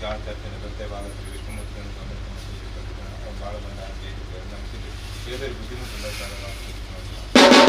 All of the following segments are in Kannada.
ആൾക്കാർക്ക് ഇന്നത്തെ ഭാഗത്ത് വിഷ്ണുമൂർത്തി ബാളബന്ധം ചെയ്തിട്ട് നമുക്ക് ഏതൊരു ബുദ്ധിമുട്ടുള്ള സ്ഥലമാണ്.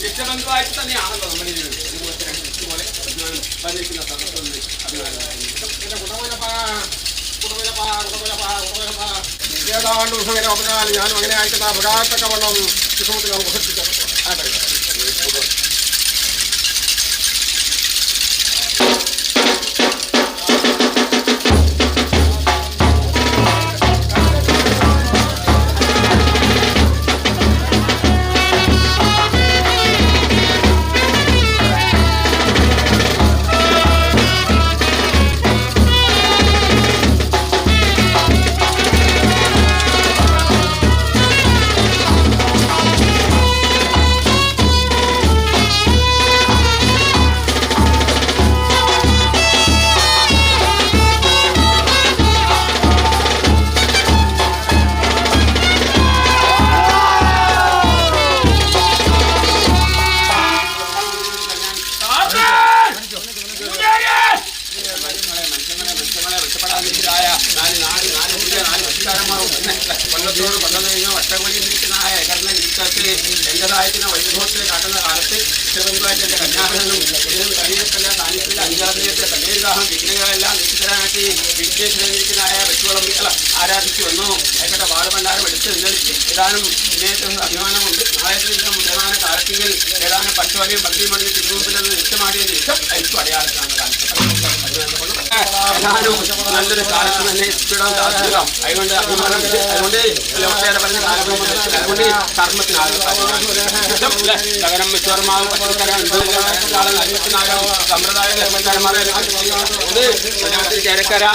യക്ഷബന്ധുവായിട്ട് തന്നെയാണല്ലോ നമ്മുടെ പോലെ വന്നിരിക്കുന്ന സദസ്സൊന്ന് ഏതാണ്ട് ദിവസം ഒപ്പനാല് ഞാനും അങ്ങനെ ആയിട്ട് പ്രകാശക്കവണ്ണം വിഷമത്തിൽ കൊല്ലത്തോട് കൊല്ലം കഴിഞ്ഞാൽ വട്ടംകൊല്ലിരിക്കുന്നതായ എകർന്നിരിക്കത്തിൽ എൻ്റെ സഹായത്തിന് വൈഭവത്തിൽ കാട്ടുന്ന കാലത്ത് ഇഷ്ടബന്ധുവായിട്ട് എൻ്റെ കന്യാഭരണം ഇതിനും കഴിയപ്പെല്ലാം സാന്നിധ്യത്തിൽ അഞ്ചാറിനത്തെ കല്യാണം വിഘ്നങ്ങളെല്ലാം നീക്കിത്തരാനായിട്ട് വിഘ്നേശ്വരനിരിക്കുന്നതായ വെച്ചുവളം ആരാധിച്ചു വന്നു ഏക്കട്ടെ വാളുപണ്ടാരം എടുത്ത് നിലനിച്ച് ഏതാനും ഇന്നത്തെ അഭിമാനമുണ്ട് നാളത്തെ മുതലാന കാലത്തിൽ ഏതാനും പട്ടുവലയും പത്തിമണിയും തിരുമുമ്പിലെന്ന് നിത്യമാടിയതിന് ഇഷ്ടം അയച്ചു അടയാളത്താണ് നല്ലൊരു കാലത്ത് തന്നെ എത്തിപ്പെടാൻ സാധിക്കുക അതുകൊണ്ട് അഭിമാനം അതുകൊണ്ട് ഒട്ടേറെ പറഞ്ഞ അതുകൊണ്ട് കർമ്മത്തിനാകും വിശ്വർമാവും സമ്പ്രദായ കർമ്മക്കാരന്മാരെ ചേരക്കര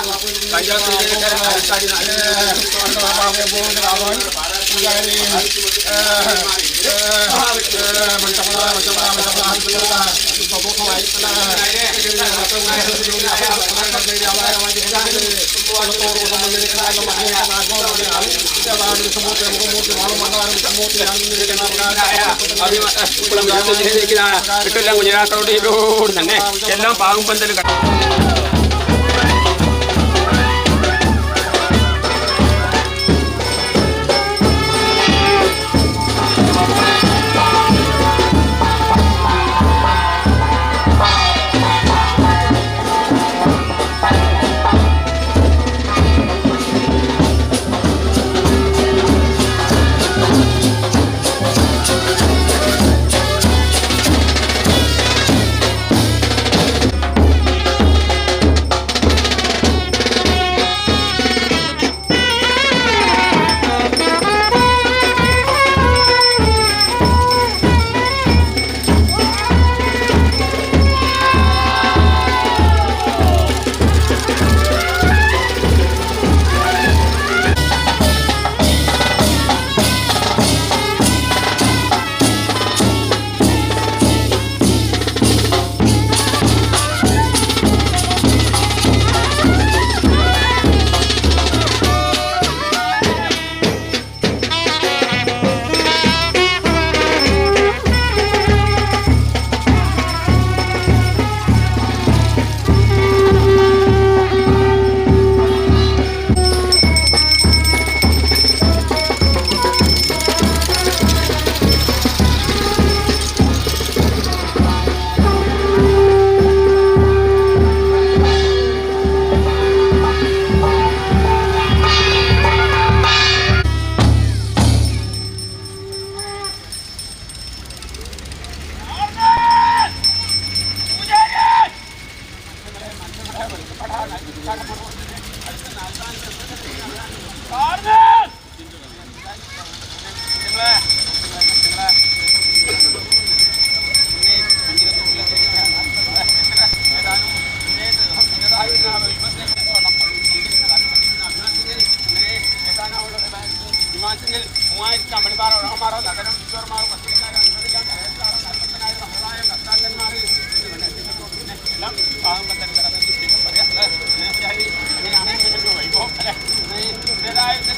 പഞ്ചായത്ത് കുഞ്ഞിനാക്കളോട് തന്നെ എല്ലാം പാകും പന്തൽ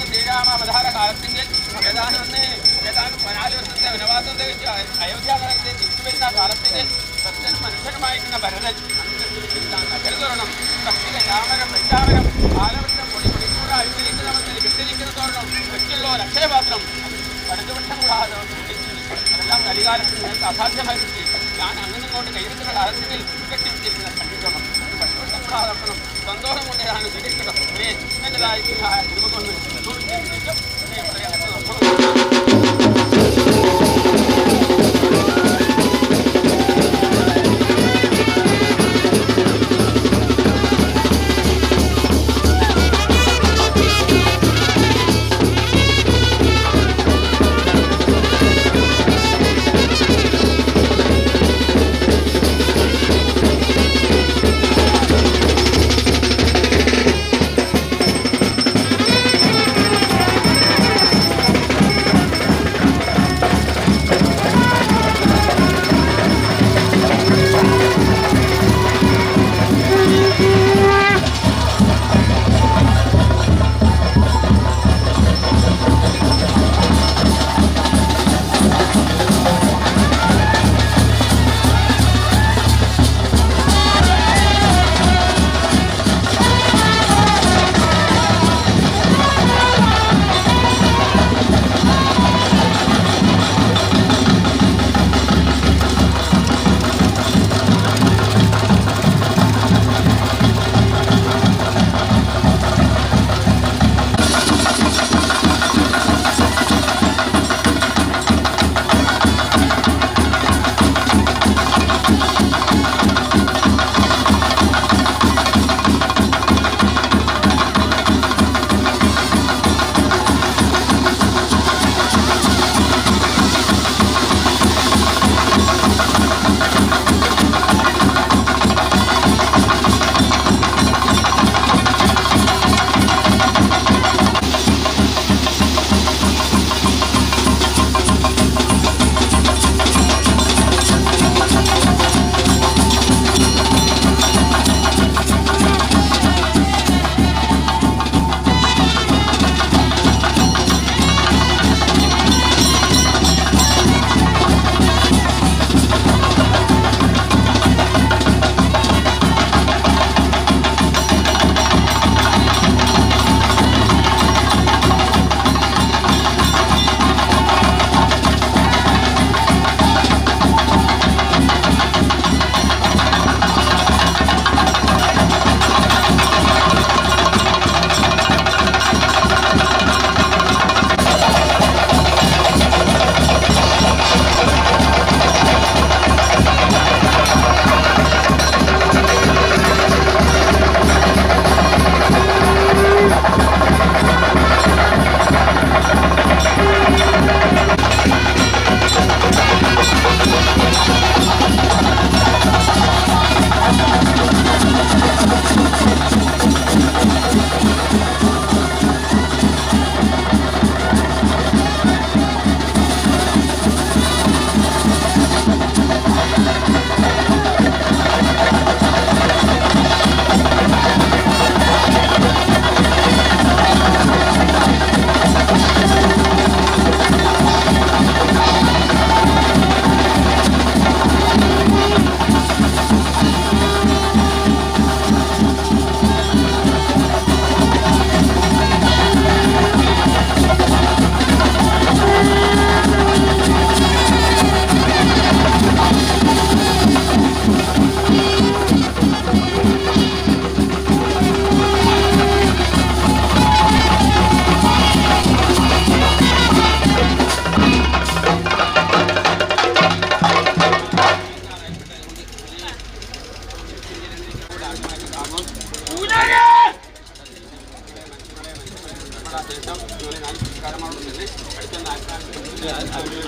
ശ്രീരാമാവതാര കാലത്തെങ്കിൽ ഏതാനും ഏതാനും 14 വർഷത്തെ വനവാസത്തെ വെച്ച് അയോധ്യ നഗരത്തെ തിരിച്ചു വരുന്ന കാലത്തെങ്കിൽ സത്യനും മനുഷ്യനുമായിരുന്ന ഭരതൻ കരുതരണം ഭക്തിക ചാമരം വെച്ചാമരം ആലവട്ടം പൊടിക്കൂട അഴിച്ചിരിക്കുന്നവത്തിൽ വിട്ടിരിക്കുന്നതോടൊപ്പം വെച്ചുള്ള അക്ഷയപാത്രം പടുത്തുവട്ടം കൂടാതെ അതെല്ലാം കലികാലത്തിൽ നിങ്ങൾക്ക് അസാധ്യമായിട്ട് ഞാൻ അങ്ങനെ കൊണ്ട് കൈവരുന്ന കാലത്തിൽ കെട്ടിപ്പിടിച്ചിരുന്ന കണ്ടിക്കണം പടുത്തുവട്ടം കൂടാതെ നടത്തണം സന്തോഷം കൊണ്ട് ഞാൻ സ്വീകരിക്കണം എന്നതായി രൂപകൊണ്ട്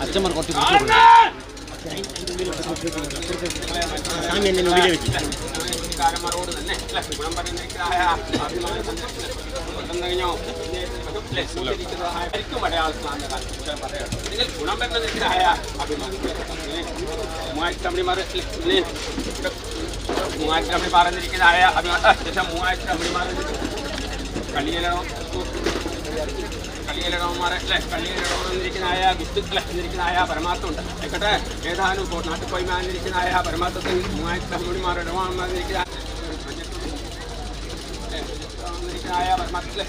അച്ഛന്മാർ കുറച്ച് സാമി എന്നെ വീഡിയോ വെച്ചു കാരന്മാരോട് തന്നെ ഗുണം പറയുന്നതിനായ കഴിഞ്ഞോ ആയിരിക്കും അടയാളത്തിലാണ് പറയാം ഇതിൽ ഗുണം വരുന്നതിനായ അഭിമാനം മൂവായിരത്തി തമിഴ്മാർ മൂവായിരത്തി അമ്മി പറഞ്ഞിരിക്കുന്നതായ ശേഷം മൂവായിരത്തി അമ്മി കളിയിലിടവന്മാരെ അല്ലെ കളിയിലിടവന്നിരിക്കുന്നതായ വിത്ത് അല്ലെ എന്നിരിക്കുന്നതായ പരമാർത്ഥം ഉണ്ട് ആയിക്കോട്ടെ ഏതാനും നാട്ടിൽ പോയി മാനിരിക്കുന്നതായ പരമാർത്ഥത്തിൽ മൂവായിരത്തി അമ്മൂടിമാരുടെ ഇടവന്നിരിക്കുന്ന പരമാർത്ഥത്തിലെ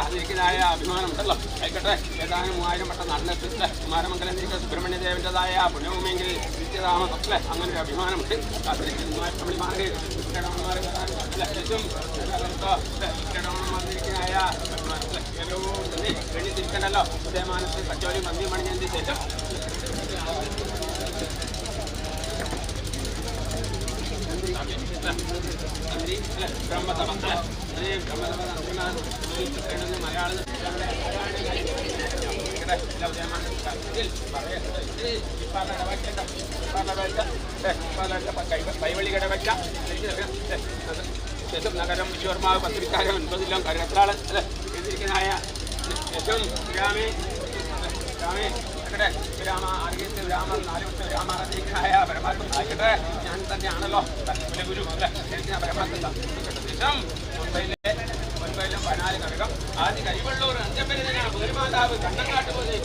അതിരിക്കുന്നതായ അഭിമാനമുണ്ടല്ലോ ആയിക്കോട്ടെ ഏതാനും 3000 വട്ടം നടന്നെത്തില്ലേ കുമാരമംഗലം എന്നിരിക്കുന്ന സുബ്രഹ്മണ്യ ദേവൻ്റെതായ പുണ്യഭൂമിയെങ്കിൽ നിത്യതാമസത്തിലെ അങ്ങനെ ഒരു അഭിമാനമുണ്ട് എണ്ണിത്തിരിക്കണ്ടല്ലോ ഉദയമാനത്തിൽ കച്ചോരി മന്തി മണിഞ്ഞതിന് ശേഷം ബ്രഹ്മസഭ മലയാളം കൈവള്ളി കടവച്ച ശേഷം നഗരം വിശ്വർമാവ് പത്തിരിക്കാരൻ 9 കരകത്രാള് എതിരിക്കുന്നതായ ശേഷം രാമ അറിയത്ത് രാമ 4 വർഷം രാമായ പരമാത്മ ആയിക്കട്ടെ ഞാൻ തന്നെയാണല്ലോ ഗുരു പരമാത്മ ശേഷം മുംബൈയിലും 14 കടകം ആദ്യ കരിവള്ളൂർ അഞ്ചമ്പലിനാണ് ഭൂരിമാതാവ് കണ്ണങ്കാട്ട് പോലെ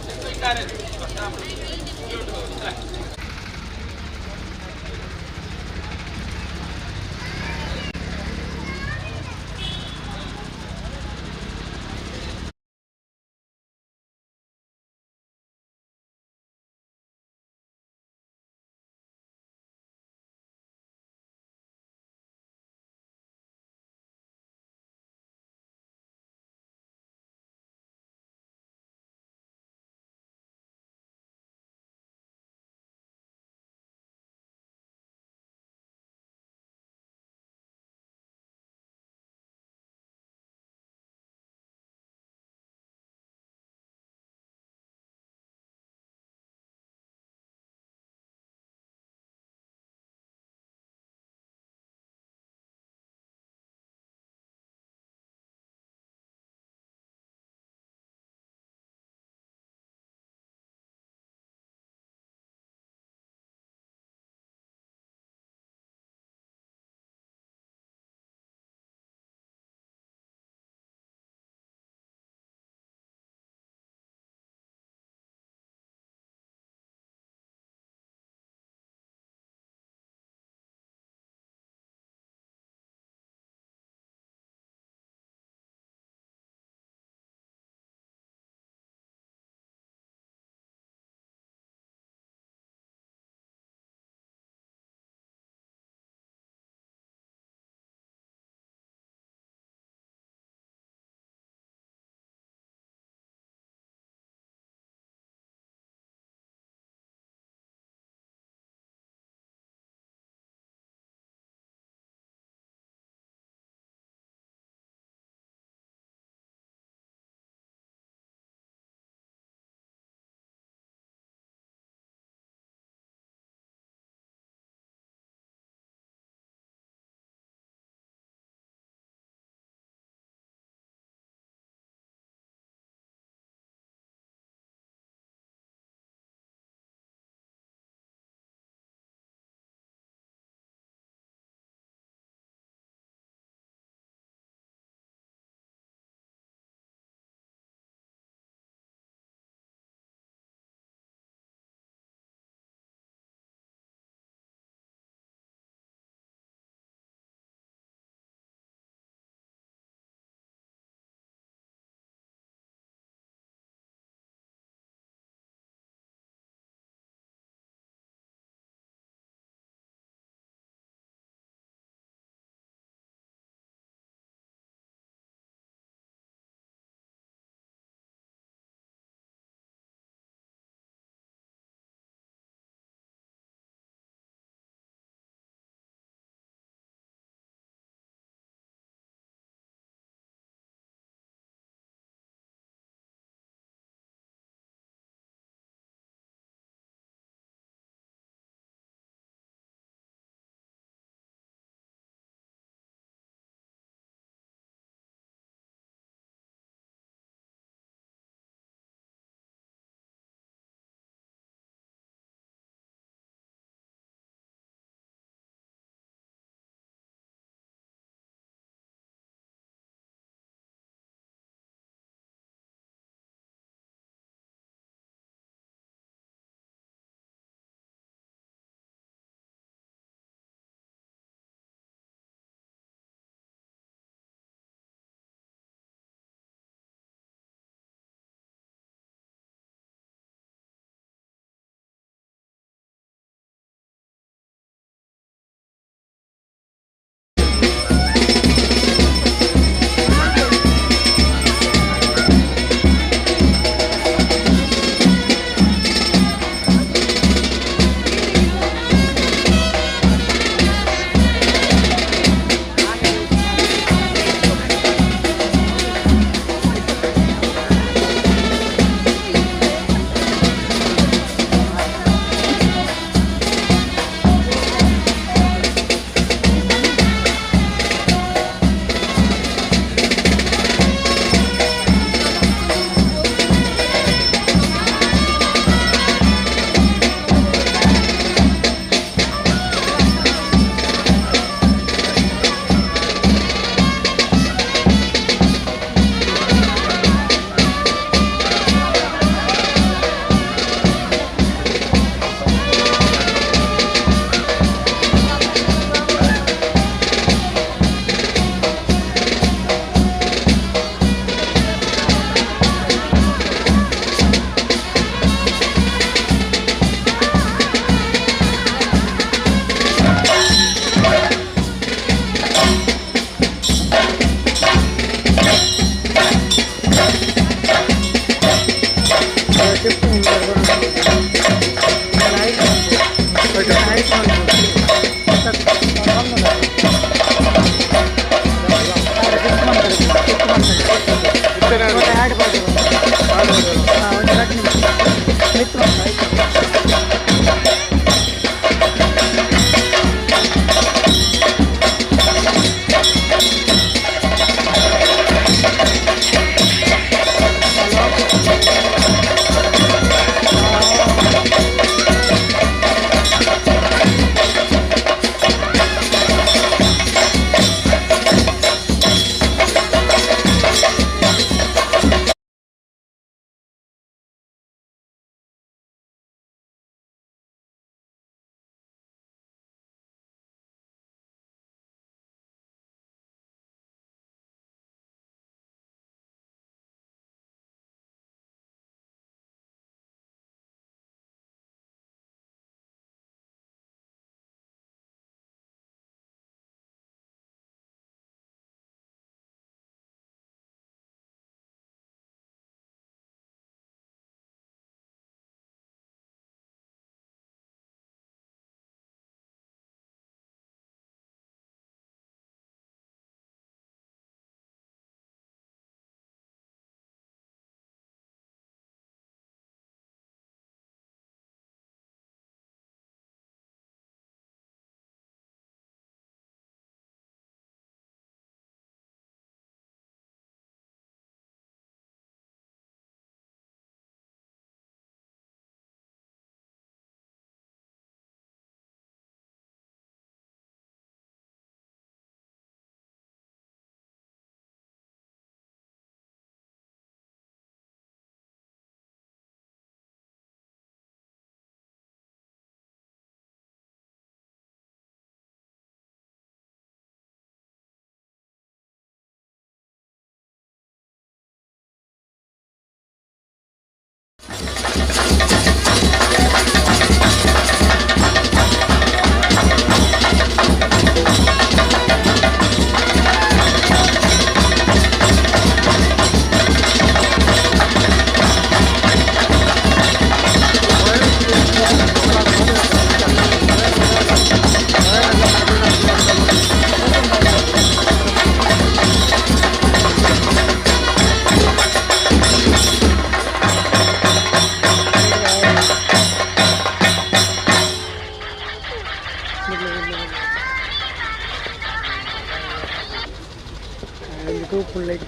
फुल लाइट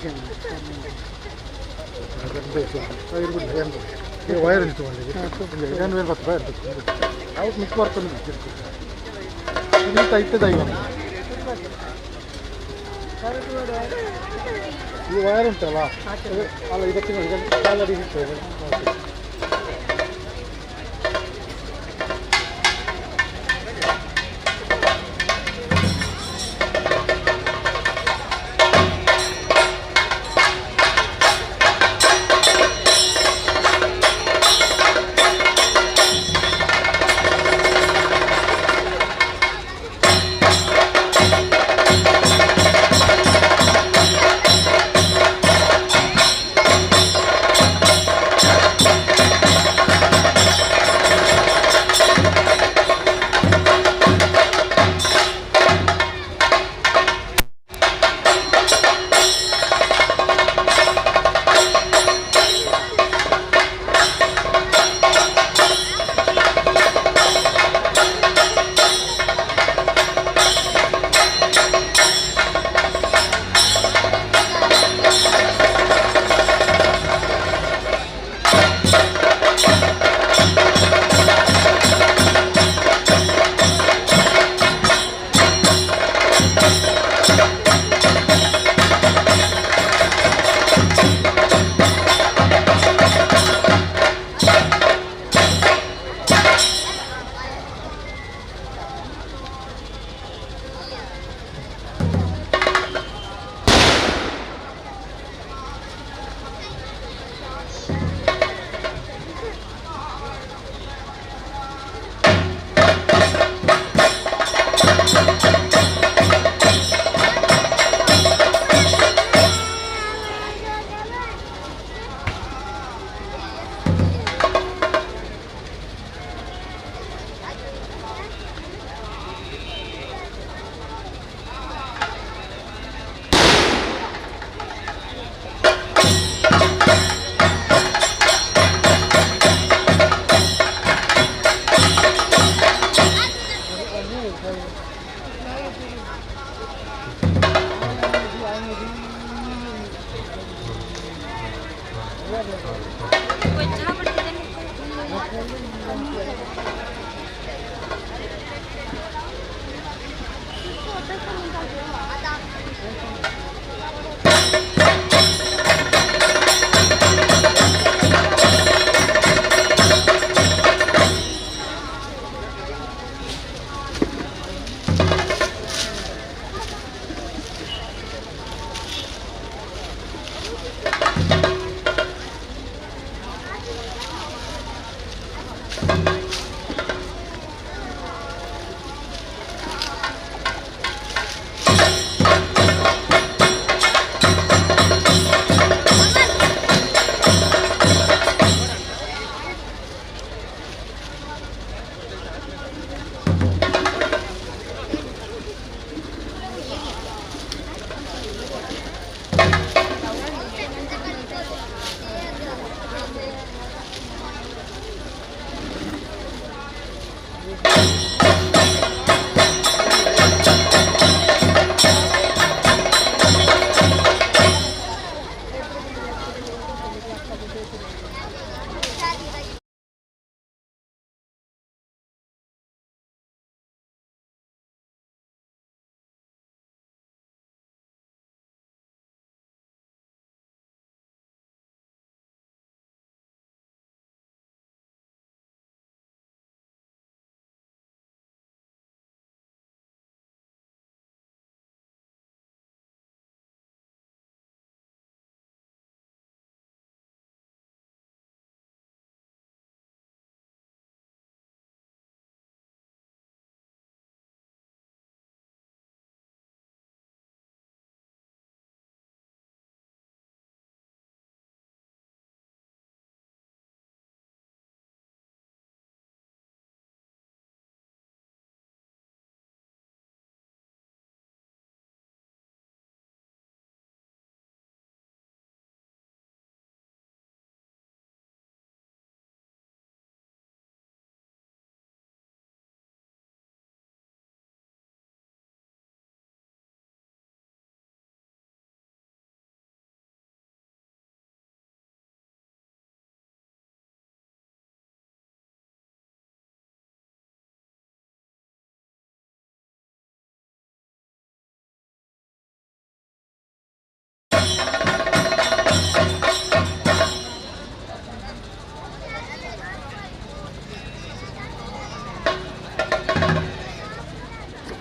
ವೈರ್ ಇತ್ತು ಏನು ವೇರ್ ಬರ್ತದೆ ಅವ್ರು ಮಿಸ್ ಮಾಡ್ಕೊಂಡು ಇಂತ ಇತ್ತದ ಈಗ ಈ ವೈರ್ ಉಂಟಲ್ಲ ಅಲ್ಲ ಇದಕ್ಕೆ ಆಲ್ರೆಡಿ ಇರ್ತದೆ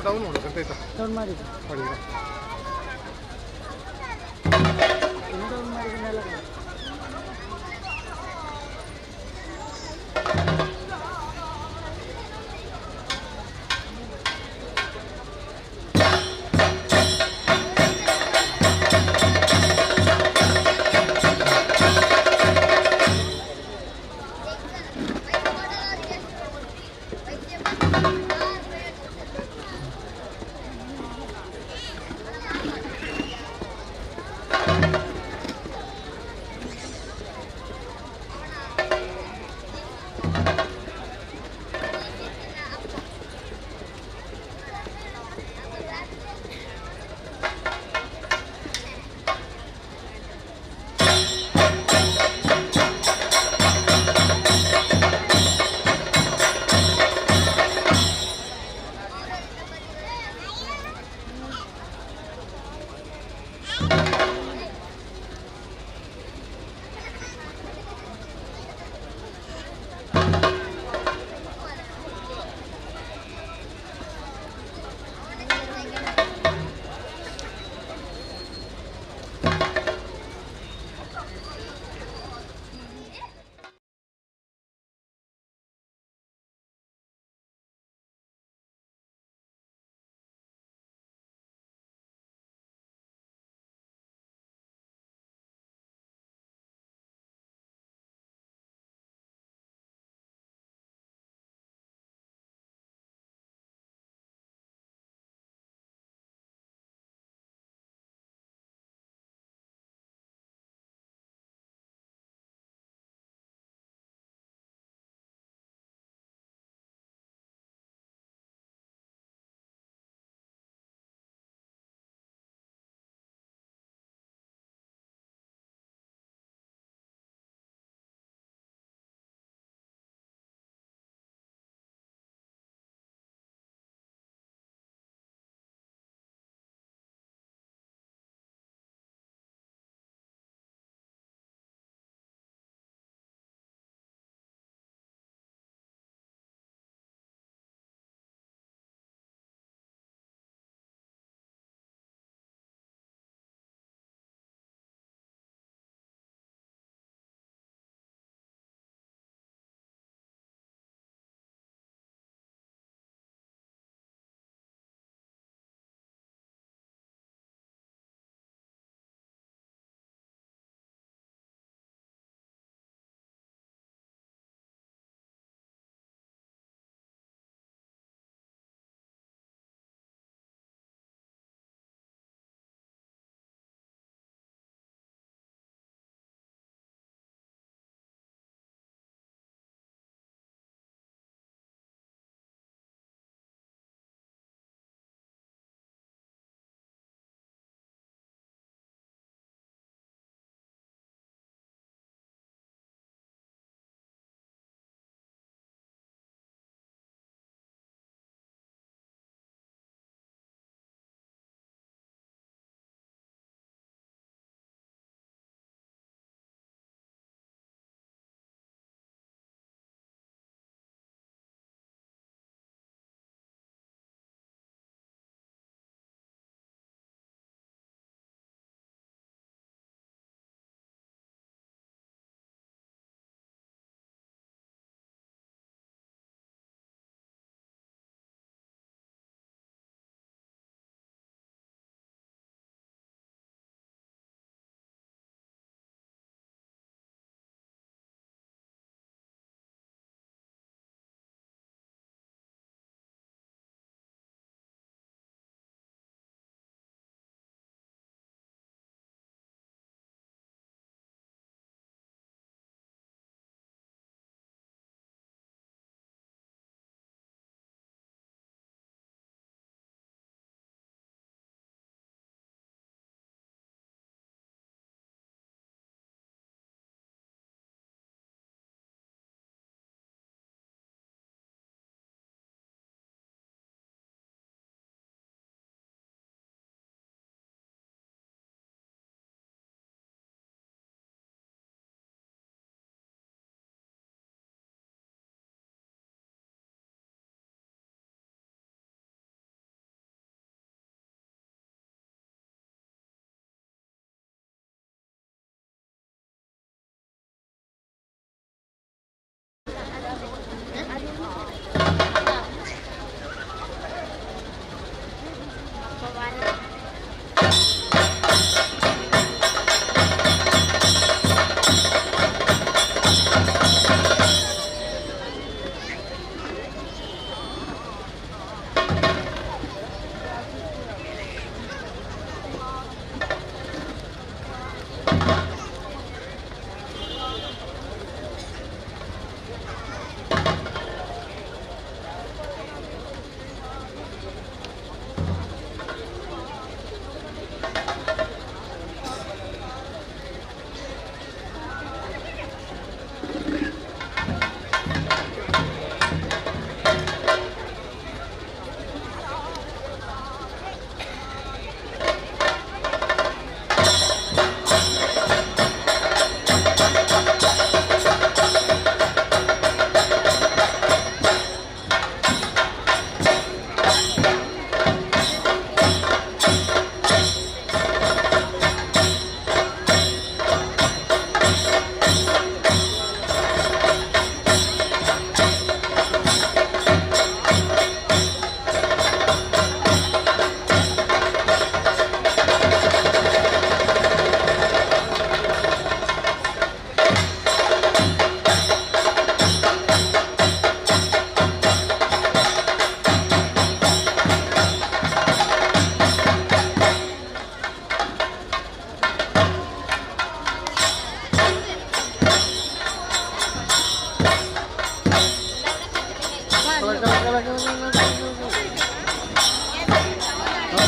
ಡೌನ್ ಮಾಡು ಗಂಟೆ ಡೌನ್ ಮಾಡಿ ಮಾಡಿ ಡೌನ್ ಮಾಡಿದ ಮೇಲೆ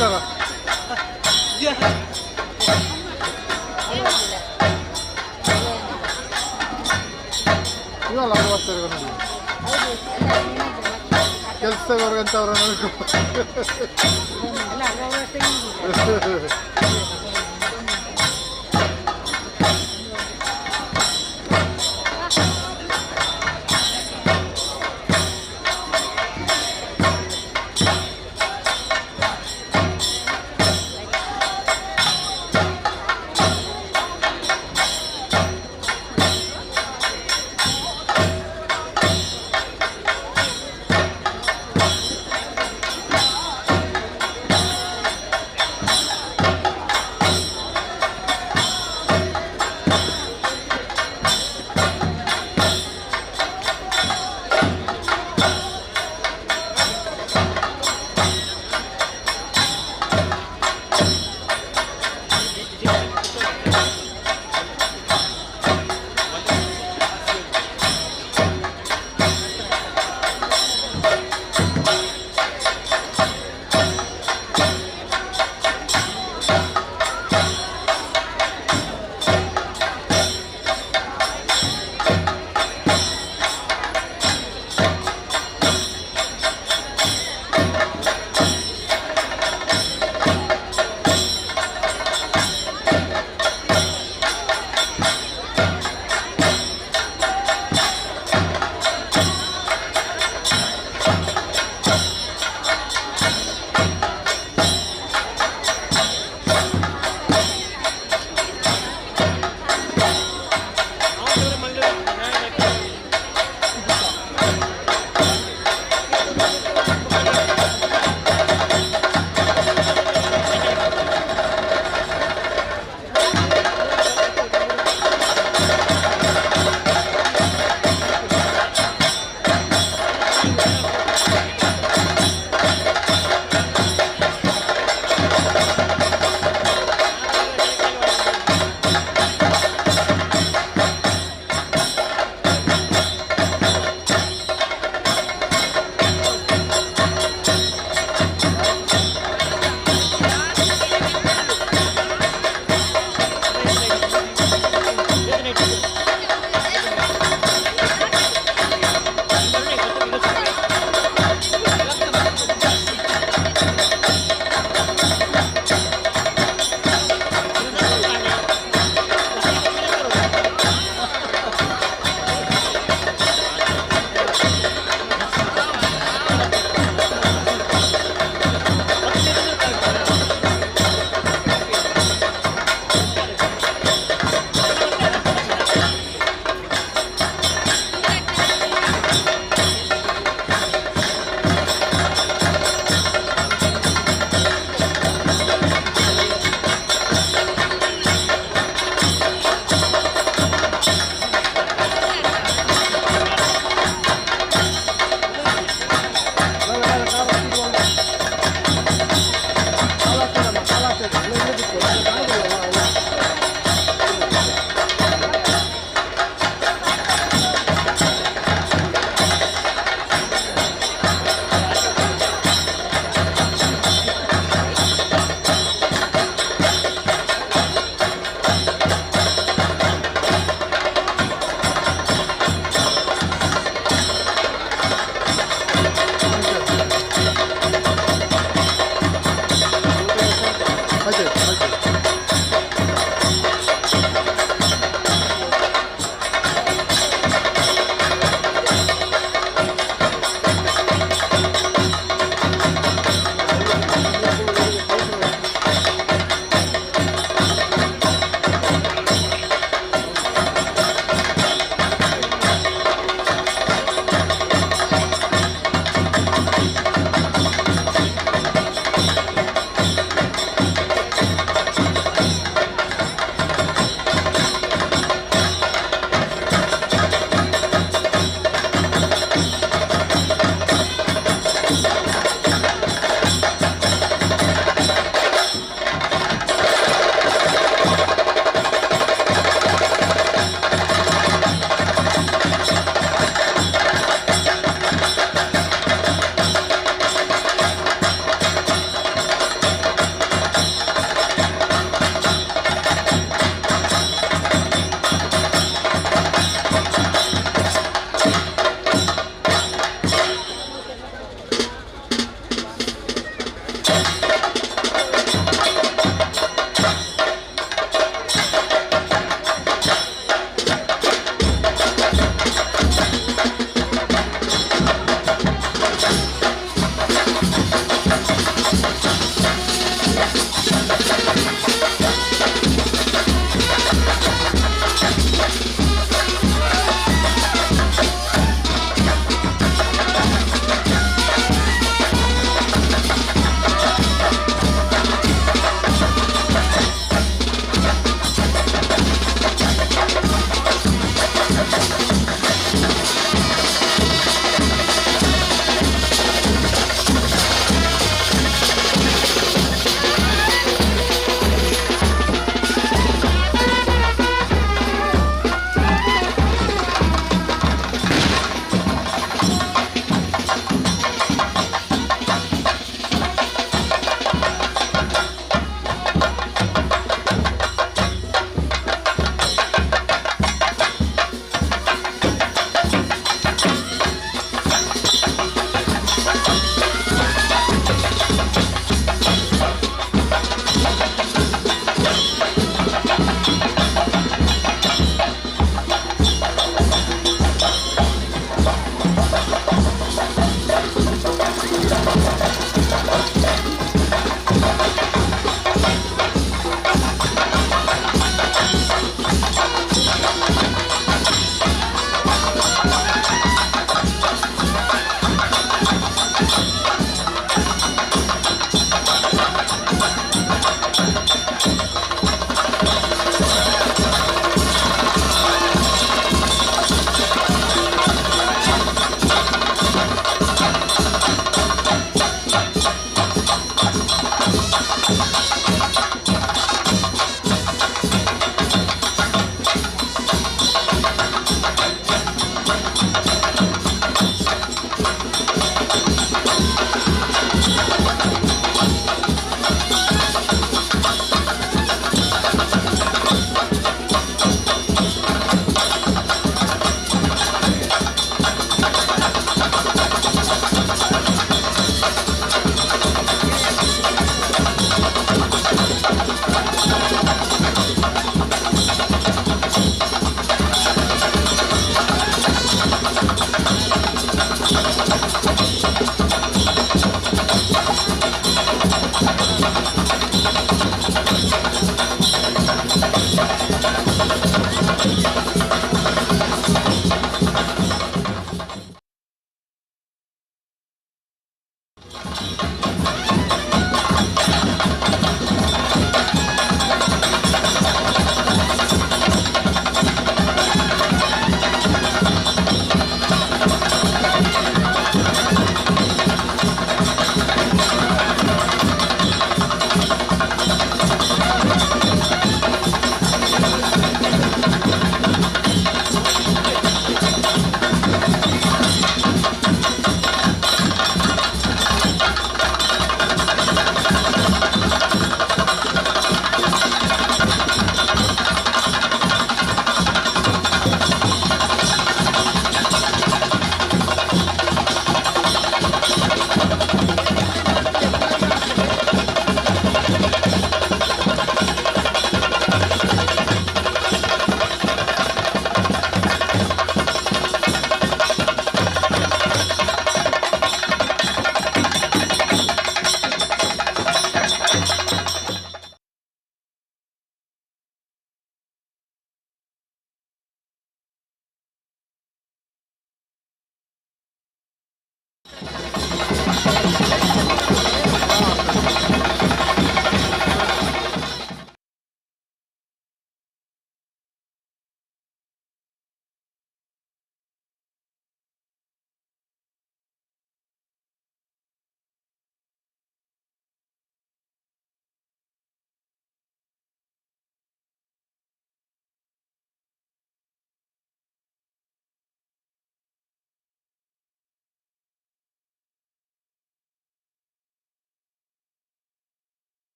ನಮಸ್ಕಾರ. ಇವಲ್ಲ ಅವ್ರು ಬರ್ತಾರೆ ನೋಡಿ ಕೆಲಸದವ್ರಿಗಂತ ಅವ್ರ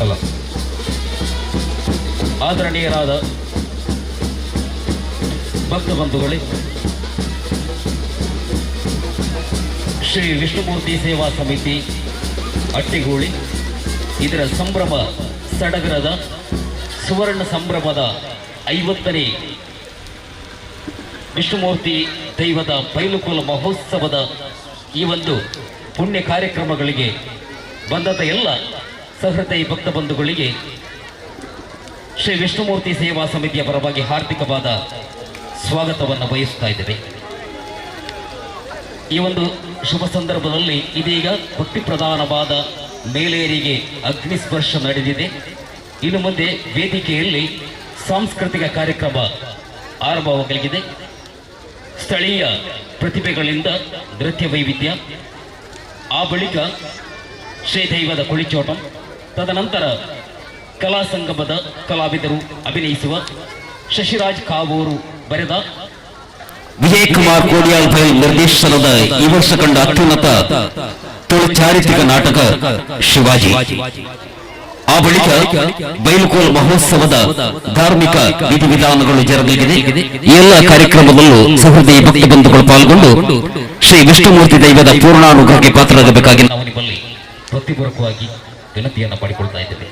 ಅಲ್ಲ ಆದರಣೀಯರಾದ ಭಕ್ತ ಬಂಧುಗಳೇ, ಶ್ರೀ ವಿಷ್ಣುಮೂರ್ತಿ ಸೇವಾ ಸಮಿತಿ ಅಟ್ಟಿಗೂಳಿ ಇದರ ಸಂಭ್ರಮ ಸಡಗರದ ಸುವರ್ಣ ಸಂಭ್ರಮದ 50ನೇ ವಿಷ್ಣುಮೂರ್ತಿ ದೈವದ ಬೈಲುಕೋಲ ಮಹೋತ್ಸವದ ಈ ಒಂದು ಪುಣ್ಯ ಕಾರ್ಯಕ್ರಮಗಳಿಗೆ ಬಂದಂಥ ಎಲ್ಲ ಸಹೃದಯ ಭಕ್ತ ಬಂಧುಗಳಿಗೆ ಶ್ರೀ ವಿಷ್ಣುಮೂರ್ತಿ ಸೇವಾ ಸಮಿತಿಯ ಪರವಾಗಿ ಹಾರ್ದಿಕವಾದ ಸ್ವಾಗತವನ್ನು ಬಯಸ್ತಾ ಇದ್ದೇವೆ. ಈ ಒಂದು ಶುಭ ಸಂದರ್ಭದಲ್ಲಿ ಇದೀಗ ಭಕ್ತಿ ಪ್ರಧಾನವಾದ ಮೇಲೇರಿಗೆ ಅಗ್ನಿಸ್ಪರ್ಶ ನಡೆದಿದೆ. ಇನ್ನು ಮುಂದೆ ವೇದಿಕೆಯಲ್ಲಿ ಸಾಂಸ್ಕೃತಿಕ ಕಾರ್ಯಕ್ರಮ ಆರಂಭವಾಗಲಿದೆ. ಸ್ಥಳೀಯ ಪ್ರತಿಭೆಗಳಿಂದ ನೃತ್ಯ ವೈವಿಧ್ಯ, ಆ ಬಳಿಕ ಶ್ರೀದೈವದ ಕುಳಿಚೋಟಂ, ತದನಂತರ ಕಲಾ ಸಂಗಮದ ಕಲಾವಿದರು ಅಭಿನಯಿಸುವ ಶಶಿರಾಜ್ ಕಾವೂರು ಬರೆದ ವಿಜಯ್ ಕುಮಾರ್ ಕೋಡಿಯಾಲ್ ಭೈಲ್ ನಿರ್ದೇಶನದ ಈ ವರ್ಷ ಕಂಡ ಅತ್ಯುನ್ನತ ಚಾರಿತ್ರಿಕ ನಾಟಕ ಶಿವಾಜಿ. ಆ ಬಳಿಕ ಬೈಲುಕೋಲ ಮಹೋತ್ಸವದ ಧಾರ್ಮಿಕ ವಿಧಿವಿಧಾನಗಳು ಜರುಗಲಿದೆ. ಈ ಎಲ್ಲ ಕಾರ್ಯಕ್ರಮದಲ್ಲೂ ಸಹೃದಯ ಭಕ್ತ ಬಂಧುಗಳು ಪಾಲ್ಗೊಂಡು ಶ್ರೀ ವಿಷ್ಣುಮೂರ್ತಿ ದೈವದ ಪೂರ್ಣಾನುಗ್ರಹಕ್ಕೆ ಪಾತ್ರರಾಗಬೇಕಾಗಿ ನಾವು ನಿಮ್ಮಲ್ಲಿ ಭಕ್ತಿಪೂರ್ವಕವಾಗಿ ವಿನಂತಿಯನ್ನು ಮಾಡಿಕೊಳ್ತಾ ಇದ್ದೇವೆ.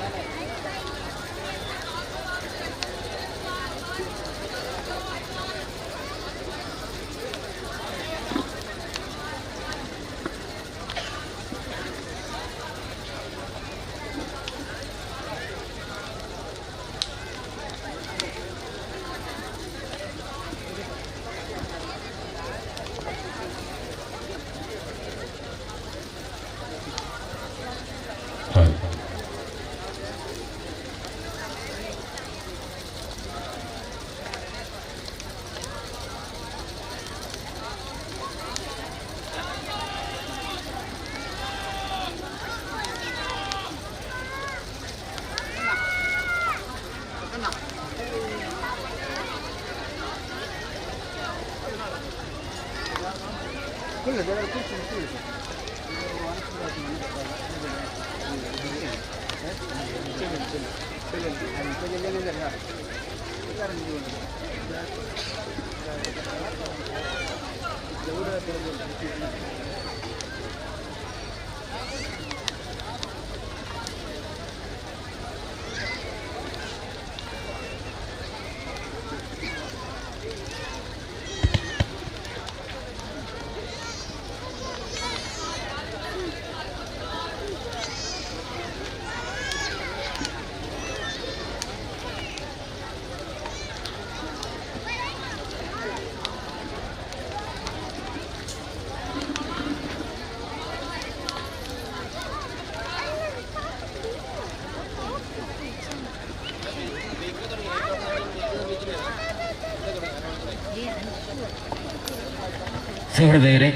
ಸಹೃದಯರೇ,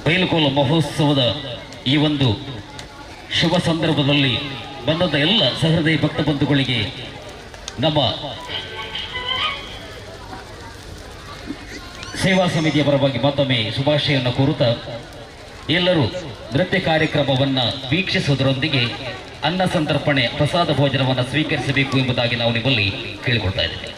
ಬೈಲುಕೋಲ ಮಹೋತ್ಸವದ ಈ ಒಂದು ಶುಭ ಸಂದರ್ಭದಲ್ಲಿ ಬಂದಂಥ ಎಲ್ಲ ಸಹೃದಯ ಭಕ್ತ ಬಂಧುಗಳಿಗೆ ನಮ್ಮ ಸೇವಾ ಸಮಿತಿಯ ಪರವಾಗಿ ಮತ್ತೊಮ್ಮೆ ಶುಭಾಶಯವನ್ನು ಕೋರುತ್ತಾ ಎಲ್ಲರೂ ನೃತ್ಯ ಕಾರ್ಯಕ್ರಮವನ್ನು ವೀಕ್ಷಿಸುವುದರೊಂದಿಗೆ ಅನ್ನ ಸಂತರ್ಪಣೆ ಪ್ರಸಾದ ಭೋಜನವನ್ನು ಸ್ವೀಕರಿಸಬೇಕು ಎಂಬುದಾಗಿ ನಾವು ನಿಮ್ಮಲ್ಲಿ ಕೇಳಿಕೊಳ್ತಾ ಇದ್ದೇವೆ.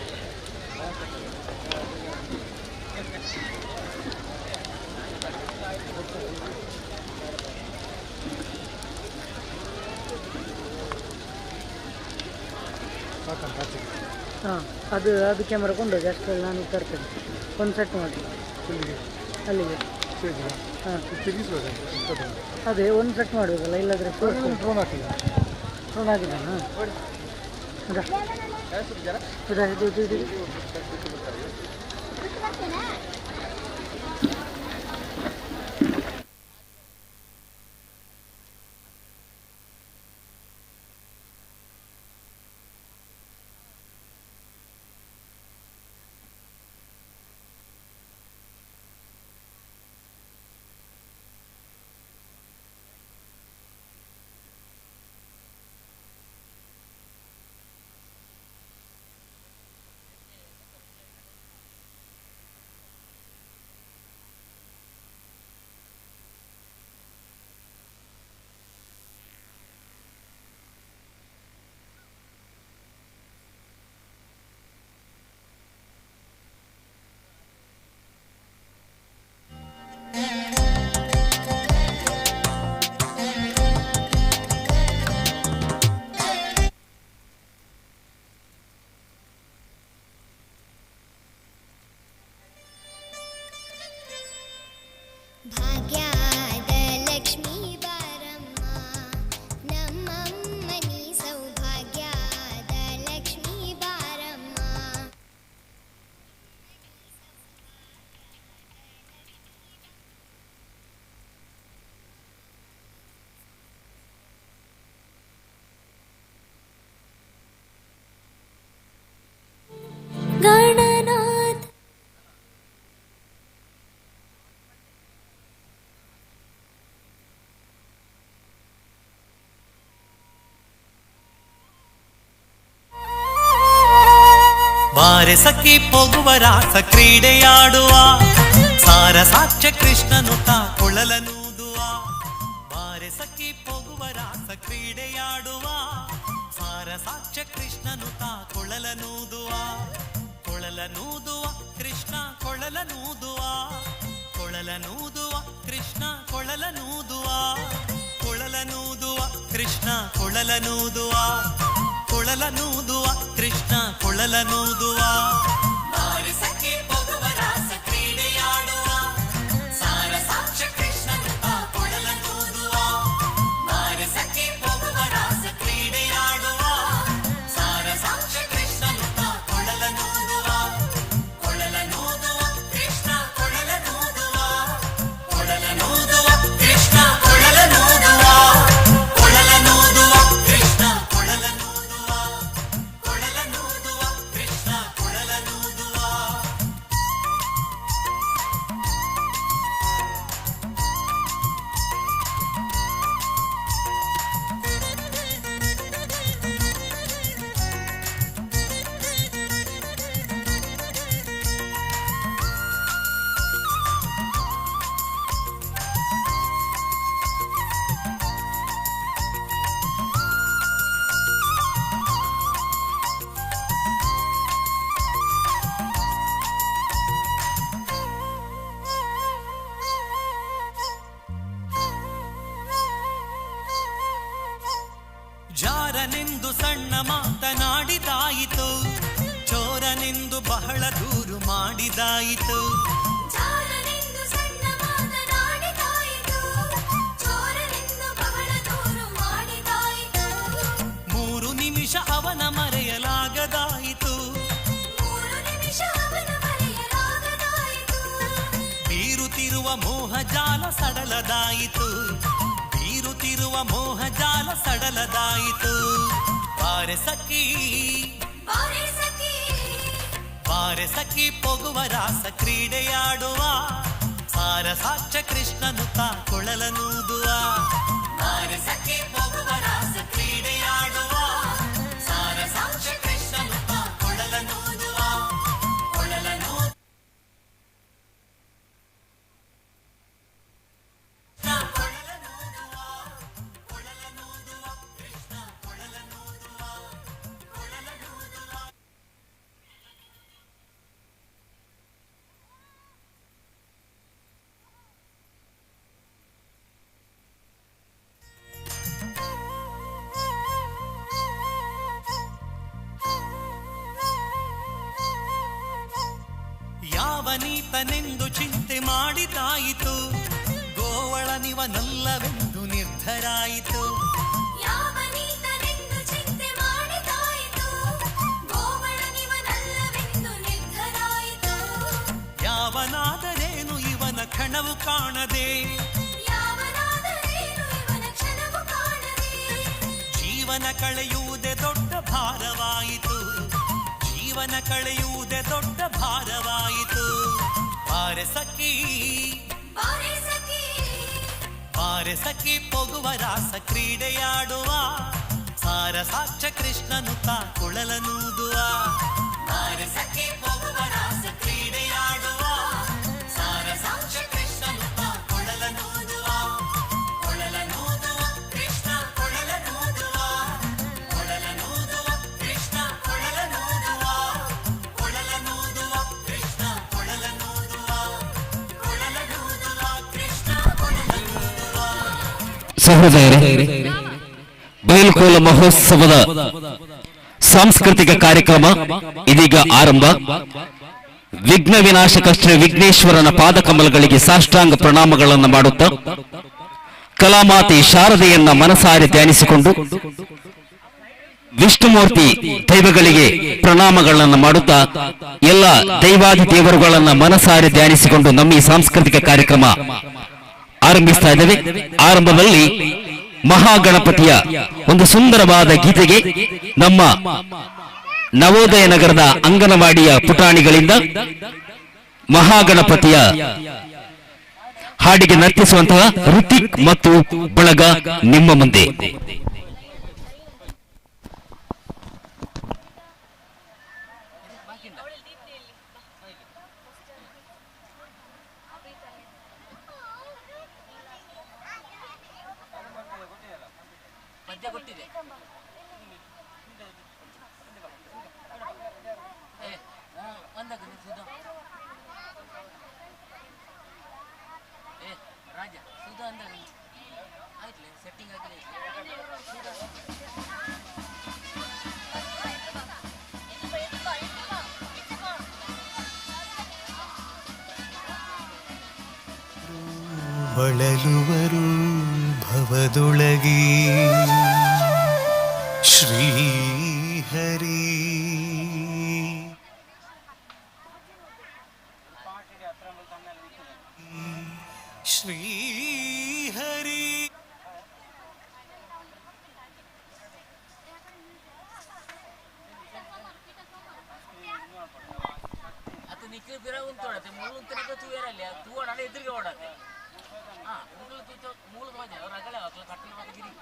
ಹಾಂ, ಅದು ಕ್ಯಾಮರಾ ಕೊಂಡೋಗಿ ಅಷ್ಟರಲ್ಲಿ ನಾನು ತರ್ತೇನೆ. ಒಂದು ಸೆಟ್ ಮಾಡಿ ಅಲ್ಲಿಗೆ. ಹಾಂ, ಅದೇ ಒಂದು ಸೆಟ್ ಮಾಡಬೇಕಲ್ಲ, ಇಲ್ಲಾದರೆ ಡ್ರೋನ್ ಹಾಕಿಲ್ಲ. ಡ್ರೋನ್ ಹಾಕಿಲ್ಲ. ಹಾಂ, ಬಾರೆ ಸಖಿ ಹೋಗುವ ರಾಸ ಕ್ರೀಡೆಯಾಡುವ ಸಾರ ಸಾಕ್ಷ್ಯ ಕೃಷ್ಣನು ತಾ ಕೊಳಲನೂದುವ ಬಾರೆ ಸಖಿ ಹೋಗುವ ರಾಸ ಕ್ರೀಡೆಯಾಡುವ ಸಾರ ಸಾಕ್ಷ್ಯ ಕೃಷ್ಣನು ತಾ ಕೊಳಲನೂದುವ ಕೊಳಲನೂದುವ ಕೃಷ್ಣ ಕೊಳಲನೂದುವ ಕೊಳಲನೂದುವ ಕೃಷ್ಣ ಕೊಳಲನೂದುವ ಕೊಳಲನೂದುವ ಕೃಷ್ಣ ಕೊಳಲನೂದುವ ಕೊಳಲನೂದುವ ಕೃಷ್ಣ ಕೊಳಲನೂದುವ ಬಾರೆ ಸಖಿ ಹೋಗುವ ರಾಸ ಕ್ರೀಡೆಯಾಡುವ ಸಾರ ಸಾಕ್ಷ್ಯ ಕೃಷ್ಣನು ತಾ ಕೊಳಲನೂದುವ ಬಾರೆ ಸಖಿ ಹೋಗುವ ರಾಸ ಕ್ರೀಡೆಯಾಡುವ ಸಾರ ಸಾಕ್ಷ್ಯ ಕೃಷ್ಣನು ತಾ ಕೊಳಲನೂದುವ ಕೊಳಲನೂದುವ ಕೃಷ್ಣ ಕೊಳಲನೂದುವ ಕೊಳಲನೂದುವ ಕೃಷ್ಣ ಕೊಳಲನೂದುವ ಕೊಳಲನೂದುವ ಕೃಷ್ಣ ಕೊಳಲನೂದುವ ಕೊಳಲನೂದುವ ಕೃಷ್ಣ ಕೊಳಲನೂದುವ ಜಾರನೆಂದು ಸಣ್ಣ ಮಾತನಾಡಿದಾಯಿತು ಚೋರನೆಂದು ಬಹಳ ದೂರು ಮಾಡಿದಾಯಿತು ಜಾರನೆಂದು ಸಣ್ಣ ಮಾತನಾಡಿದಾಯಿತು ಚೋರನೆಂದು ಬಹಳ ದೂರು ಮಾಡಿದಾಯಿತು 3 ನಿಮಿಷ ಅವನ ಮರೆಯಲಾಗದಾಯಿತು 3 ನಿಮಿಷ ಅವನ ಮರೆಯಲಾಗದಾಯಿತು ಬೀರುತ್ತಿರುವ ಮೋಹಜಾಲ ಸಡಲದಾಯಿತು ಬೀರುತ್ತಿರುವ ಮೋಹಜಾಲ ಸಡಲದಾಯಿತು ಬಾರೆ ಸಖಿ ಬಾರೆ ಸಖಿ ಬಾರೆ ಸಖಿ ಹೋಗುವ ರಾಸ ಕ್ರೀಡೆಯಾಡುವ ಸಾರ ಸಾಕ್ಷ್ಯ ಕೃಷ್ಣನು ತಾ ಕೊಳಲನೂದುವ ಬಾರೆ ಸಖಿ ಹೋಗುವ ರಾಸ ಕ್ರೀಡೆಯಾಡುವ ಸಾರ ಸಾಕ್ಷ್ಯ ಕೃಷ್ಣನು ತಾ ಕೊಳಲನೂದುವ ಕೊಳಲನೂದುವ ಯಾವನೀತನೆಂದು ಚಿಂತೆ ಮಾಡಿದಾಯಿತು ಗೋವಳನಿವನಲ್ಲವೆಂದು ನಿರ್ಧರಾಯಿತು ಯಾವನೀತನೆಂದು ಚಿಂತೆ ಮಾಡಿದಾಯಿತು ಗೋವಳನಿವನಲ್ಲವೆಂದು ನಿರ್ಧರಾಯಿತು ಯಾವನಾದರೇನು ಇವನ ಕಣವು ಕಾಣದೆ ಯಾವನಾದರೇನು ಇವನ ಕ್ಷಣವು ಕಾಣದೆ ಜೀವನ ಕಳೆಯುವುದೇ ದೊಡ್ಡ ಭಾರವಾಯಿತು ಜೀವನ ಕಳೆಯುವುದೇ ದೊಡ್ಡ ಭಾರವಾಯಿತು ಬಾರೆ ಸಖಿ ಬಾರೆ ಸಖಿ ಬಾರೆ ಸಖಿ ಹೋಗುವ ರಾಸ ಕ್ರೀಡೆಯಾಡುವ ಸಾರ ಸಾಕ್ಷ್ಯ ಕೃಷ್ಣನು ತಾ ಕೊಳಲನೂದುವ ಬಾರೆ ಸಖಿ ಹೋಗುವ ರಾಸ ಕ್ರೀಡೆಯಾಡುವ ಸಾರ ಸಾಕ್ಷ್ಯ ಕೃಷ್ಣನು ತಾ ಕೊಳಲನೂದುವ ಕೊಳಲನೂದುವ ಕೃಷ್ಣ ಕೊಳಲನೂದುವ ಕೊಳಲನೂದುವ ಕೃಷ್ಣ ಕೊಳಲನೂದುವ ಕೊಳಲನೂದುವ ಕೃಷ್ಣ ಕೊಳಲನೂದುವ ಕೊಳಲನೂದುವ ಕೃಷ್ಣ ಕೊಳಲನೂದುವ. ಸಹೃದಯರೇ, ಬಯಲುಕೋಲ ಮಹೋತ್ಸವದ ಸಾಂಸ್ಕೃತಿಕ ಕಾರ್ಯಕ್ರಮ ಇದೀಗ ಆರಂಭ. ವಿಘ್ನ ವಿನಾಶಕ ಶ್ರೀ ವಿಘ್ನೇಶ್ವರನ ಪಾದಕಮಲಗಳಿಗೆ ಸಾಷ್ಟಾಂಗ ಪ್ರಣಾಮಗಳನ್ನು ಮಾಡುತ್ತಾ ಕಲಾಮಾತೆ ಶಾರದೆಯನ್ನ ಮನಸಾರೆ ಧ್ಯಾನಿಸಿಕೊಂಡು ವಿಷ್ಣುಮೂರ್ತಿ ದೈವಗಳಿಗೆ ಪ್ರಣಾಮಗಳನ್ನು ಮಾಡುತ್ತಾ ಎಲ್ಲ ದೈವಾದಿ ದೇವರುಗಳನ್ನ ಮನಸಾರೆ ಧ್ಯಾನಿಸಿಕೊಂಡು ನಮ್ಮ ಈ ಸಾಂಸ್ಕೃತಿಕ ಕಾರ್ಯಕ್ರಮ ಆರಂಭಿಸ್ತಾ ಇದ್ದೇವೆ. ಆರಂಭದಲ್ಲಿ ಮಹಾಗಣಪತಿಯ ಒಂದು ಸುಂದರವಾದ ಗೀತೆಗೆ ನಮ್ಮ ನವೋದಯ ನಗರದ ಅಂಗನವಾಡಿಯ ಪುಟಾಣಿಗಳಿಂದ ಮಹಾಗಣಪತಿಯ ಹಾಡಿಗೆ ನರ್ತಿಸುವಂತಹ ಋತಿಕ್ ಮತ್ತು ಬಳಗ ನಿಮ್ಮ ಮುಂದೆ. ಮಧ್ಯ ಕೊಟ್ಟಿದೆ. ಒಂದಾಗ ಸುಧಾ ರಾಜ ಸುಧಾ ಅಂದಾಗ ಆಯ್ತಲ್ಲ ಸೆಟ್ಟಿಂಗ್ ಆಗಲಿ. ಬಳಲುವರು ಭವದೊಳಗೆ ಶ್ರೀಹರಿ ಶ್ರೀಹರಿ ಅದು ನಿಖಿಲ್ ಬಿರ ಉಂಟೋಡತ್ತೆ ಮುಳ್ಳು ತನಕ ತೂಯರಲ್ಲಿ ತೂವಡ ಎದುರಿಗೆ ಓಡತ್ತೆ. ಹಾಂ ಮೂಲ ಮಜಾ ಅವ್ರ ಅಗಲ ಕಟ್ಟಲು ಗಿರಿ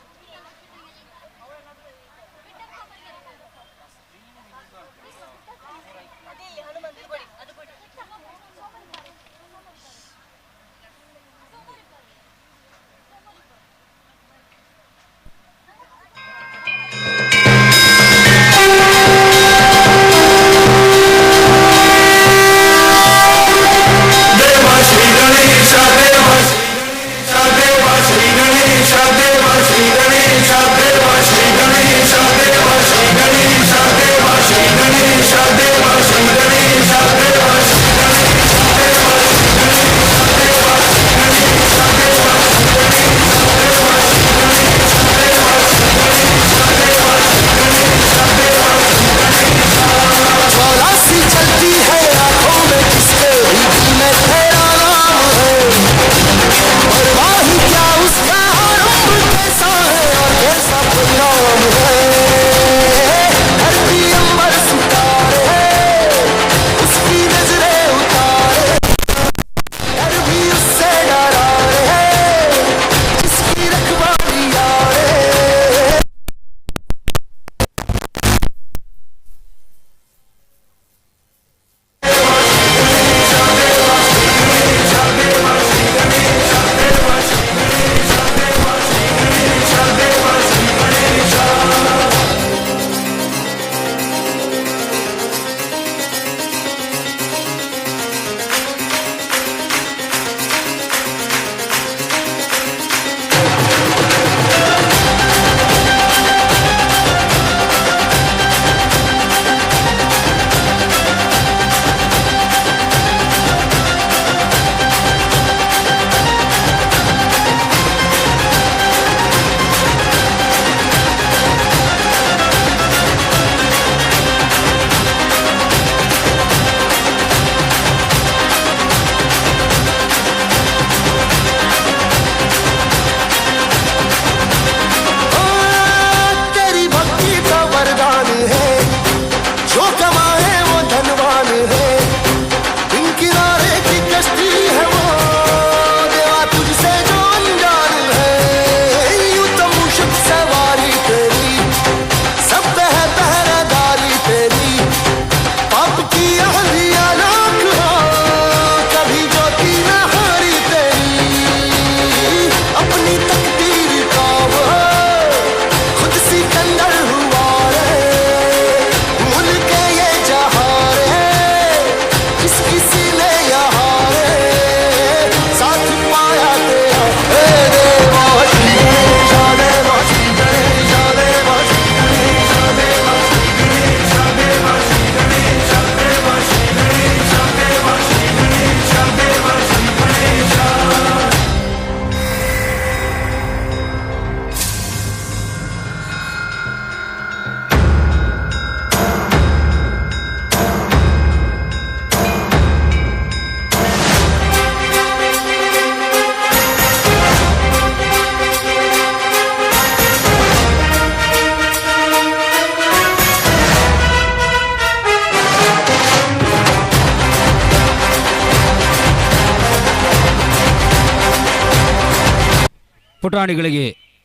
ಪುಟಾಣಿಗಳಿಗೆ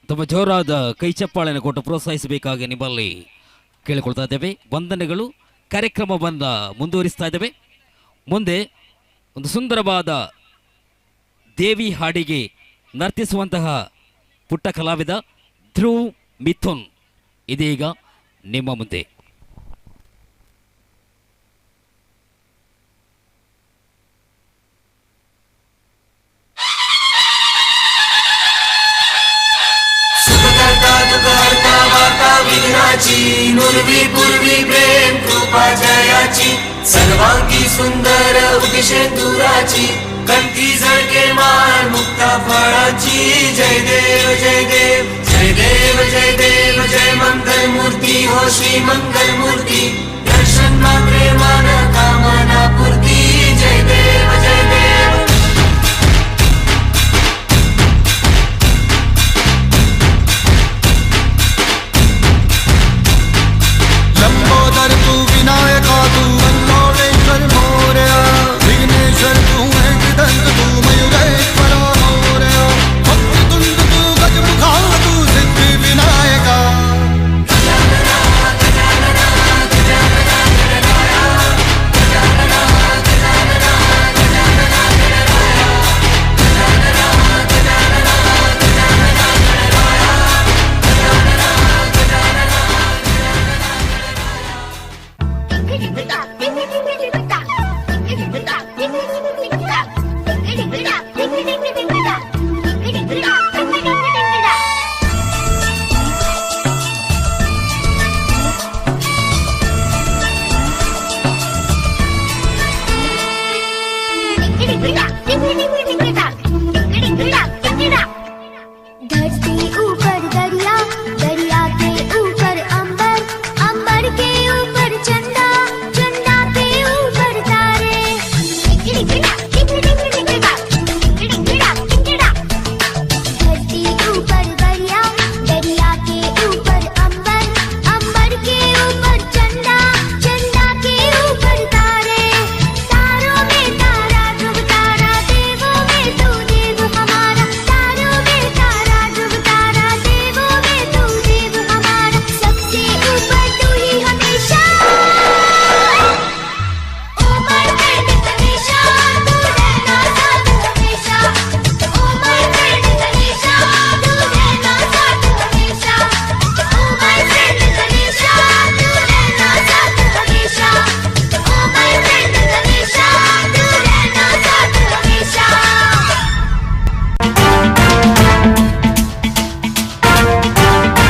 ತಮ್ಮ ಜೋರಾದ ಕೈ ಚಪ್ಪಾಳೆಯನ್ನು ಕೊಟ್ಟು ಪ್ರೋತ್ಸಾಹಿಸಬೇಕಾಗಿ ನಿಮ್ಮಲ್ಲಿ ಕೇಳಿಕೊಳ್ತಾ ಇದ್ದೇವೆ. ವಂದನೆಗಳು. ಕಾರ್ಯಕ್ರಮವನ್ನು ಮುಂದುವರಿಸ್ತಾ ಇದ್ದೇವೆ. ಮುಂದೆ ಒಂದು ಸುಂದರವಾದ ದೇವಿ ಹಾಡಿಗೆ ನರ್ತಿಸುವಂತಹ ಪುಟ್ಟ ಕಲಾವಿದ ಧ್ರುವ್ ಮಿಥುನ್ ಇದೀಗ ನಿಮ್ಮ ಮುಂದೆ. नुरवी पूर्वी प्रेम कृपा जयाची सर्वांगी सुंदर उदिशे दुराची कंठी झळके मान मुक्ता फळाची जय देव जय देव जय देव जय देव जय मंगल मूर्ती हो श्री मंगल मूर्ती दर्शन मात्रे मान कामना पूर्ती जय देव जय देव. लंबोदर तू विनायका तू अल्लोळेश्वर मोरया विघ्नेश्वर तू एकदंत तू मयुरेश्वर मोरया भक्ततुंड तू गजमुखा तू सिद्धी विनायका. धरती ऊपर दरिया दरिया के ऊपर अंबर अंबर के ऊपर चंदा चंदा के ऊपर तारे. धरती ऊपर दरिया दरिया के ऊपर अंबर अंबर के ऊपर चंदा चंदा के ऊपर तारे. तारों में तारा ध्रुव तारा देवों में तू देव हमारा. तारों में तारा ध्रुव तारा देवों में तू देव हमारा. सबसे ऊपर तू ही हमेशा ओ माय फ्रेंड गणेशा तू रहना साथ हमेशा. ओ माय फ्रेंड गणेशा तू रहना साथ हमेशा. ओ माय फ्रेंड गणेशा तू रहना साथ हमेशा. ओ माय फ्रेंड गणेशा तू रहना साथ हमेशा.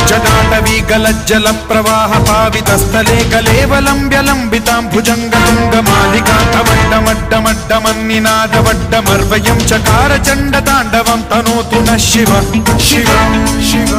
जटाटवी गलज्जल प्रवाह पावितस्थले कलेवलम्ब्य लम्बितां भुजङ्गतुङ्गमालिकान्तवड्डमड्डमड्डमन्निनादवड्डमर्वयं चकार चण्डताण्डवं तनोतु नः शिव शिव शिव.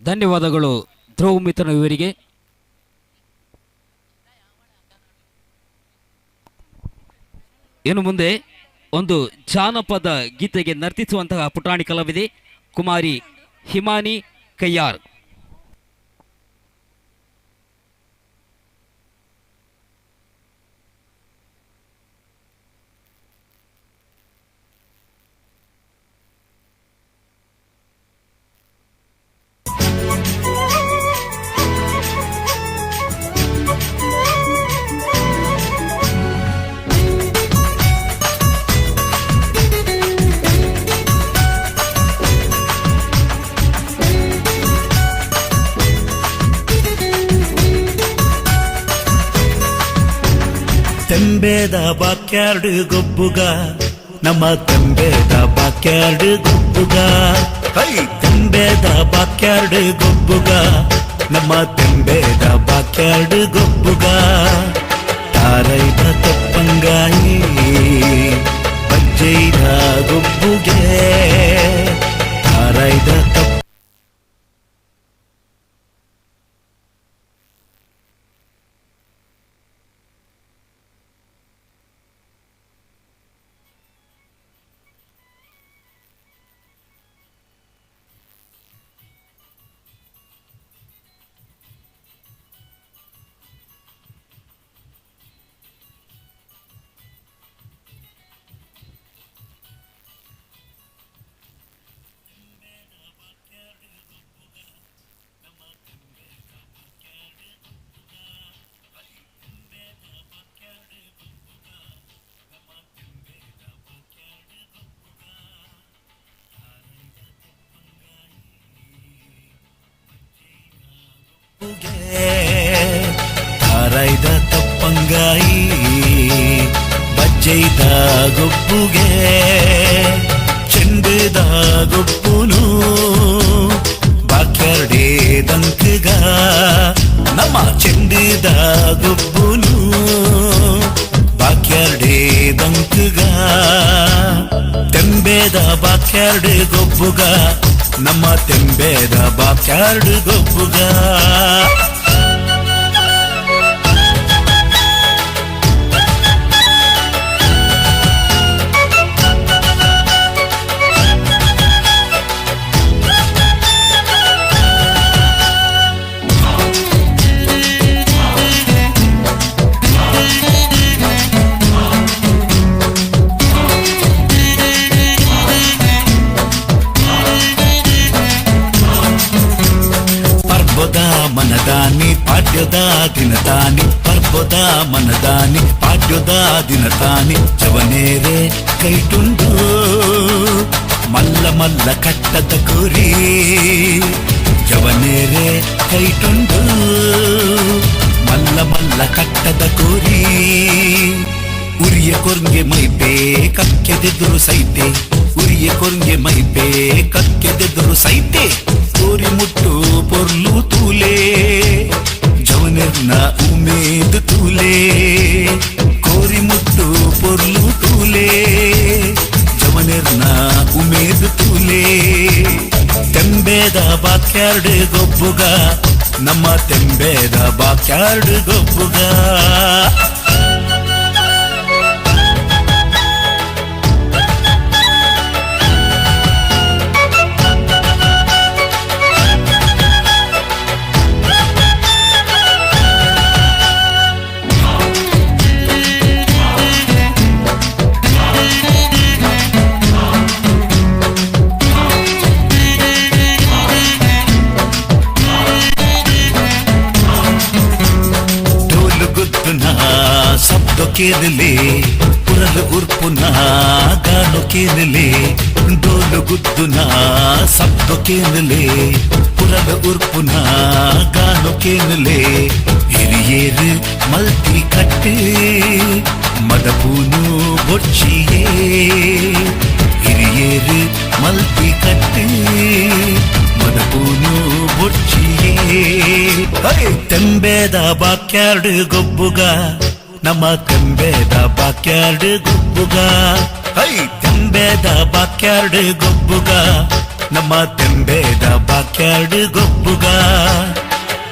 ಧನ್ಯವಾದಗಳು ಧ್ರುವ ಮಿಥುನ್ ಇವರಿಗೆ. ಇನ್ನು ಮುಂದೆ ಒಂದು ಜಾನಪದ ಗೀತೆಗೆ ನರ್ತಿಸುವಂತಹ ಪುಟಾಣಿ ಕಲಾವಿದೆ ಕುಮಾರಿ ಹಿಮಾನಿ ಕಯ್ಯಾರ್. ತೆಂಬೇದ ಬಾಕ್ಯಾರ್ಡ್ ಗೊಬ್ಬುಗ ನಮ್ಮ ತೆಂಬೇದ ಬಾಕ್ಯಾರ್ಡ್ ಗೊಬ್ಬುಗ ಹೈ ತೆಂಬೇದ ಬಾಕ್ಯಾರ್ಡ್ ಗೊಬ್ಬುಗ ನಮ್ಮ ತೆಂಬೇದ ಬಾಕ್ಯಾರ್ಡ್ ಗೊಬ್ಬುಗ ತಾರೈದ ತಪ್ಪಂಗಾಯಿ ಬಜ್ಜೈದ ಗೊಬ್ಬುಗೆ ತಾರೈದ ತಪ್ಪ ತಾರೈದ ತಪ್ಪಂಗಾಯಿ ಬಜ್ಜೈದ ಗೊಬ್ಬುಗೆ ಚೆಂಡದ ಗೊಬ್ಬುನು ಬಾಕ್ಯಾರ್ಡೇ ದಂಕಗ ನಮ್ಮ ಚೆಂಡದ ಗೊಬ್ಬುನು ಬಾಕ್ಯಾರ್ಡೇ ದಂಕಗ ತೆಂಬೇದ ಬಾಕ್ಯಾರ್ಡ್ ಗೊಬ್ಬುಗ ನಮ್ಮ ತೆಂಬೇದ ಬಾಕ್ಯಾರ್ಡ್ ಗೊಬ್ಬುಗ ಮನದಾನಿ ಪಾಡ್ಯದ ದಿನತಾನಿ ಪರ್ಬದ ಮನದಾನಿ ಪಾಡ್ಯದ ದಿನತಾನಿ ಜವನೇರೆ ಕೈಟುಂಡು ಮಲ್ಲ ಮಲ್ಲ ಕಟ್ಟದ ಕುರಿ ಜವನೇರೆ ಕೈಟುಂಡು ಮಲ್ಲ ಮಲ್ಲ ಕಟ್ಟದ ಕುರಿ ಉರಿಯ ಕೊರ್ಗೆ ಮೈಪೇ ಕಕ್ಕೆದೆದುರು ಸೈತೆ ಉರಿಯ ಕೊರ್ಗೆ ಮೈಪೇ ಕಕ್ಕೆದೆದುರು ಸೈತೆ ಕೋರಿ ಮುಟ್ಟು ಪೊರ್ಲು ತೂಲೆ ಜವನರ್ನ ಉಮೇದ್ ತೂಲೆ ಕೋರಿ ಮುಟ್ಟು ಪೊರ್ಲು ತೂಲೆ ಜವನರ್ನ ಉಮೇದ್ ತೂಲೆ ತೆಂಬೇದ ಬಾಕ್ಯಾರ್ಡ್ ಗೊಬ್ಬುಗ ನಮ್ಮ ತೆಂಬೇದ ಬಾಕ್ಯಾರ್ಡ್ ಗೊಬ್ಬುಗ शब्दों के दिले पुरल उर्पुना गानों के दिले डोल गुद्दुना शब्दों के दिले पुरल उर्पुना गानों के दिले हिरियेर मल्टी कट्टे मदपूनु बोच्चिये हिरियेर मल्टी कट्टे मदपूनु बोच्चिये ತೆಂಬೇದ ಬಾಕ್ಯಾರ್ಡ್ ಗೊಬ್ಬುಗ ನಮ್ಮ ತೆಂಬೇದ ಬಾಕ್ಯಾರ್ಡ್ ಗೊಬ್ಬುಗ ಹೈ ತೆಂಬೇದ ಬಾಕ್ಯಾರ್ಡ್ ಗೊಬ್ಬುಗ ನಮ್ಮ ತೆಂಬೇದ ಬಾಕ್ಯಾರ್ಡ್ ಗೊಬ್ಬುಗ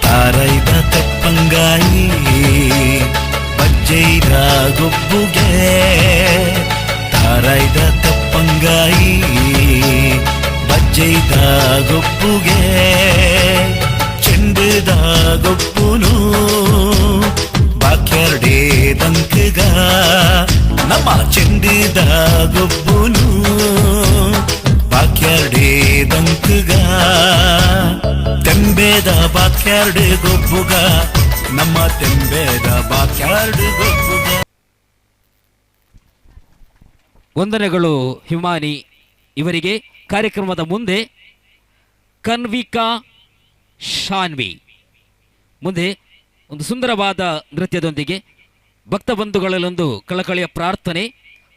ತಾರೈದ ತಪ್ಪಂಗಾಯಿ ಬಜ್ಜೈದ ಗೊಬ್ಬುಗೆ ತಾರೈದ ತಪ್ಪಂಗಾಯಿ ಬಜ್ಜೈದ ಗೊಬ್ಬುಗೆ ಚೆಂಡದ ಗೊಬ್ಬುನು ಬಾಕ್ಯಾರ್ಡೇ ದಂಕಗ ನಮ್ಮ ಚೆಂಡದ ಗೊಬ್ಬುನು ಬಾಕ್ಯಾರ್ಡೇ ದಂಕಗ ತೆಂಬೇದ ಬಾಕ್ಯಾರ್ಡ್ ಗೊಬ್ಬುಗ ನಮ್ಮ ತೆಂಬೇದ ಬಾಕ್ಯಾರ್ಡ್ ಗೊಬ್ಬುಗ. ವಂದನೆಗಳು ಹಿಮಾನಿ ಇವರಿಗೆ. ಕಾರ್ಯಕ್ರಮದ ಮುಂದೆ ಕನ್ವಿಕಾ ಶಾನ್ವಿ ಮುಂದೆ ಒಂದು ಸುಂದರವಾದ ನೃತ್ಯದೊಂದಿಗೆ ಭಕ್ತ ಬಂಧುಗಳಲ್ಲೊಂದು ಕಳಕಳಿಯ ಪ್ರಾರ್ಥನೆ.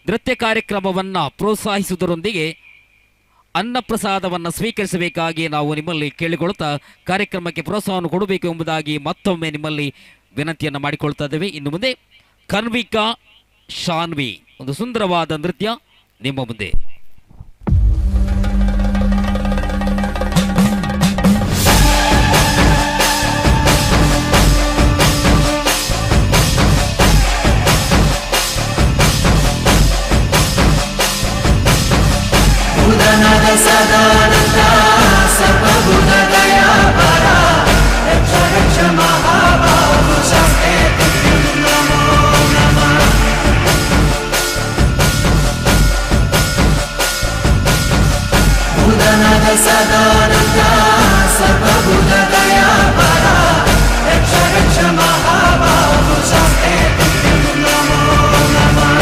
ನೃತ್ಯ ಕಾರ್ಯಕ್ರಮವನ್ನು ಪ್ರೋತ್ಸಾಹಿಸುವುದರೊಂದಿಗೆ ಅನ್ನಪ್ರಸಾದವನ್ನು ಸ್ವೀಕರಿಸಬೇಕಾಗಿ ನಾವು ನಿಮ್ಮಲ್ಲಿ ಕೇಳಿಕೊಳ್ಳುತ್ತಾ ಕಾರ್ಯಕ್ರಮಕ್ಕೆ ಪ್ರೋತ್ಸಾಹವನ್ನು ಕೊಡಬೇಕು ಎಂಬುದಾಗಿ ಮತ್ತೊಮ್ಮೆ ನಿಮ್ಮಲ್ಲಿ ವಿನಂತಿಯನ್ನು ಮಾಡಿಕೊಳ್ತಾ ಇದ್ದೇವೆ. ಇನ್ನು ಮುಂದೆ ಕನ್ವಿಕಾ ಶಾನ್ವಿ ಒಂದು ಸುಂದರವಾದ ನೃತ್ಯ ನಿಮ್ಮ ಮುಂದೆ. ಭೂತನಾದ ಸದಾನಂದ ಸರ್ವಭೂತದಯ ಪರ ರಕ್ಷ ರಕ್ಷ ಮಹಾಬಾಹು ಶಾಸ್ತ್ರೇ ನಮೋ ನಮಃ. ಭೂತನಾದ ಸದಾನಂದ ಸರ್ವಭೂತದಯ ಪರ ರಕ್ಷ ರಕ್ಷ ಮಹಾಬಾಹು ಶಾಸ್ತ್ರೇ ನಮೋ ನಮಃ.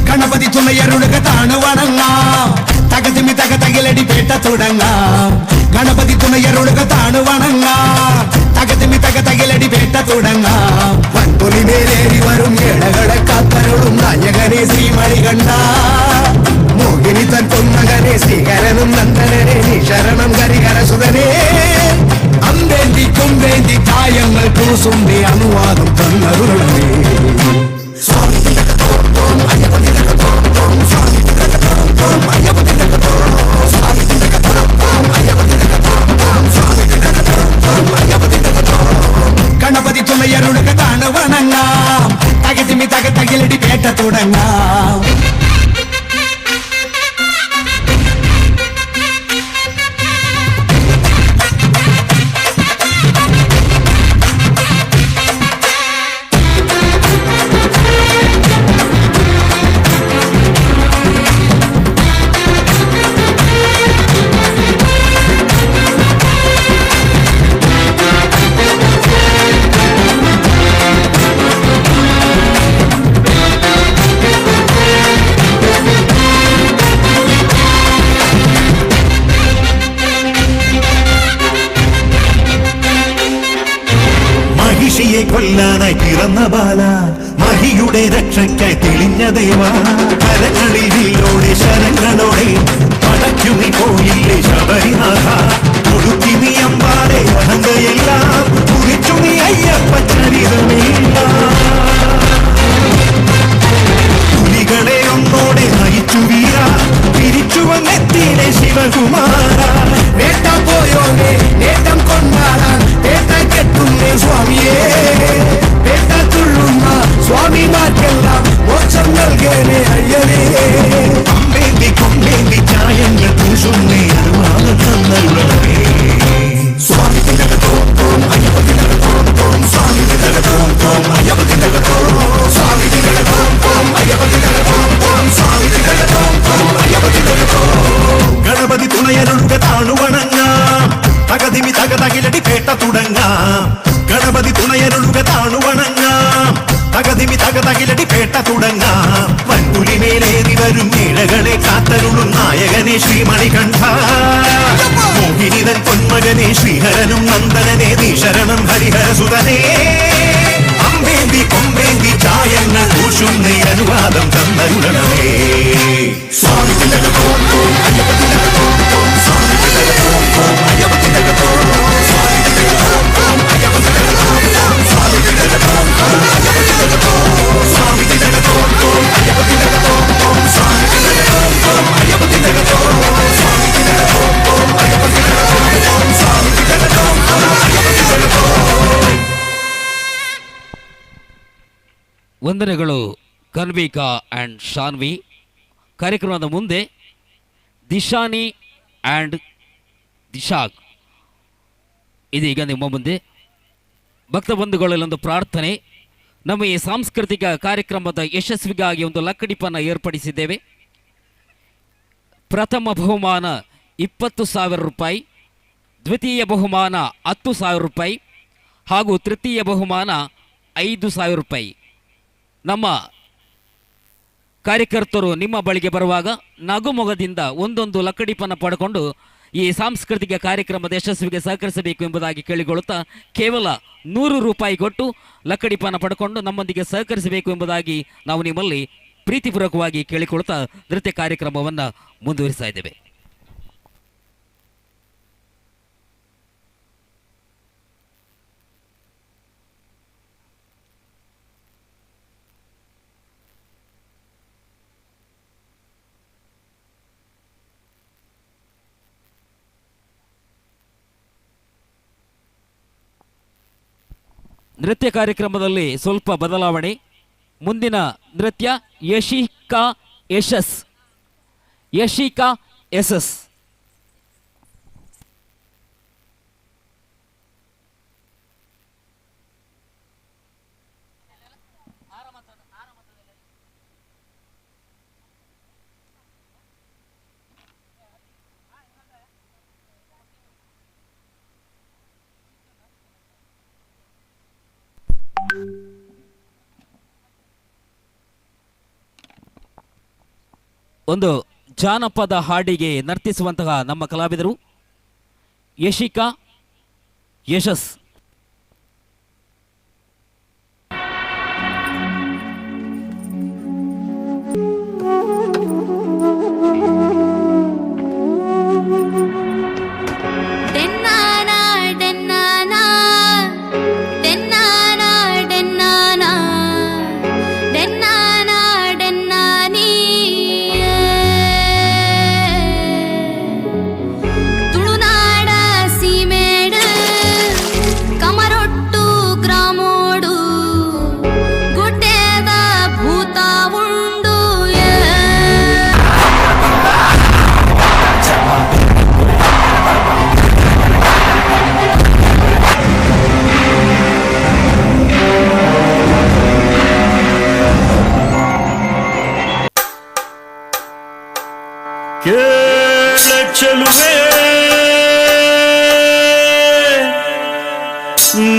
ഗണപതി തുണയരുളുക താണുവണങ്ങ തകതിമി തക തകിലടി പേട്ട തുടങ്ങ ഗണപതി തുണയരുളുക താണുവണങ്ങ തകതിമി തക തകിലടി പേട്ട തുടങ്ങ വൻപുലി മേലേറി വരും ഏഴകളെ കാത്തരുളും നായകനെ ശ്രീമണികണ്ഠ മോഹിനി തൻ പൊന്നകനെ ശ്രീകരനും നന്ദനനെ നീ ശരണം ഹരിഹര സുതനേ അമ്പേന്തി കൊമ്പേന്തി തായങ്ങൾ പൂസുമ്പി അനുവാദം തന്നരുളേ ഗണപതി തുണയരുളുക താണവണങ്ങാം തകതിമി തക തകിലടി പേട്ട തുടങ്ങാം. മഹിഷിയെ കൊല്ലാനായി പിറന്ന ബാല മഹിയുടെ രക്ഷയ്ക്കായി തെളിഞ്ഞ ദേവ കരങ്ങളിൽ വില്ലോടെ ശരങ്ങളോടെ പടയ്ക്കുമി പോയില്ലേ ശബരിനാഥ കൊടുത്തി നീ അമ്പാടെ അഹങ്കയെല്ലാം കുറിച്ചു നീ അയ്യപ്പ ചരിതമേല്ല പുലികളെ ഒന്നോടെ നയിച്ചു വീര തിരിച്ചു വന്നെത്തിയിലെ ശിവകുമാര വേട്ട പോയോനെ നേട്ടം കൊണ്ടാടാൻ വേട്ട കെട്ടുന്നേ സ്വാമിയേ വേട്ട തുള്ളുന്ന സ്വാമിമാർക്കെല്ലാം മോക്ഷം നൽകേനെ അയ്യനേ അമ്പേന്തി കൊമ്പേന്തി ചായങ്ങൾ പൂശുന്നേ അനുവാദം തന്നരുളേ സ്വാമി ഗണപതി തുണയരുളുക താണുവണങ്ങാം തകതിമി തക തകിലടി പേട്ട തുടങ്ങാം ഗണപതി തുണയരുളുക താണുവണങ്ങാം തകതിമി തക തകിലടി പേട്ട തുടങ്ങാം വൻപുലി മേലേറി വരും ഇഴകളെ കാത്തരുളും നായകനെ ശ്രീമണികണ്ഠ മോഹിനിതൻ പൊന്മകനെ ശ്രീഹരനും നന്ദനനെ നീ ശരണം ഹരിഹര സുതനേ അമ്പേന്തി കൊമ്പേന്തി ചായങ്ങൾ പൂശുന്നേ അനുവാദം തന്നരുളണമേ സ്വാമി ವಂದನೆಗಳು ಕನ್ವಿಕಾ ಆ್ಯಂಡ್ ಶಾನ್ವಿ. ಕಾರ್ಯಕ್ರಮದ ಮುಂದೆ ದಿಶಾನಿ ಆ್ಯಂಡ್ ದಿಶಾಗ್ ಇದೀಗ ನಿಮ್ಮ ಮುಂದೆ. ಭಕ್ತ ಬಂಧುಗಳಲ್ಲೊಂದು ಪ್ರಾರ್ಥನೆ. ನಮ್ಮ ಈ ಸಾಂಸ್ಕೃತಿಕ ಕಾರ್ಯಕ್ರಮದ ಯಶಸ್ವಿಗಾಗಿ ಒಂದು ಲಕ್ಕಡಿಪನ್ನು ಏರ್ಪಡಿಸಿದ್ದೇವೆ. ಪ್ರಥಮ ಬಹುಮಾನ 20,000 ರೂಪಾಯಿ, ದ್ವಿತೀಯ ಬಹುಮಾನ 10,000 ರೂಪಾಯಿ ಹಾಗೂ ತೃತೀಯ ಬಹುಮಾನ 5,000 ರೂಪಾಯಿ. ನಮ್ಮ ಕಾರ್ಯಕರ್ತರು ನಿಮ್ಮ ಬಳಿಗೆ ಬರುವಾಗ ನಗುಮೊಗದಿಂದ ಒಂದೊಂದು ಲಕ್ಕಡಿಪನ್ನು ಪಡ್ಕೊಂಡು ಈ ಸಾಂಸ್ಕೃತಿಕ ಕಾರ್ಯಕ್ರಮದ ಯಶಸ್ವಿಗೆ ಸಹಕರಿಸಬೇಕು ಎಂಬುದಾಗಿ ಕೇಳಿಕೊಳ್ಳುತ್ತಾ ಕೇವಲ 100 ರೂಪಾಯಿ ಕೊಟ್ಟು ಲಕ್ಕಡಿಪನ್ನು ಪಡ್ಕೊಂಡು ನಮ್ಮೊಂದಿಗೆ ಸಹಕರಿಸಬೇಕು ಎಂಬುದಾಗಿ ನಾವು ನಿಮ್ಮಲ್ಲಿ ಪ್ರೀತಿಪೂರ್ವಕವಾಗಿ ಕೇಳಿಕೊಳ್ಳುತ್ತಾ ನೃತ್ಯ ಕಾರ್ಯಕ್ರಮವನ್ನು ಮುಂದುವರಿಸ್ತಾ ಇದ್ದೇವೆ. ನೃತ್ಯ ಕಾರ್ಯಕ್ರಮದಲ್ಲಿ ಸ್ವಲ್ಪ ಬದಲಾವಣೆ. ಮುಂದಿನ ನೃತ್ಯ ಯಶಿಕಾ ಯಶಸ್. ಯಶಿಕಾ ಯಶಸ್ ಒಂದು ಜಾನಪದ ಹಾಡಿಗೆ ನರ್ತಿಸುವಂತಹ ನಮ್ಮ ಕಲಾವಿದರು ಯಶಿಕಾ ಯಶಸ್. ಚೆಲುವೆ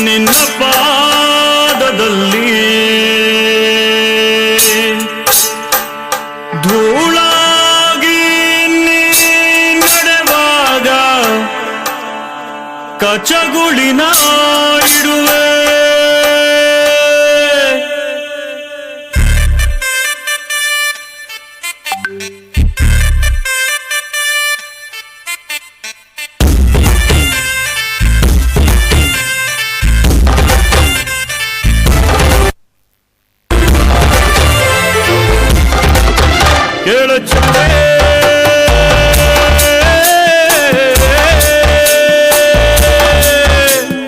ನಿನ್ನ ಪಾದದಲ್ಲಿ ಧೂಳಾಗಿ ನೀ ನಡೆವಾಗ ಕಚಗುಳಿನ ಇಡುವೆ.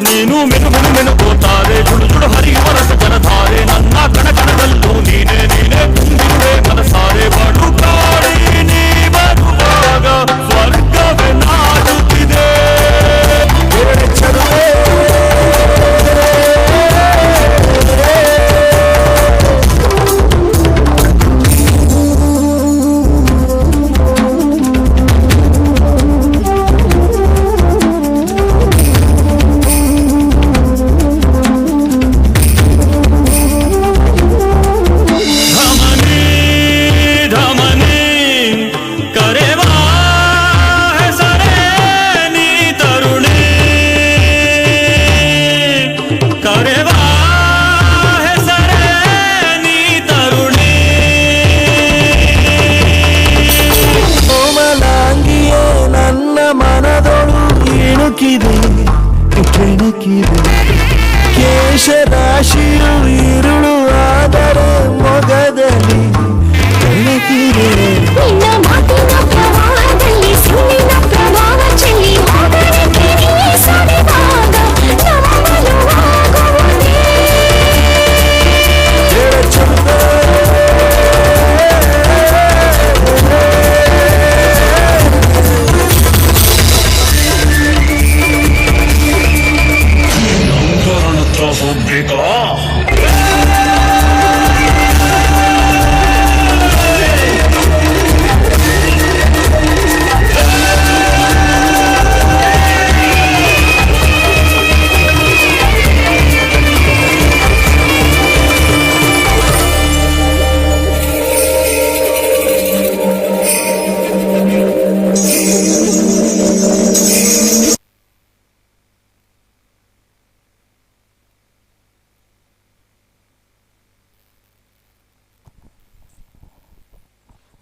ನೀನು ಮೆನು ಮೆನು ಮೆನು ಕೋತಾರೆ ಜುಡು ಜುಡು ಹರಿಯುವ ರಸ ಜಲಧಾರೆ ನನ್ನ ಕಣಕಣದಲ್ಲೂ ನೀನೆ ನೀನೆ ತುಂಬಿರುವೆ ಮನಸಾರೆ ಬಡು ಕಾಡಿ ನೀ ಬರುವಾಗ ಸ್ವರ್ಗವೇ ನಾಡುತ್ತಿದೆ.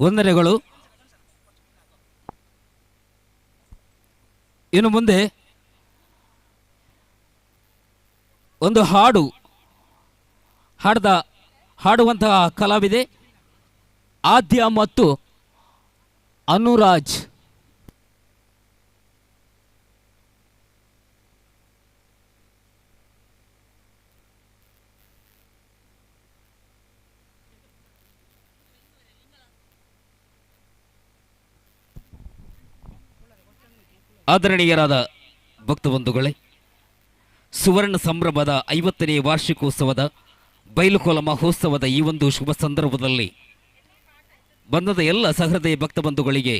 ವಂದನೆಗಳು. ಇನ್ನು ಮುಂದೆ ಒಂದು ಹಾಡುವಂತಹ ಕಲಾವಿದೆ ಆದ್ಯ ಮತ್ತು ಅನುರಾಜ್. ಆದರಣೀಯರಾದ ಭಕ್ತಬಂಧುಗಳೇ, ಸುವರ್ಣ ಸಂಭ್ರಮದ 50ನೇ ವಾರ್ಷಿಕೋತ್ಸವದ ಬೈಲುಕೋಲ ಮಹೋತ್ಸವದ ಈ ಒಂದು ಶುಭ ಸಂದರ್ಭದಲ್ಲಿ ಬಂಧದ ಎಲ್ಲ ಸಹೃದಯ ಭಕ್ತಬಂಧುಗಳಿಗೆ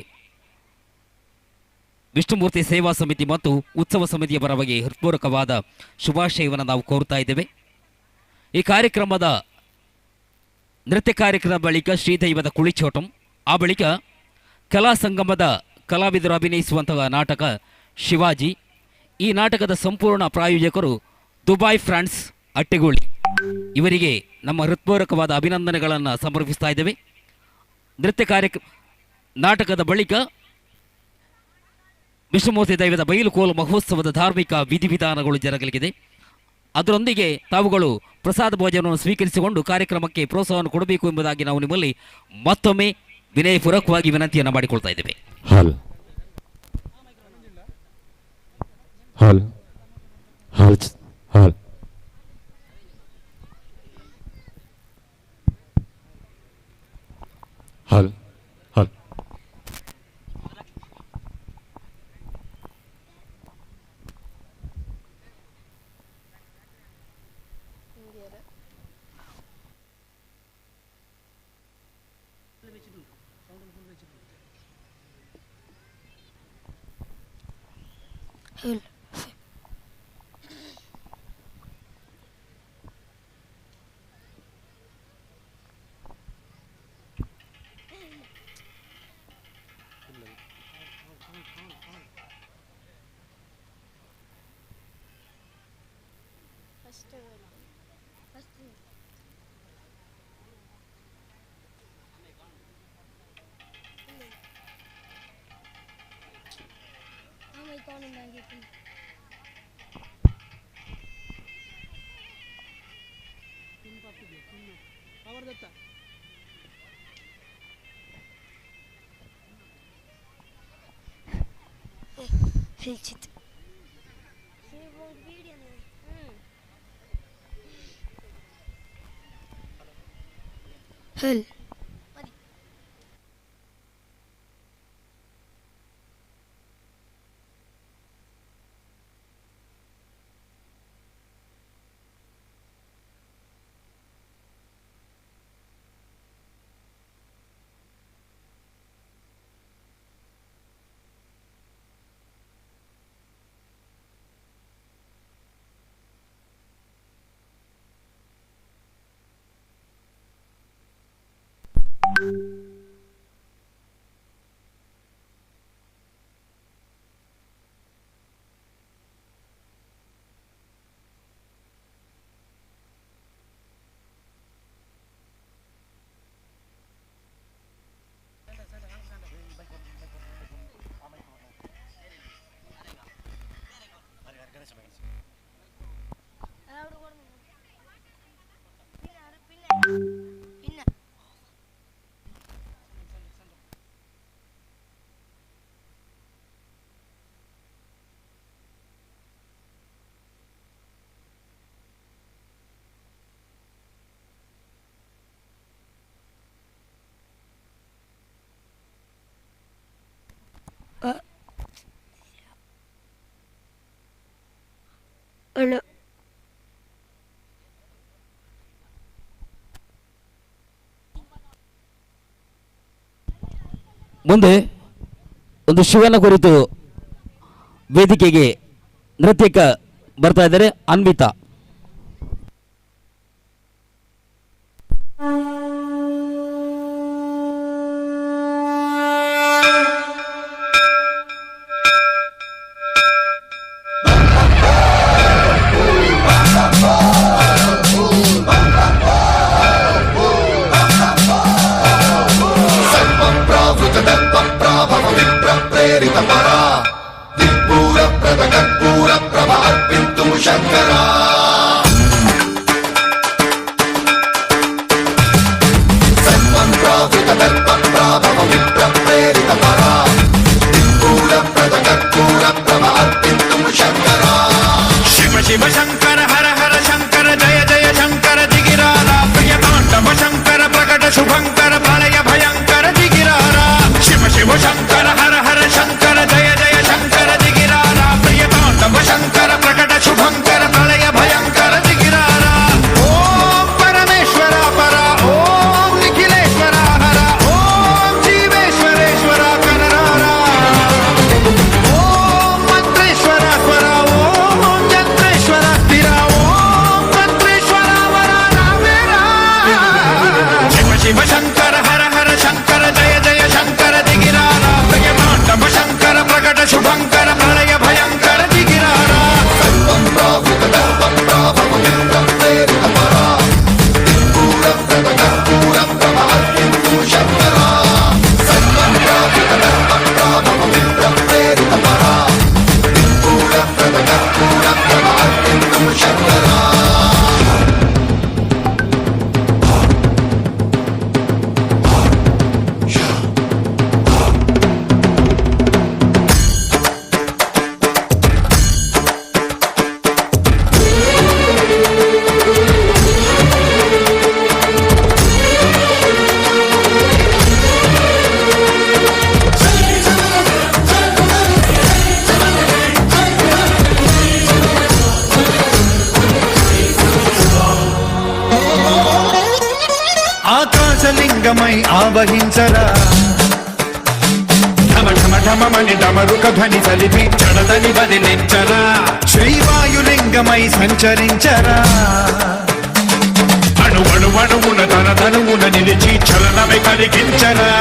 ವಿಷ್ಣುಮೂರ್ತಿ ಸೇವಾ ಸಮಿತಿ ಮತ್ತು ಉತ್ಸವ ಸಮಿತಿಯ ಪರವಾಗಿ ಹೃತ್ಪೂರ್ವಕವಾದ ಶುಭಾಶಯವನ್ನು ನಾವು ಕೋರುತ್ತಾ ಇದ್ದೇವೆ. ಈ ಕಾರ್ಯಕ್ರಮದ ನೃತ್ಯ ಕಾರ್ಯಕ್ರಮ ಬಳಿಕ ಶ್ರೀದೈವದ ಕುಳಿಚೋಟಂ, ಆ ಬಳಿಕ ಕಲಾ ಸಂಗಮದ ಕಲಾವಿದರು ಅಭಿನಯಿಸುವಂತಹ ನಾಟಕ ಶಿವಾಜಿ. ಈ ನಾಟಕದ ಸಂಪೂರ್ಣ ಪ್ರಾಯೋಜಕರು ದುಬೈ ಫ್ರಾನ್ಸ್ ಅಟ್ಟೆಗೋಳಿ. ಇವರಿಗೆ ನಮ್ಮ ಹೃತ್ಪೂರ್ವಕವಾದ ಅಭಿನಂದನೆಗಳನ್ನು ಸಮರ್ಪಿಸ್ತಾ ಇದ್ದೇವೆ. ನಾಟಕದ ಬಳಿಕ ವಿಷ್ಣುಮೂರ್ತಿ ದೈವದ ಬೈಲುಕೋಲು ಮಹೋತ್ಸವದ ಧಾರ್ಮಿಕ ವಿಧಿವಿಧಾನಗಳು ಜರುಗಲಿದೆ. ಅದರೊಂದಿಗೆ ತಾವುಗಳು ಪ್ರಸಾದ ಭೋಜನವನ್ನು ಸ್ವೀಕರಿಸಿಕೊಂಡು ಕಾರ್ಯಕ್ರಮಕ್ಕೆ ಪ್ರೋತ್ಸಾಹವನ್ನು ಕೊಡಬೇಕು ಎಂಬುದಾಗಿ ನಾವು ನಿಮ್ಮಲ್ಲಿ ಮತ್ತೊಮ್ಮೆ ವಿನಯಪೂರ್ವಕವಾಗಿ ವಿನಂತಿಯನ್ನು ಮಾಡಿಕೊಳ್ತಾ ಇದ್ದೇವೆ. ಹಾಲ್ ಹಾಲ್ ಹಾಲ್ ಹಾಲ್ ಹಾಲ್ ಹಾಲ್ Hell. Hello. ಮುಂದೆ ಒಂದು ಶಿವನ ಕುರಿತು ವೇದಿಕೆಗೆ ನೃತ್ಯಕ್ಕೆ ಬರ್ತಾ ಇದ್ದಾರೆ ಅನ್ವಿತಾ. सर्वं ಶಿವ ಶಂಕರ ಹರ ಹರ ಶಂಕರ ಜಯ ಜಯ ಶಂಕರ ದಿಗಿರಾರ ಪ್ರಿಯತಾಂಡವ ಶಂಕರ ಪ್ರಕಟ ಶುಭಂಕರ ಪ್ರಳಯ ಭಯಂಕರ ದಿಗಿರಾರ ఆకాశలింగమై ఆవహించరా ఢమ ఢమ ఢమమని డమరుక ధ్వని సలిపి చడదని బదిలించరా శ్రీవాయులింగమై సంచరించరా అణువణువున తన తనువున నిలిచి చలనమే కలిగించరా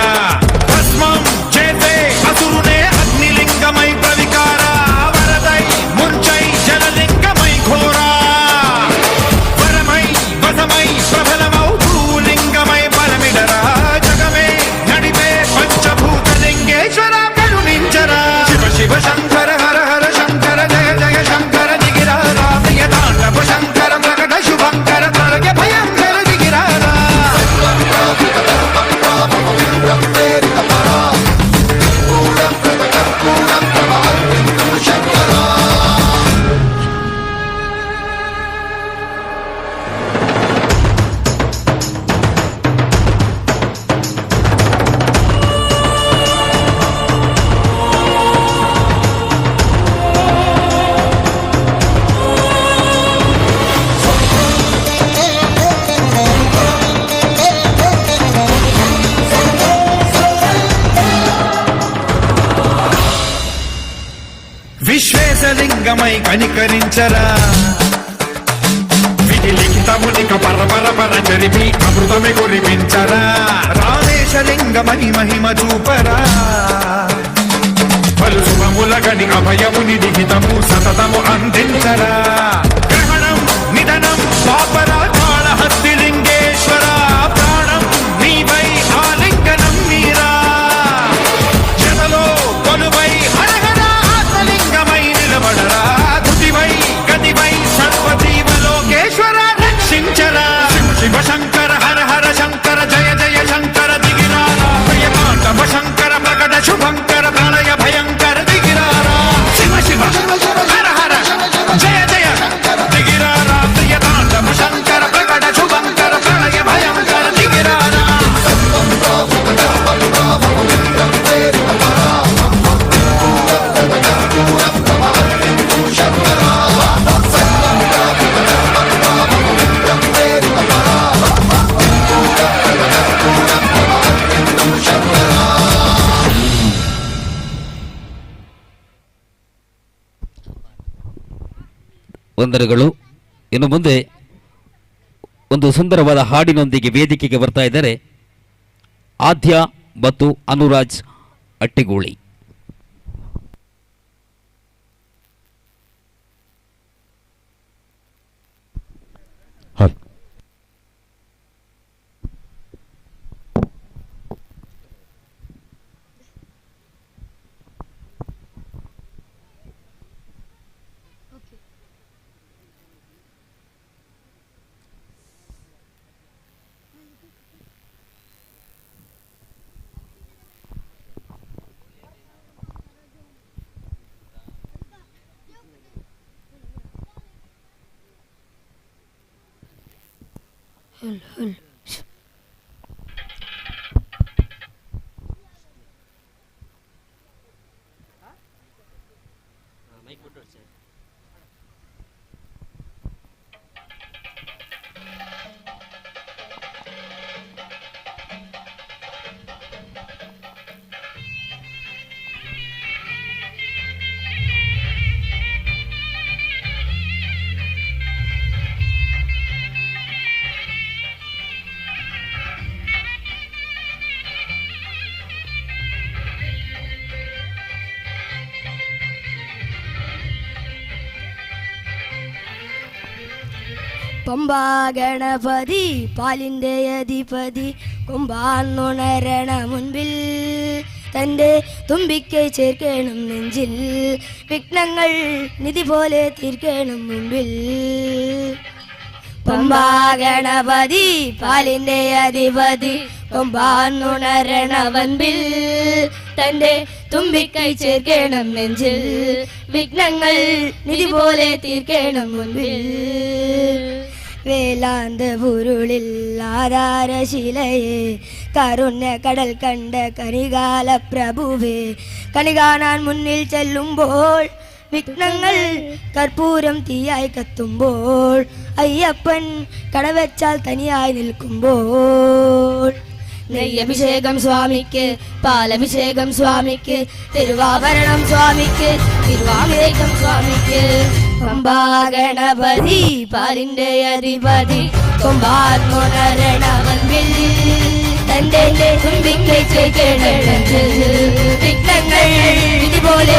భస్మం చేసే అసురునే అగ్నిలింగమై ప్రవికారా వరదై ముంచై జలలింగమై ఘోరా వరమై వసమై ప్రబలమౌ భూలింగమై బలమిడరా జగమే నడిపే పంచభూతలింగేశ్వర కరుణించరా శివ శివ శంకర హర హర శంకర జయ జయ శంకర దిగిరారా ప్రియతాండవ శంకర ప్రకట శుభంకర ప్రళయ భయంకర దిగిరారా విశ్వేశలింగమై కనికరించరా విధి లిఖితమునిక పరపర పర జరిపి అమృతమే కురిపించరా రామేశలింగమై మహిమ చూపరా పలు శుభములగని అభయముని లిఖితము సతతము అందించరా గ్రహణం నిధనం పాపరా కాళహస్తి లింగేశ్వర ప్రాణం నీవై ఆలింగనం మీరా జనలో కొలువై హరహర ఆత్మలింగమై నిలబడరా తుదివై గదివై సర్వజీవలోకేశ్వర రక్షించరా శివ శంకర హర హర శంకర జయ జయ శంకర దిగిరారా ప్రియతాండవ శంకర ప్రకట శుభంకర ప్రళయ భయంకర దిగిరారా శివ శివ హర హర జయ జయ దిగిరారా ప్రియతాండవ శంకర ప్రకట శుభంకర ప్రళయ భయంకర దిగిరారా ವಂದನೆಗಳು. ಇನ್ನು ಮುಂದೆ ಒಂದು ಸುಂದರವಾದ ಹಾಡಿನೊಂದಿಗೆ ವೇದಿಕೆಗೆ ಬರ್ತಾ ಇದ್ದಾರೆ ಆದ್ಯ ಮತ್ತು ಅನುರಾಜ್ ಅಟ್ಟಿಗೋಳಿ. ಹಾಲ್ പമ്പാ ഗണപതി പാലിൻ്റെ അധിപതി കുംഭാന്നുണരണ മുൻപിൽ തൻ്റെ തുമ്പിക്കൈ ചേർക്കണം നെഞ്ചിൽ വിഘ്നങ്ങൾ നിധി പോലെ തീർക്കണം മുമ്പിൽ പമ്പാ ഗണപതി പാലിൻ്റെ അധിപതി കൊമ്പാന്നുണരണ മുൻപിൽ തൻ്റെ തുമ്പിക്കൈ ചേർക്കണം നെഞ്ചിൽ വിഘ്നങ്ങൾ നിധി പോലെ തീർക്കണം മുൻപിൽ വേലാന്ത പുരുളിൽ ആധാരശിലയെ കരുണ്യ കടൽ കണ്ട കനികാല പ്രഭുവേ കണി കാണാൻ മുന്നിൽ ചെല്ലുമ്പോൾ വിഘ്നങ്ങൾ കർപ്പൂരം തീയായി കത്തുമ്പോൾ അയ്യപ്പൻ കടവെച്ചാൽ തനിയായി നിൽക്കുമ്പോൾ നെയ്യഭിഷേകം സ്വാമിക്ക് പാലഭിഷേകം സ്വാമിക്ക് തിരുവാഭരണം സ്വാമിക്ക് തിരുവാഭിഷേകം സ്വാമിക്ക് പമ്പാ ഗണപതി പാലിൻ്റെ അധിപതി കൊമ്പാത്മരണ മുൻപിൽ തൻ്റെ തുമ്പിക്കൈ ചേർക്കണം വിഘ്നങ്ങൾ ഇതുപോലെ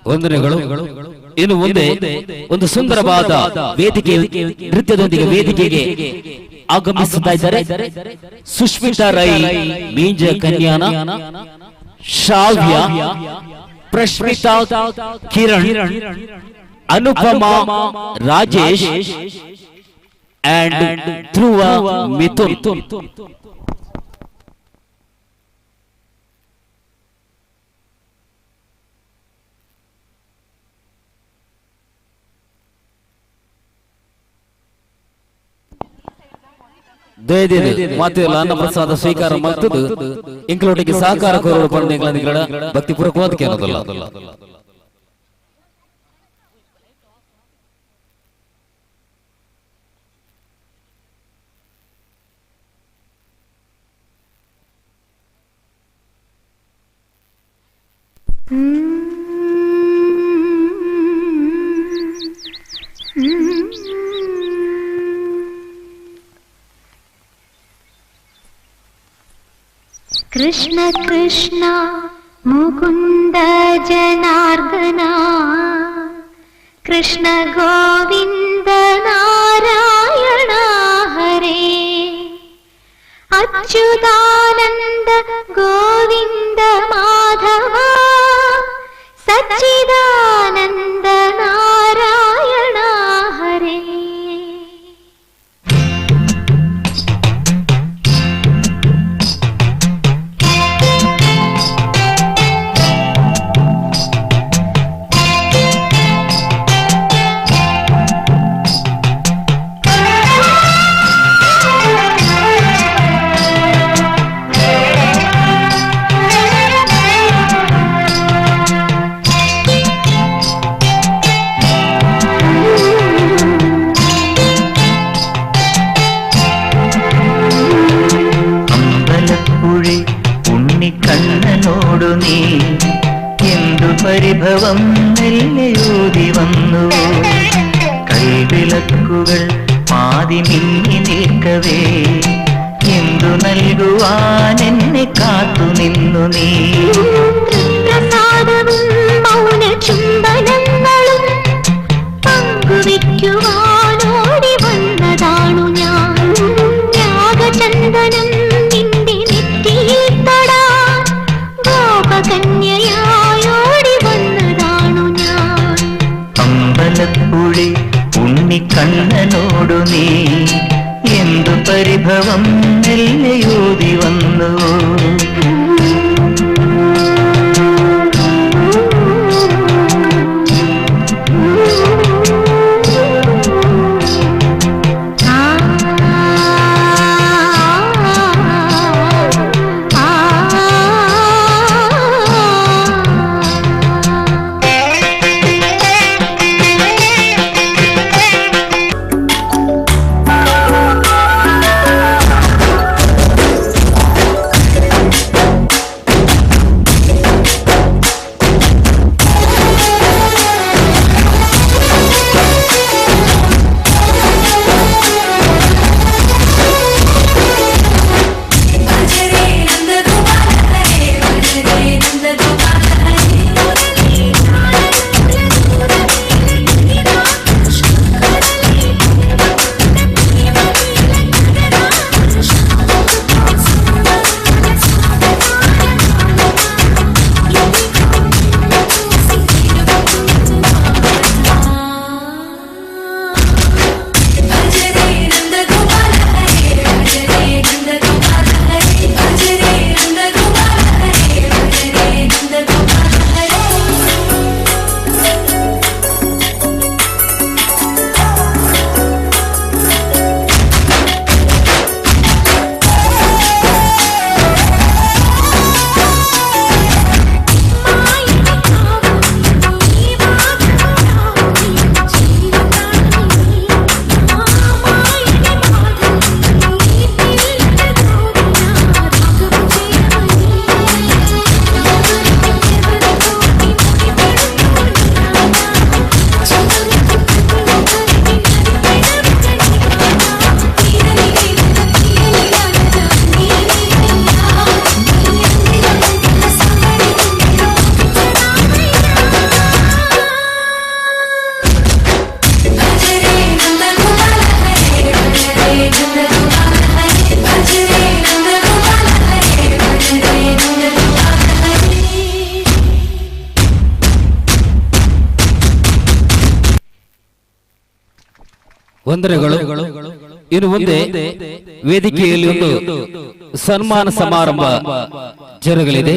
ವಂದನೆಗಳು. ಇನ್ನು ಮುಂದೆ ಒಂದು ಸುಂದರವಾದ ವೇದಿಕೆ ನೃತ್ಯದೊಂದಿಗೆ ವೇದಿಕೆಗೆ ಆಗಮಿಸುತ್ತಾ ಇದ್ದಾರೆ. ಸುಷ್ಮಿತಾ ರೈ ಮೀಂಜ ಕನ್ಯಾನ, ಶ್ರಾವ್ಯ, ಪ್ರಶ್ಮಿತಾ, ಕಿರಣ್, ಅನುಪಮಾ, ರಾಜೇಶ್ ಅಂಡ್ ಧ್ರುವ, ಮಿಥುನ್. ಮಾತೆಲ್ಲ ಅನ್ನ ಪ್ರಸಾದ ಸ್ವೀಕಾರ ಮಾಡ್ತದ್ದು ಇಂಕ್ಲೂಟಿಗೆ ಸಹಕಾರ ಕೋರುವ ಪಂದ್ಯಗಳ ಭಕ್ತಿಪೂರ್ವಕವಾದ ಕೇಳೋದಲ್ಲ. कृष्ण कृष्ण मुकुंद जनार्दना, कृष्ण गोविंद नारायण हरे, अच्युतानंद गोविंद माधव, सच्चिदानंद नारायण हरे. പരിഭവം നെല്ലയൂതി വന്നു, കൈവിളക്കുകൾ പാതി മിന്നി നിൽക്കവേ എന്തു നൽകുവാൻ എന്നെ കാത്തു നിന്നു നീ. പ്രസാദവും മൗന ചുംബനങ്ങളും പങ്കുവയ്ക്കുവാനോടി വന്നതാണു ഞാൻ. ത്യാഗചന്ദനം നിന്റെ നെറ്റിയിൽ തൊടാൻ ഗോപകന്യയായോടി വന്നതാണു ഞാൻ. അമ്പലപ്പുഴി ഉണ്ണിക്കണ്ണനോടു നീ എന്തു പരിഭവം നെല്ലയൂതി വന്നു. ವಂದನೆಗಳು. ಇನ್ನು ಮುಂದೆ ವೇದಿಕೆಯಲ್ಲಿ ಒಂದು ಸನ್ಮಾನ ಸಮಾರಂಭ ಜರುಗಲಿದೆ.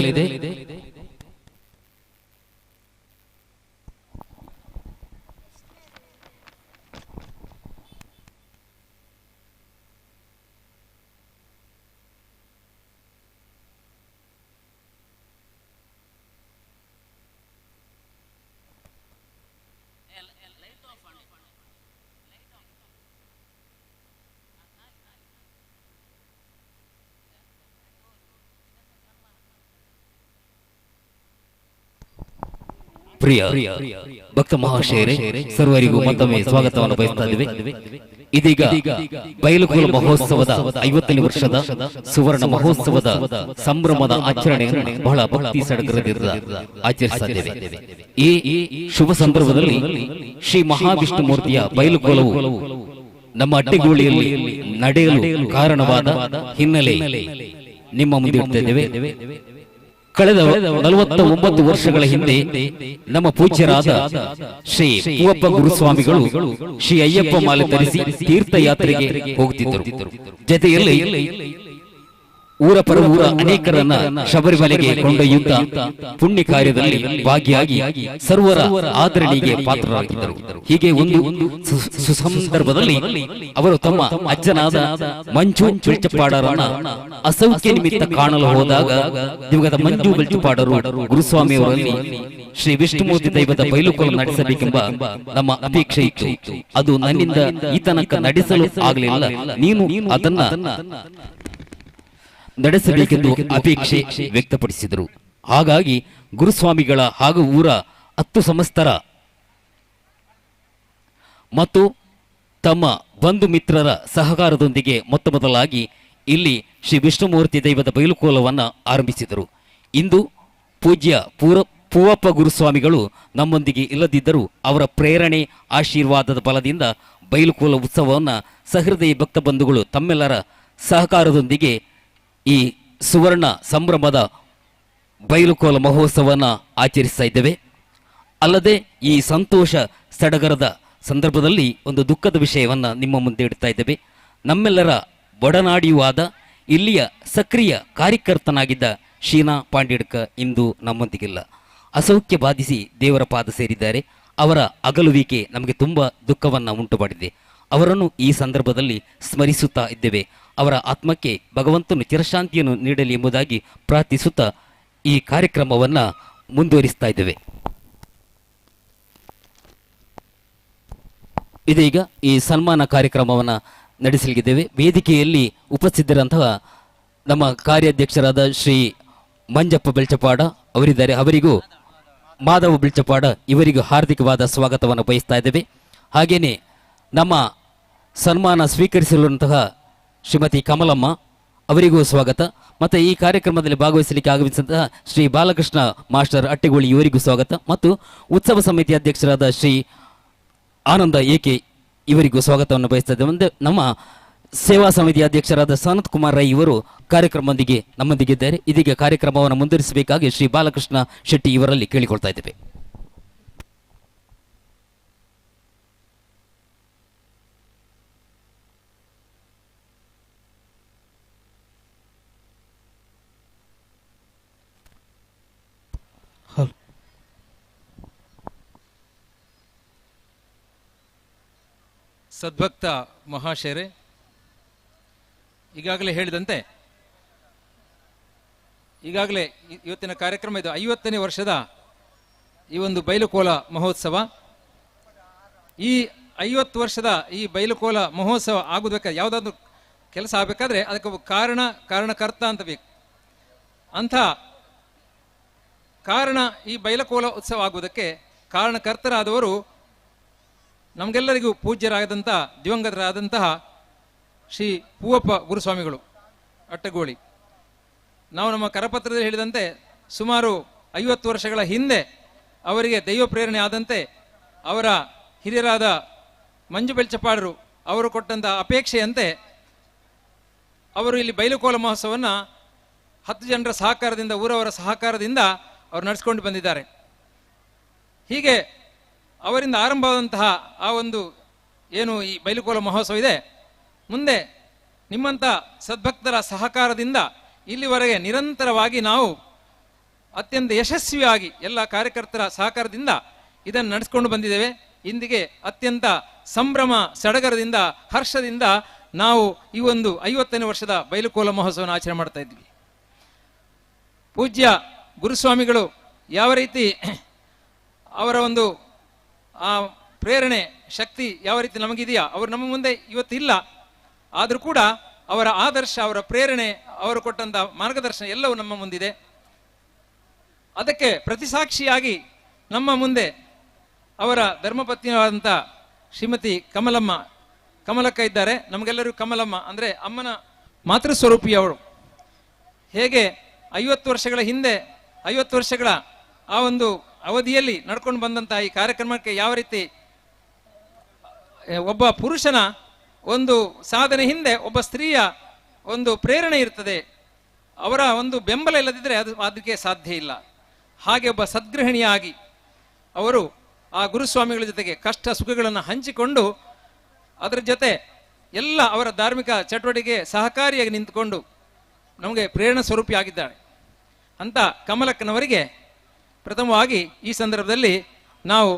ಪ್ರಿಯ ಭಕ್ತ ಮಹಾಶಯರೇ, ಸರ್ವರಿಗೂ ಮತ್ತೊಮ್ಮೆ ಸ್ವಾಗತವನ್ನು ಬಯಸ್ತಾ ಇದ್ದೇವೆ. ಇದೀಗ ಬಯಲುಕೋಲ ಮಹೋತ್ಸವದ 50ನೇ ವರ್ಷದ ಸುವರ್ಣ ಮಹೋತ್ಸವದ ಸಂಭ್ರಮದ ಆಚರಣೆಯನ್ನು ಬಹಳ ಭಕ್ತಿ ಸಡಗರದಿಂದ ಆಚರಿಸ್ತಾ ಇದ್ದೇವೆ. ಈ ಶುಭ ಸಂದರ್ಭದಲ್ಲಿ ಶ್ರೀ ಮಹಾವಿಷ್ಣು ಮೂರ್ತಿಯ ಬಯಲುಕೋಲವು ನಮ್ಮ ಅಟ್ಟೆಗೋಳಿಯಲ್ಲಿ ನಡೆಯಲು ಕಾರಣವಾದ ಹಿನ್ನೆಲೆ ನಿಮ್ಮ ಮುಂದೆ ಇಡ್ತಾ ಇದ್ದೇವೆ. ಕಳೆದ 49 ವರ್ಷಗಳ ಹಿಂದೆ ನಮ್ಮ ಪೂಜ್ಯರಾದ ಶ್ರೀ ಪೂವಪ್ಪ ಗುರುಸ್ವಾಮಿಗಳು ಶ್ರೀ ಅಯ್ಯಪ್ಪ ಮಾಲೆ ಧರಿಸಿ ತೀರ್ಥಯಾತ್ರೆಗೆ ಹೋಗುತ್ತಿದ್ದರು. ಜೊತೆಯಲ್ಲಿ ಊರ ಪರ ಊರ ಅನೇಕರನ್ನ ಶಬರಿಮಲೆಗೆ ಕೊಂಡೊಯ್ಯುತ್ತ ಪುಣ್ಯ ಕಾರ್ಯದಲ್ಲಿ ಭಾಗಿಯಾಗಿ ಸರ್ವರ ಆದರಣೆಗೆ ಪಾತ್ರರಾಗಿದ್ದರು. ಹೀಗೆ ಒಂದು ಸುಸಂದರ್ಭದಲ್ಲಿ ಅವರು ತಮ್ಮ ಅಜ್ಜನಾದ ಮಂಜು ಬೆಳ್ಚಪಾಡರನ್ನ ಅಸೌಖ್ಯ ನಿಮಿತ್ತ ಕಾಣಲು ಹೋದಾಗ ದಿವಂಗತ ಮಂಜು ಬೆಳ್ಚಪಾಡರು ಗುರುಸ್ವಾಮಿಯವರಲ್ಲಿ ಶ್ರೀ ವಿಷ್ಣುಮೂರ್ತಿ ದೈವದ ಬಯಲುಕೋಲ ನಡೆಸಬೇಕೆಂಬ ನಮ್ಮ ಅಪೇಕ್ಷೆ ಇತ್ತು. ಅದು ನನ್ನಿಂದ ಈ ತನಕ ನಡೆಸಲು ಆಗಲಿಲ್ಲ, ನೀನು ಅದನ್ನ ನಡೆಸಬೇಕೆಂದು ಅಪೇಕ್ಷೆ ವ್ಯಕ್ತಪಡಿಸಿದರು. ಹಾಗಾಗಿ ಗುರುಸ್ವಾಮಿಗಳ ಹಾಗೂ ಊರ 10 ಸಂಸ್ಥರ ಮತ್ತು ತಮ್ಮ ಬಂಧು ಮಿತ್ರರ ಸಹಕಾರದೊಂದಿಗೆ ಮೊದಲಾಗಿ ಇಲ್ಲಿ ಶ್ರೀ ವಿಷ್ಣುಮೂರ್ತಿ ದೈವದ ಬಯಲುಕೋಲವನ್ನು ಆರಂಭಿಸಿದರು. ಇಂದು ಪೂಜ್ಯ ಪೂವಪ್ಪ ಗುರುಸ್ವಾಮಿಗಳು ನಮ್ಮೊಂದಿಗೆ ಇಲ್ಲದಿದ್ದರೂ ಅವರ ಪ್ರೇರಣೆ ಆಶೀರ್ವಾದದ ಬಲದಿಂದ ಬಯಲುಕೋಲ ಉತ್ಸವವನ್ನು ಸಹೃದಯ ಭಕ್ತ ಬಂಧುಗಳು ತಮ್ಮೆಲ್ಲರ ಸಹಕಾರದೊಂದಿಗೆ ಈ ಸುವರ್ಣ ಸಂಭ್ರಮದ ಬಯಲುಕೋಲ ಮಹೋತ್ಸವವನ್ನು ಆಚರಿಸ್ತಾ ಇದ್ದೇವೆ. ಅಲ್ಲದೆ ಈ ಸಂತೋಷ ಸಡಗರದ ಸಂದರ್ಭದಲ್ಲಿ ಒಂದು ದುಃಖದ ವಿಷಯವನ್ನು ನಿಮ್ಮ ಮುಂದೆ ಇಡ್ತಾ ಇದ್ದೇವೆ. ನಮ್ಮೆಲ್ಲರ ಒಡನಾಡಿಯೂ ಆದ ಇಲ್ಲಿಯ ಸಕ್ರಿಯ ಕಾರ್ಯಕರ್ತನಾಗಿದ್ದ ಶೀನಾ ಪಾಂಡ್ಯಡ್ಕ ಇಂದು ನಮ್ಮೊಂದಿಗಿಲ್ಲ. ಅಸೌಖ್ಯ ಬಾಧಿಸಿ ದೇವರ ಪಾದ ಸೇರಿದ್ದಾರೆ. ಅವರ ಅಗಲುವಿಕೆ ನಮಗೆ ತುಂಬ ದುಃಖವನ್ನು ಉಂಟು ಮಾಡಿದೆ. ಅವರನ್ನು ಈ ಸಂದರ್ಭದಲ್ಲಿ ಸ್ಮರಿಸುತ್ತಾ ಇದ್ದೇವೆ. ಅವರ ಆತ್ಮಕ್ಕೆ ಭಗವಂತನು ಚಿರಶಾಂತಿಯನ್ನು ನೀಡಲಿ ಎಂಬುದಾಗಿ ಪ್ರಾರ್ಥಿಸುತ್ತಾ ಈ ಕಾರ್ಯಕ್ರಮವನ್ನು ಮುಂದುವರಿಸ್ತಾ ಇದ್ದೇವೆ. ಇದೀಗ ಈ ಸನ್ಮಾನ ಕಾರ್ಯಕ್ರಮವನ್ನು ನಡೆಸಲಿದ್ದೇವೆ. ವೇದಿಕೆಯಲ್ಲಿ ಉಪಸ್ಥಿತರಂತಹ ನಮ್ಮ ಕಾರ್ಯಾಧ್ಯಕ್ಷರಾದ ಶ್ರೀ ಮಂಜಪ್ಪ ಬೆಳ್ಚಪಾಡ ಅವರಿದ್ದಾರೆ. ಅವರಿಗೂ ಮಾಧವ ಬೆಳ್ಚಪಾಡ ಇವರಿಗೂ ಹಾರ್ದಿಕವಾದ ಸ್ವಾಗತವನ್ನು ಬಯಸ್ತಾ ಇದ್ದೇವೆ. ಹಾಗೆಯೇ ನಮ್ಮ ಸನ್ಮಾನ ಸ್ವೀಕರಿಸಿರುವಂತಹ ಶ್ರೀಮತಿ ಕಮಲಮ್ಮ ಅವರಿಗೂ ಸ್ವಾಗತ. ಮತ್ತು ಈ ಕಾರ್ಯಕ್ರಮದಲ್ಲಿ ಭಾಗವಹಿಸಲಿಕ್ಕೆ ಆಗಮಿಸಿದಂತಹ ಶ್ರೀ ಬಾಲಕೃಷ್ಣ ಮಾಸ್ಟರ್ ಅಟ್ಟೆಗೋಳಿ ಇವರಿಗೂ ಸ್ವಾಗತ. ಮತ್ತು ಉತ್ಸವ ಸಮಿತಿ ಅಧ್ಯಕ್ಷರಾದ ಶ್ರೀ ಆನಂದ ಏಕೆ ಇವರಿಗೂ ಸ್ವಾಗತವನ್ನು ಬಯಸ್ತಾ ಇದ್ದೇವೆ. ನಮ್ಮ ಸೇವಾ ಸಮಿತಿ ಅಧ್ಯಕ್ಷರಾದ ಸನತ್ ಕುಮಾರ್ ರೈ ಇವರು ಕಾರ್ಯಕ್ರಮದೊಂದಿಗೆ ನಮ್ಮೊಂದಿಗಿದ್ದಾರೆ. ಇದೀಗ ಕಾರ್ಯಕ್ರಮವನ್ನು ಮುಂದುವರಿಸಬೇಕಾಗಿ ಶ್ರೀ ಬಾಲಕೃಷ್ಣ ಶೆಟ್ಟಿ ಇವರಲ್ಲಿ ಕೇಳಿಕೊಳ್ತಾ ಇದ್ದೇವೆ. ಸದ್ಭಕ್ತ ಮಹಾಶಯರೇ, ಈಗಾಗಲೇ ಹೇಳಿದಂತೆ ಇವತ್ತಿನ ಕಾರ್ಯಕ್ರಮ ಇದು 50ನೇ ವರ್ಷದ ಈ ಒಂದು ಬಯಲುಕೋಲ ಮಹೋತ್ಸವ. ಈ 50 ವರ್ಷದ ಈ ಬಯಲುಕೋಲ ಮಹೋತ್ಸವ ಆಗೋದಕ್ಕೆ ಯಾವುದಾದ್ರೂ ಕೆಲಸ ಆಗಬೇಕಾದ್ರೆ ಅದಕ್ಕೆ ಕಾರಣಕರ್ತ ಅಂತ ಬೇಕು. ಅಂಥ ಕಾರಣ ಈ ಬಯಲುಕೋಲ ಉತ್ಸವ ಆಗುವುದಕ್ಕೆ ಕಾರಣಕರ್ತರಾದವರು ನಮಗೆಲ್ಲರಿಗೂ ಪೂಜ್ಯರಾದಂಥ ದಿವಂಗತರಾದಂತಹ ಶ್ರೀ ಪೂವಪ್ಪ ಗುರುಸ್ವಾಮಿಗಳು ಅಟ್ಟಗೋಳಿ. ನಾವು ನಮ್ಮ ಕರಪತ್ರದಲ್ಲಿ ಹೇಳಿದಂತೆ ಸುಮಾರು 50 ವರ್ಷಗಳ ಹಿಂದೆ ಅವರಿಗೆ ದೈವ ಪ್ರೇರಣೆ ಆದಂತೆ ಅವರ ಹಿರಿಯರಾದ ಮಂಜು ಬೆಳ್ಚಪಾಡರು ಅವರು ಕೊಟ್ಟಂಥ ಅಪೇಕ್ಷೆಯಂತೆ ಅವರು ಇಲ್ಲಿ ಬಯಲುಕೋಲ ಮಹೋತ್ಸವವನ್ನು 10 ಜನರ ಸಹಕಾರದಿಂದ, ಊರವರ ಸಹಕಾರದಿಂದ ಅವರು ನಡೆಸ್ಕೊಂಡು ಬಂದಿದ್ದಾರೆ. ಹೀಗೆ ಅವರಿಂದ ಆರಂಭವಾದಂತಹ ಆ ಒಂದು ಏನು ಈ ಬೈಲುಕೋಲ ಮಹೋತ್ಸವ ಇದೆ, ಮುಂದೆ ನಿಮ್ಮಂಥ ಸದ್ಭಕ್ತರ ಸಹಕಾರದಿಂದ ಇಲ್ಲಿವರೆಗೆ ನಿರಂತರವಾಗಿ ನಾವು ಅತ್ಯಂತ ಯಶಸ್ವಿಯಾಗಿ ಎಲ್ಲ ಕಾರ್ಯಕರ್ತರ ಸಹಕಾರದಿಂದ ಇದನ್ನು ನಡೆಸ್ಕೊಂಡು ಬಂದಿದ್ದೇವೆ. ಇಂದಿಗೆ ಅತ್ಯಂತ ಸಂಭ್ರಮ ಸಡಗರದಿಂದ ಹರ್ಷದಿಂದ ನಾವು ಈ ಒಂದು 50ನೇ ವರ್ಷದ ಬೈಲುಕೋಲ ಮಹೋತ್ಸವನ ಆಚರಣೆ ಮಾಡ್ತಾ ಇದ್ವಿ. ಪೂಜ್ಯ ಗುರುಸ್ವಾಮಿಗಳು ಯಾವ ರೀತಿ ಅವರ ಒಂದು ಆ ಪ್ರೇರಣೆ ಶಕ್ತಿ ಯಾವ ರೀತಿ ನಮಗಿದೆಯಾ, ಅವರು ನಮ್ಮ ಮುಂದೆ ಇವತ್ತಿಲ್ಲ, ಆದರೂ ಕೂಡ ಅವರ ಆದರ್ಶ, ಅವರ ಪ್ರೇರಣೆ, ಅವರು ಕೊಟ್ಟಂಥ ಮಾರ್ಗದರ್ಶನ ಎಲ್ಲವೂ ನಮ್ಮ ಮುಂದಿದೆ. ಅದಕ್ಕೆ ಪ್ರತಿಸಾಕ್ಷಿಯಾಗಿ ನಮ್ಮ ಮುಂದೆ ಅವರ ಧರ್ಮಪತ್ನಿಯಾದಂಥ ಶ್ರೀಮತಿ ಕಮಲಕ್ಕ ಇದ್ದಾರೆ. ನಮಗೆಲ್ಲರಿಗೂ ಕಮಲಮ್ಮ ಅಂದರೆ ಅಮ್ಮನ ಮಾತೃಸ್ವರೂಪಿಯವಳು. ಹೇಗೆ 50 ವರ್ಷಗಳ ಹಿಂದೆ 50 ವರ್ಷಗಳ ಆ ಒಂದು ಅವಧಿಯಲ್ಲಿ ನಡ್ಕೊಂಡು ಬಂದಂಥ ಈ ಕಾರ್ಯಕ್ರಮಕ್ಕೆ ಯಾವ ರೀತಿ ಒಬ್ಬ ಪುರುಷನ ಒಂದು ಸಾಧನೆ ಹಿಂದೆ ಒಬ್ಬ ಸ್ತ್ರೀಯ ಒಂದು ಪ್ರೇರಣೆ ಇರ್ತದೆ, ಅವರ ಒಂದು ಬೆಂಬಲ ಇಲ್ಲದಿದ್ದರೆ ಅದಕ್ಕೆ ಸಾಧ್ಯ ಇಲ್ಲ. ಹಾಗೆ ಒಬ್ಬ ಸದ್ಗೃಹಿಣಿಯಾಗಿ ಅವರು ಆ ಗುರುಸ್ವಾಮಿಗಳ ಜೊತೆಗೆ ಕಷ್ಟ ಸುಖಗಳನ್ನು ಹಂಚಿಕೊಂಡು ಅದರ ಜೊತೆ ಎಲ್ಲ ಅವರ ಧಾರ್ಮಿಕ ಚಟುವಟಿಕೆ ಸಹಕಾರಿಯಾಗಿ ನಿಂತುಕೊಂಡು ನಮಗೆ ಪ್ರೇರಣಾ ಸ್ವರೂಪಿಯಾಗಿದ್ದಾಳೆ ಅಂತ ಕಮಲಕ್ಕನವರಿಗೆ ಪ್ರಥಮವಾಗಿ ಈ ಸಂದರ್ಭದಲ್ಲಿ ನಾವು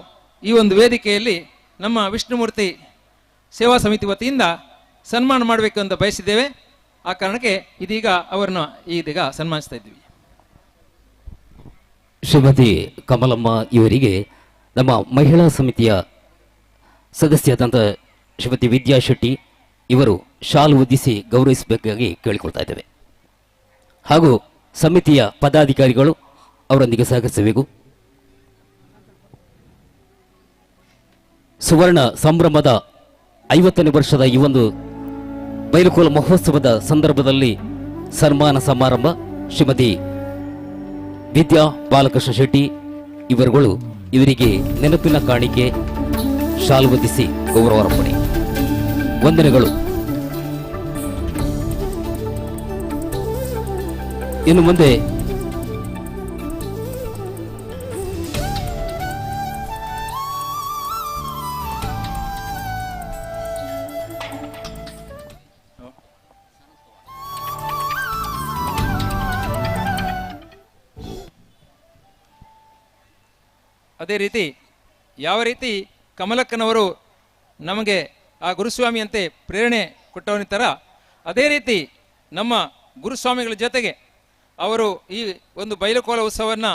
ಈ ಒಂದು ವೇದಿಕೆಯಲ್ಲಿ ನಮ್ಮ ವಿಷ್ಣುಮೂರ್ತಿ ಸೇವಾ ಸಮಿತಿ ವತಿಯಿಂದ ಸನ್ಮಾನ ಮಾಡಬೇಕು ಅಂತ ಬಯಸಿದ್ದೇವೆ. ಆ ಕಾರಣಕ್ಕೆ ಇದೀಗ ಅವರನ್ನು ಇದೀಗ ಸನ್ಮಾನಿಸ್ತಾ ಇದ್ದೀವಿ. ಶ್ರೀಮತಿ ಕಮಲಮ್ಮ ಇವರಿಗೆ ನಮ್ಮ ಮಹಿಳಾ ಸಮಿತಿಯ ಸದಸ್ಯರಾದಂಥ ಶ್ರೀಮತಿ ವಿದ್ಯಾ ಶೆಟ್ಟಿ ಇವರು ಶಾಲು ಹೊದಿಸಿ ಗೌರವಿಸಬೇಕಾಗಿ ಕೇಳಿಕೊಳ್ತಾ ಇದ್ದೇವೆ. ಹಾಗೂ ಸಮಿತಿಯ ಪದಾಧಿಕಾರಿಗಳು ಅವರೊಂದಿಗೆ ಸಹಕರಿಸಬೇಕು. ಸುವರ್ಣ ಸಂಭ್ರಮದ 50ನೇ ವರ್ಷದ ಈ ಒಂದು ಬೈಲುಕೋಲ ಮಹೋತ್ಸವದ ಸಂದರ್ಭದಲ್ಲಿ ಸನ್ಮಾನ ಸಮಾರಂಭ ಶ್ರೀಮತಿ ವಿದ್ಯಾ ಬಾಲಕೃಷ್ಣ ಶೆಟ್ಟಿ ಇವರುಗಳು ಇವರಿಗೆ ನೆನಪಿನ ಕಾಣಿಕೆ ಶಾಲು ಹೊದಿಸಿ ಗೌರವಾರ್ಪಣೆ. ವಂದನೆಗಳು. ಇನ್ನು ಮುಂದೆ ಅದೇ ರೀತಿ ಯಾವ ರೀತಿ ಕಮಲಕ್ಕನವರು ನಮಗೆ ಆ ಗುರುಸ್ವಾಮಿಯಂತೆ ಪ್ರೇರಣೆ ಕೊಟ್ಟವನಿತರ ಅದೇ ರೀತಿ ನಮ್ಮ ಗುರುಸ್ವಾಮಿಗಳ ಜೊತೆಗೆ ಅವರು ಈ ಒಂದು ಬೈಲುಕೋಲ ಉತ್ಸವವನ್ನು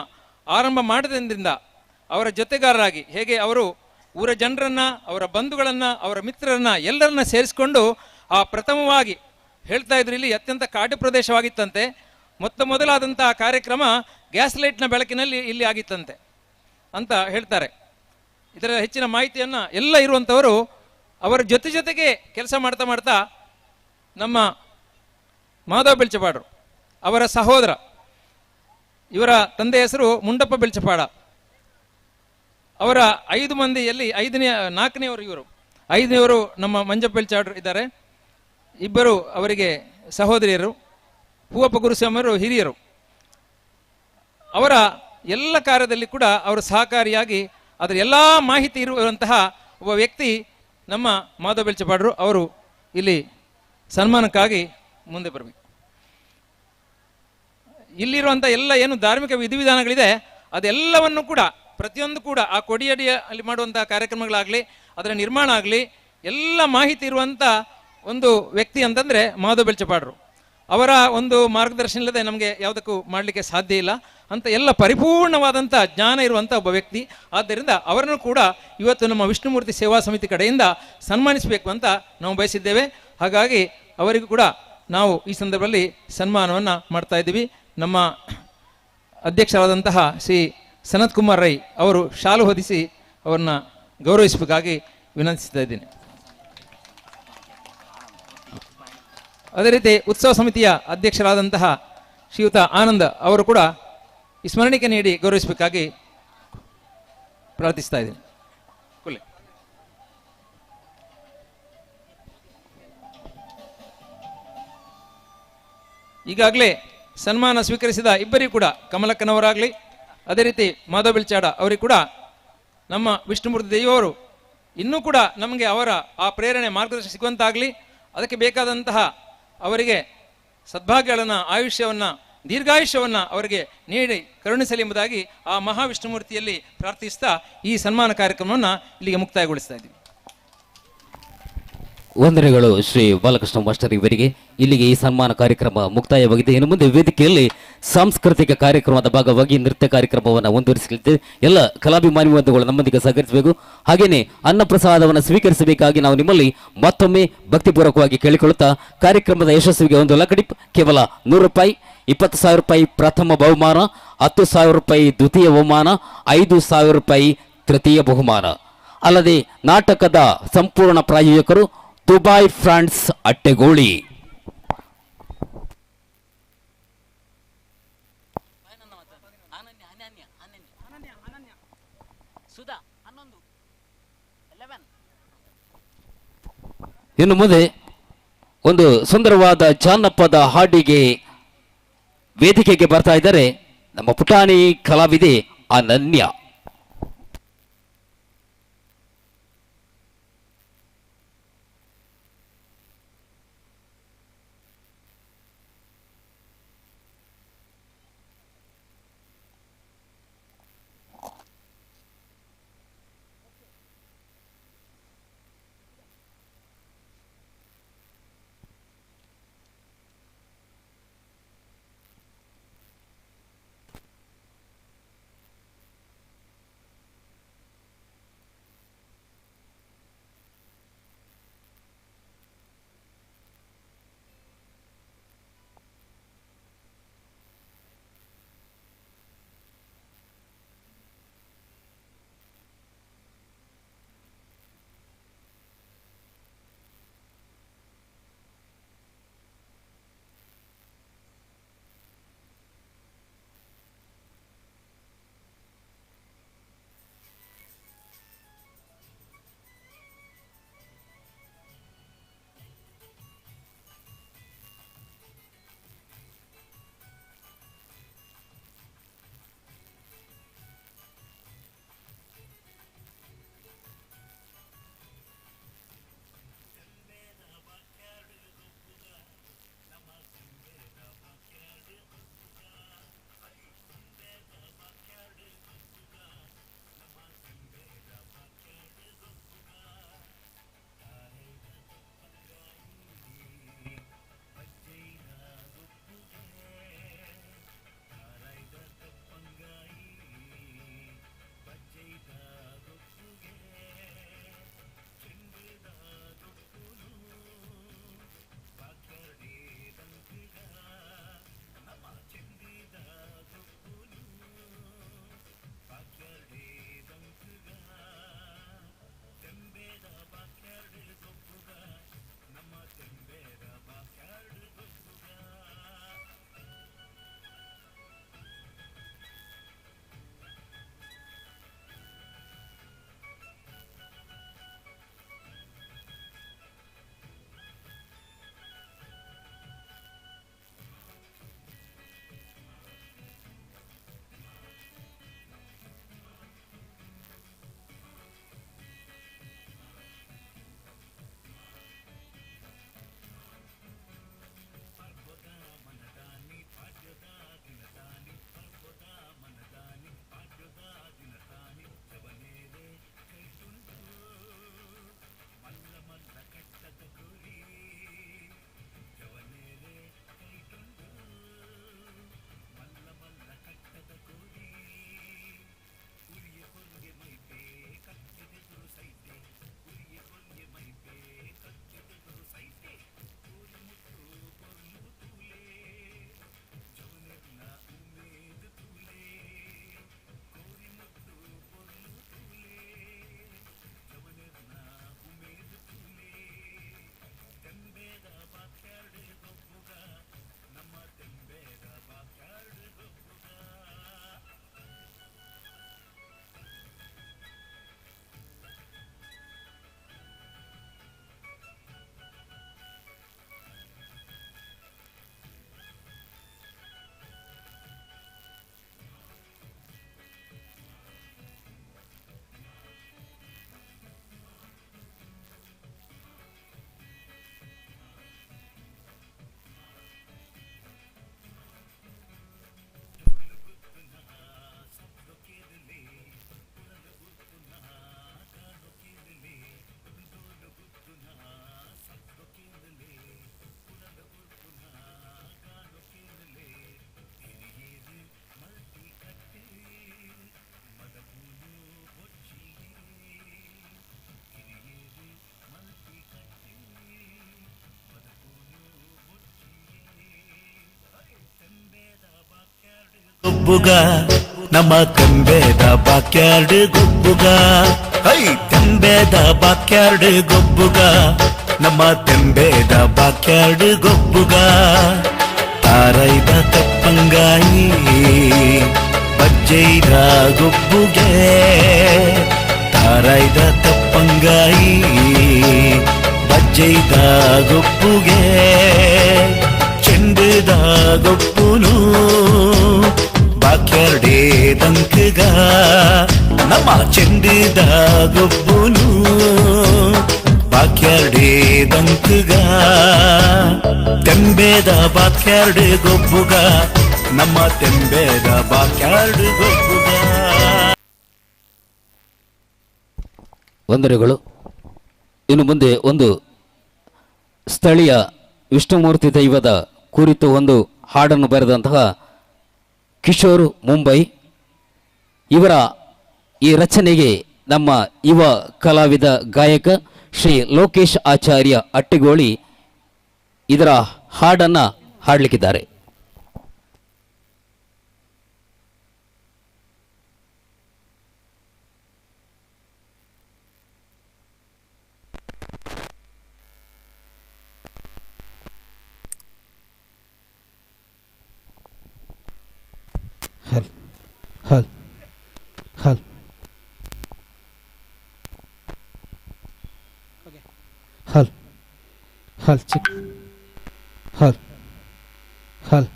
ಆರಂಭ ಮಾಡಿದ್ರಿಂದ ಅವರ ಜೊತೆಗಾರರಾಗಿ ಹೇಗೆ ಅವರು ಊರ ಜನರನ್ನು, ಅವರ ಬಂಧುಗಳನ್ನು, ಅವರ ಮಿತ್ರರನ್ನು ಎಲ್ಲರನ್ನ ಸೇರಿಸಿಕೊಂಡು ಆ ಪ್ರಥಮವಾಗಿ ಹೇಳ್ತಾ ಇದ್ರು, ಇಲ್ಲಿ ಅತ್ಯಂತ ಕಾಡು ಪ್ರದೇಶವಾಗಿತ್ತಂತೆ. ಮೊದಲಾದಂಥ ಕಾರ್ಯಕ್ರಮ ಗ್ಯಾಸ್ ಲೈಟ್ನ ಬೆಳಕಿನಲ್ಲಿ ಇಲ್ಲಿ ಆಗಿತ್ತಂತೆ ಅಂತ ಹೇಳ್ತಾರೆ. ಇದರ ಹೆಚ್ಚಿನ ಮಾಹಿತಿಯನ್ನು ಎಲ್ಲ ಇರುವಂಥವರು ಅವರ ಜೊತೆಗೆ ಕೆಲಸ ಮಾಡ್ತಾ ಮಾಡ್ತಾ ನಮ್ಮ ಮಾಧವ ಬೆಳ್ಚಪಾಡರು, ಅವರ ಸಹೋದರ, ಇವರ ತಂದೆ ಹೆಸರು ಮುಂಡಪ್ಪ ಬೆಳ್ಚಪಾಡ, ಅವರ 5 ಮಂದಿಯಲ್ಲಿ 4ನೇವರು ಇವರು, 5ನೇವರು ನಮ್ಮ ಮಂಜಪ್ಪ ಬೆಳ್ಚಾಡ್ರು ಇದ್ದಾರೆ. ಇಬ್ಬರು ಅವರಿಗೆ ಸಹೋದರಿಯರು, ಹೂವಪ್ಪ ಗುರುಸ್ವಾಮಿಯವರು ಹಿರಿಯರು. ಅವರ ಎಲ್ಲ ಕಾರ್ಯದಲ್ಲಿ ಕೂಡ ಅವರು ಸಹಕಾರಿಯಾಗಿ ಅದರ ಎಲ್ಲ ಮಾಹಿತಿ ಇರುವಂತಹ ಒಬ್ಬ ವ್ಯಕ್ತಿ ನಮ್ಮ ಮಾಧವ ಬೆಳ್ಚಪಾಡರು. ಅವರು ಇಲ್ಲಿ ಸನ್ಮಾನಕ್ಕಾಗಿ ಮುಂದೆ ಬರಬೇಕು. ಇಲ್ಲಿರುವಂಥ ಎಲ್ಲ ಏನು ಧಾರ್ಮಿಕ ವಿಧಿವಿಧಾನಗಳಿದೆ ಅದೆಲ್ಲವನ್ನು ಕೂಡ ಪ್ರತಿಯೊಂದು ಕೂಡ ಆ ಕೊಡಿಯಡಿಯಲ್ಲಿ ಮಾಡುವಂತಹ ಕಾರ್ಯಕ್ರಮಗಳಾಗಲಿ ಅದರ ನಿರ್ಮಾಣ ಆಗಲಿ ಎಲ್ಲ ಮಾಹಿತಿ ಇರುವಂಥ ಒಂದು ವ್ಯಕ್ತಿ ಅಂತಂದರೆ ಮಾಧವ ಬೆಳ್ಚಪಾಡರು. ಅವರ ಒಂದು ಮಾರ್ಗದರ್ಶನ ಇಲ್ಲದೆ ನಮಗೆ ಯಾವುದಕ್ಕೂ ಮಾಡಲಿಕ್ಕೆ ಸಾಧ್ಯ ಇಲ್ಲ ಅಂತ ಎಲ್ಲ ಪರಿಪೂರ್ಣವಾದಂಥ ಜ್ಞಾನ ಇರುವಂಥ ಒಬ್ಬ ವ್ಯಕ್ತಿ. ಆದ್ದರಿಂದ ಅವರನ್ನು ಕೂಡ ಇವತ್ತು ನಮ್ಮ ವಿಷ್ಣುಮೂರ್ತಿ ಸೇವಾ ಸಮಿತಿ ಕಡೆಯಿಂದ ಸನ್ಮಾನಿಸಬೇಕು ಅಂತ ನಾವು ಬಯಸಿದ್ದೇವೆ. ಹಾಗಾಗಿ ಅವರಿಗೂ ಕೂಡ ನಾವು ಈ ಸಂದರ್ಭದಲ್ಲಿ ಸನ್ಮಾನವನ್ನು ಮಾಡ್ತಾ ಇದ್ದೀವಿ. ನಮ್ಮ ಅಧ್ಯಕ್ಷರಾದಂತಹ ಶ್ರೀ ಸನತ್ ಕುಮಾರ್ ರೈ ಅವರು ಶಾಲು ಹೊದಿಸಿ ಅವರನ್ನ ಗೌರವಿಸಬೇಕಾಗಿ ವಿನಂತಿಸ್ತಾ ಇದ್ದೀನಿ. ಅದೇ ರೀತಿ ಉತ್ಸವ ಸಮಿತಿಯ ಅಧ್ಯಕ್ಷರಾದಂತಹ ಶ್ರೀಯುತ ಆನಂದ್ ಅವರು ಕೂಡ ಈ ಸ್ಮರಣಿಕೆ ನೀಡಿ ಗೌರವಿಸಬೇಕಾಗಿ ಪ್ರಾರ್ಥಿಸ್ತಾ ಇದ್ದೀನಿ. ಕುಲೆ ಈಗಾಗಲೇ ಸನ್ಮಾನ ಸ್ವೀಕರಿಸಿದ ಇಬ್ಬರಿಗೂ ಕೂಡ ಕಮಲಕ್ಕನವರಾಗಲಿ ಅದೇ ರೀತಿ ಮಾಧವ ಬೆಳ್ಚಾಡ ಅವರಿಗೆ ಕೂಡ ನಮ್ಮ ವಿಷ್ಣುಮೂರ್ತಿ ದೇವಿಯವರು ಇನ್ನೂ ಕೂಡ ನಮಗೆ ಅವರ ಆ ಪ್ರೇರಣೆ ಮಾರ್ಗದರ್ಶನ ಸಿಗುವಂತಾಗಲಿ. ಅದಕ್ಕೆ ಬೇಕಾದಂತಹ ಅವರಿಗೆ ಸದ್ಭಾಗ್ಯಗಳನ್ನು, ಆಯುಷ್ಯವನ್ನು, ದೀರ್ಘಾಯುಷ್ಯವನ್ನು ಅವರಿಗೆ ನೀಡಿ ಕರುಣಿಸಲಿ ಎಂಬುದಾಗಿ ಆ ಮಹಾವಿಷ್ಣುಮೂರ್ತಿಯಲ್ಲಿ ಪ್ರಾರ್ಥಿಸ್ತಾ ಈ ಸನ್ಮಾನ ಕಾರ್ಯಕ್ರಮವನ್ನು ಇಲ್ಲಿಗೆ ಮುಕ್ತಾಯಗೊಳಿಸ್ತಾ ಇದ್ದೀವಿ. ವಂದನೆಗಳು ಶ್ರೀ ಬಾಲಕೃಷ್ಣ ಮಾಸ್ಟರ್ ಇವರಿಗೆ. ಇಲ್ಲಿಗೆ ಈ ಸನ್ಮಾನ ಕಾರ್ಯಕ್ರಮ ಮುಕ್ತಾಯವಾಗಿದೆ. ಇನ್ನು ಮುಂದೆ ವೇದಿಕೆಯಲ್ಲಿ ಸಾಂಸ್ಕೃತಿಕ ಕಾರ್ಯಕ್ರಮದ ಭಾಗವಾಗಿ ನೃತ್ಯ ಕಾರ್ಯಕ್ರಮವನ್ನು ಮುಂದುವರಿಸಲಿದ್ದೇವೆ. ಎಲ್ಲ ಕಲಾಭಿಮಾನಿ ಬಂಧುಗಳು ನಮ್ಮೊಂದಿಗೆ ಸಹಕರಿಸಬೇಕು. ಹಾಗೆಯೇ ಅನ್ನಪ್ರಸಾದವನ್ನು ಸ್ವೀಕರಿಸಬೇಕಾಗಿ ನಾವು ನಿಮ್ಮಲ್ಲಿ ಮತ್ತೊಮ್ಮೆ ಭಕ್ತಿಪೂರ್ವಕವಾಗಿ ಕೇಳಿಕೊಳ್ಳುತ್ತಾ ಕಾರ್ಯಕ್ರಮದ ಯಶಸ್ವಿಗೆ ಒಂದು ಲಕಡಿ ಕೇವಲ 100 ರೂಪಾಯಿ, 20,000 ರೂಪಾಯಿ ಪ್ರಥಮ ಬಹುಮಾನ, 10,000 ರೂಪಾಯಿ ದ್ವಿತೀಯ ಬಹುಮಾನ, 5,000 ರೂಪಾಯಿ ತೃತೀಯ ಬಹುಮಾನ. ಅಲ್ಲದೆ ನಾಟಕದ ಸಂಪೂರ್ಣ ಪ್ರಾಯೋಜಕರು ದುಬೈ ಫ್ರಾನ್ಸ್ ಅಟ್ಟೆಗೋಳಿ. ಇನ್ನು ಮುಂದೆ ಒಂದು ಸುಂದರವಾದ ಜಾನಪದ ಹಾಡಿಗೆ ವೇದಿಕೆಗೆ ಬರ್ತಾ ಇದ್ದಾರೆ ನಮ್ಮ ಪುಟಾಣಿ ಕಲಾವಿದೆ ಅನನ್ಯ. ಗೊಬ್ಬುಗ ನಮ್ಮ ತೆಂಬೇದ ಬಾಕ್ಯಾರ್ಡ್ ಗೊಬ್ಬುಗ ಹೈ ತೆಂಬೇದ ಬಾಕ್ಯಾರ್ಡ್ ಗೊಬ್ಬುಗ ನಮ್ಮ ತೆಂಬೇದ ಬಾಕ್ಯಾರ್ಡ್ ಗೊಬ್ಬುಗ ತಾರೈದ ಕಪ್ಪಂಗಾಯಿ ಬಜ್ಜೈದ ಗೊಬ್ಬುಗೆ ತಾರೈದ ಕಪ್ಪಂಗಾಯಿ ಬಜ್ಜೈದ ಗೊಬ್ಬುಗೆ ಚೆಂಡದ ಗೊಬ್ಬುನು ಬಾಕ್ಯಾರ್ಡೇ ದಂಕಗ ನಮ್ಮ ಚೆಂಡದ ಗೊಬ್ಬುನು ಬಾಕ್ಯಾರ್ಡೇ ದಂಕಗ ತೆಂಬೇದ ಬಾಕ್ಯಾರ್ಡ್ ಗೊಬ್ಬುಗ ನಮ್ಮ ತೆಂಬೇದ ಬಾಕ್ಯಾರ್ಡ್ ಗೊಬ್ಬುಗ. ವಂದನೆಗಳು. ಇನ್ನು ಮುಂದೆ ಒಂದು ಸ್ಥಳೀಯ ವಿಷ್ಣುಮೂರ್ತಿ ದೈವದ ಕುರಿತು ಒಂದು ಹಾಡನ್ನು ಬರೆದಂತಹ ಕಿಶೋರ್ ಮುಂಬೈ ಇವರ ಈ ರಚನೆಗೆ ನಮ್ಮ ಯುವ ಕಲಾವಿದ ಗಾಯಕ ಶ್ರೀ ಲೋಕೇಶ್ ಆಚಾರ್ಯ ಅಟ್ಟಿಗೋಳಿ ಇದರ ಹಾಡನ್ನು ಹಾಡಲಿಕ್ಕಿದ್ದಾರೆ. ಹಲ್ ಹಲ್ ಹಲ್ ಹಲ್ ಹಲ್ ಚಿಕ್ ಹಲ್ ಹಲ್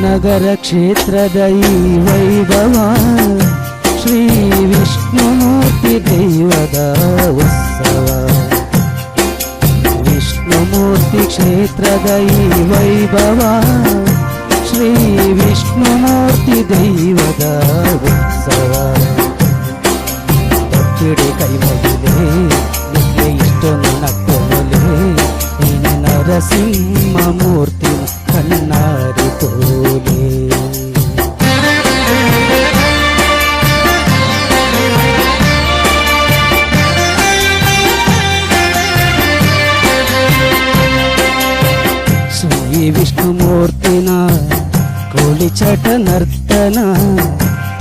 ನಗರ ಕ್ಷೇತ್ರದ ಈ ವೈಭವ ಶ್ರೀ ವಿಷ್ಣುಮೂರ್ತಿ ದೈವದ ಉತ್ಸವ. ವಿಷ್ಣುಮೂರ್ತಿ ಕ್ಷೇತ್ರದ ಈ ವೈಭವ ಶ್ರೀ ವಿಷ್ಣುಮೂರ್ತಿ ದೈವದ ಉತ್ಸವ. ತಪ್ಪಿಡೆ ಕೈ ಮುಗಿದೆ ನಿಮಗೆ ಇಷ್ಟೊಂದು ನಕ್ಕಲೆ ನೀನು ನರಸಿಂಹ ಮೂರ್ತಿ ಕಣ್ಣಾರಿ ತೋಲೆ. ಶ್ರೀ ವಿಷ್ಣುಮೂರ್ತಿನ ಕೋಳಿ ಚಟ ನರ್ತನ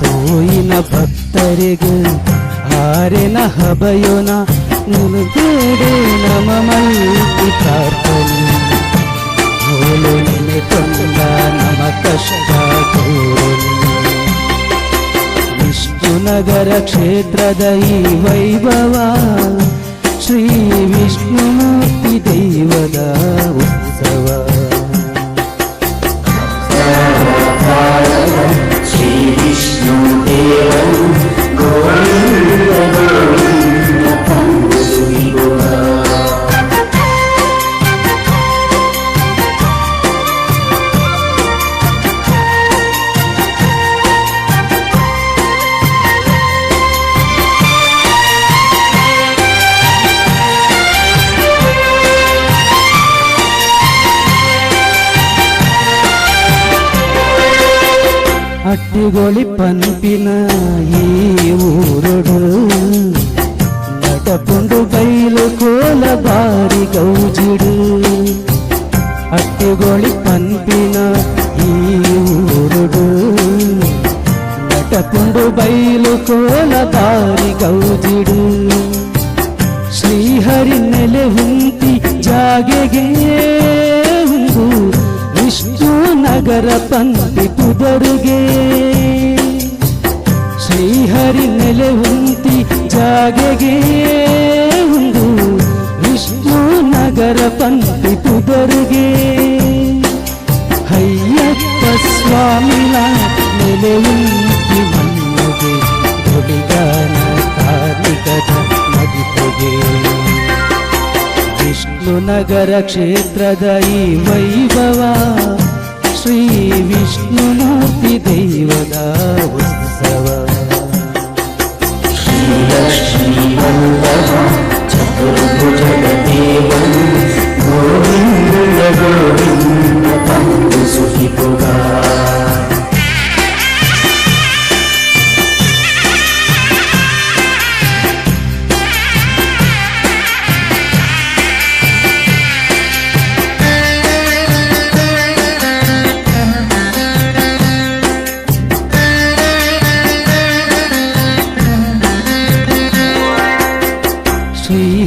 ತೋಯಿನ ಭಕ್ತರಿಗೆ ಆರೆನ ಹಬಯೋನ ಮುನುಗೇಡೆ ನಮ ಮೈತಿ ಪ್ರಾರ್ಥನೆ ಹೋಲು ನೆನೆಕೊಂಡ ನಮ ಕಷ್ಟ ವಿಷ್ಣುನಗರ ಕ್ಷೇತ್ರದ ಈ ವೈಭವ ಶ್ರೀ ವಿಷ್ಣುಮೂರ್ತಿ ದೈವದ ಉತ್ಸವ. ಶ್ರೀ ವಿಷ್ಣು ದೇವರು ಗೋವಿಂದ ಗೋವಿಂದ ತಂಗುಸುವ. ಅಟ್ಟಿಗೋಳಿ ಪಂಪಿನ ಈ ಊರೊಡು ನಟಪುಂಡು ಬೈಲು ಕೋಲ ಬಾರಿ ಗೌಜಿಡು. ಅಟ್ಟಿಗೋಳಿ ಪಂಪಿನ ಈ ಊರೊಡು ನಟಪುಂಡು ಬೈಲು ಕೋಲ ಬಾರಿ ಗೌಜಿಡು. ಶ್ರೀಹರಿ ನೆಲೆ ಹುಂತಿ ಜಾಗೆಗೆ ಹುಂಗು ವಿಷ್ಣು ನಗರ ಪಂಪಿ ಪುದರುಗೆ. ಶ್ರೀಹರಿ ನೆಲೆ ಹುಂತಿ ಜಾಗೆಗೆ ಹುಂಗು ವಿಷ್ಣು ನಗರ ಪಂಪಿ ಪುದರುಗೆ. ಅಯ್ಯಪ್ಪ ಸ್ವಾಮಿನ ಬೆಲೆ ಉಂಟಿ ಮಣ್ಣಗೆ ಹುಡುಗನ ಕಾರ್ಮಿಕದ ನದಿತೆಗೆ ವಿಷ್ಣುನಗರ ಕ್ಷೇತ್ರದ ಈ ವೈಭವ ಶ್ರೀ ವಿಷ್ಣುಮೂರ್ತಿ ದೈವದ ಉತ್ಸವ ಶ್ರೀಲಕ್ಷ್ಮೀ ವಲ್ಲಭ ಚತುರ್ಭುಜದ ದೇವನು ಗೋವಿಂದ ಗೋವಿಂದ ತಂದು ಸುಖಿಪುಗ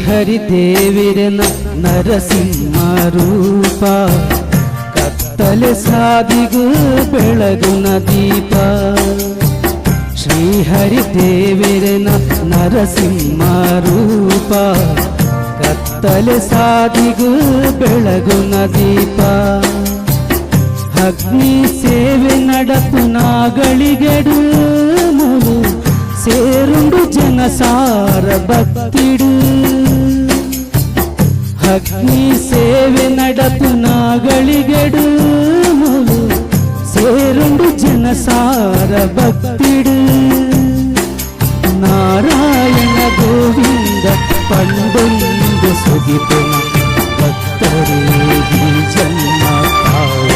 ಶ್ರೀಹರಿದೇವಿರನ ನರಸಿಂಹ ರೂಪ ಕತ್ತಲೆ ಸಾದಿಗೂ ಬೆಳಗುನ ದೀಪ ಶ್ರೀಹರಿದೇವಿರನ ನರಸಿಂಹ ರೂಪ ಕತ್ತಲೆ ಸಾದಿಗೂ ಬೆಳಗುನ ದೀಪ ಅಗ್ನಿ ಸೇವೆ ನಡಪು ನಾಗಳಿಗೆಡು ಮುಳು ಸೇರುಂಡು ಜನಸಾರ ಭಕ್ತಿಡು ಅಗ್ನಿ ಸೇವೆ ನಡಪು ನಾಗಳಿಗೆಡು ಮುಳು ಸೇರುಂಡು ಜನಸಾರ ಭಕ್ತಿಡು ನಾರಾಯಣ ಗೋವಿಂದ ಪಂಡೊಂದು ಸುಗಿಪುನ ಭಕ್ತರೇ ಈ ಜನ್ಮ ಪಾವನ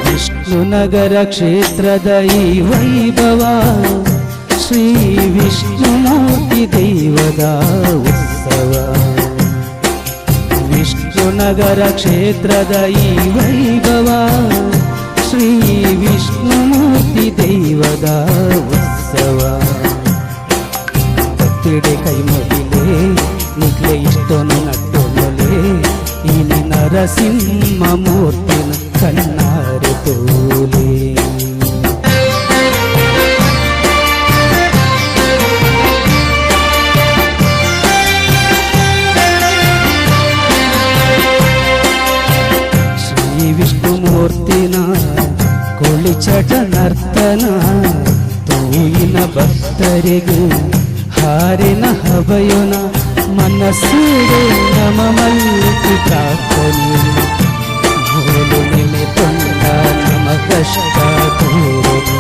ವಿಷ್ಣುನಗರ ಕ್ಷೇತ್ರದ ಈ ವೈಭವ ಶ್ರೀ ವಿಷ್ಣುಮೂರ್ತಿ ದೈವದ ಉತ್ಸವ ವಿಷ್ಣುನಗರ ಕ್ಷೇತ್ರದ ಈ ವೈಭವ ಶ್ರೀ ವಿಷ್ಣುಮೂರ್ತಿ ದೈವದ ಉತ್ಸವ ಭಕ್ತಿಡೆ ಕೈ ಮುಗಿಲೆ ನಿಗ್ಲೆ ಇಷ್ಟೊನು ನಟ್ಟೊಲೆ ಇನಿ ನರಸಿಂಹ ಮೂರ್ತಿನ ಕಣ್ಣಾರೆ ತೋಲೆ ಶ್ರೀ ವಿಷ್ಣುಮೂರ್ತಿನ ಕೊಳಿಚಟ ನರ್ತನ ತೂಯಿನ ಭಕ್ತರಿಗೂ ಹಾರಿನ ಹಬಯುನ ಮನಸ್ಸಿಗೆ ನಮ ಮಲ್ಕಿ ಪ್ರಾರ್ಥನೆ ಮೂಲು ನೆಲೆ ಕೊಂಡ ನಮ ಕಷ್ಟ ದೂರನೆ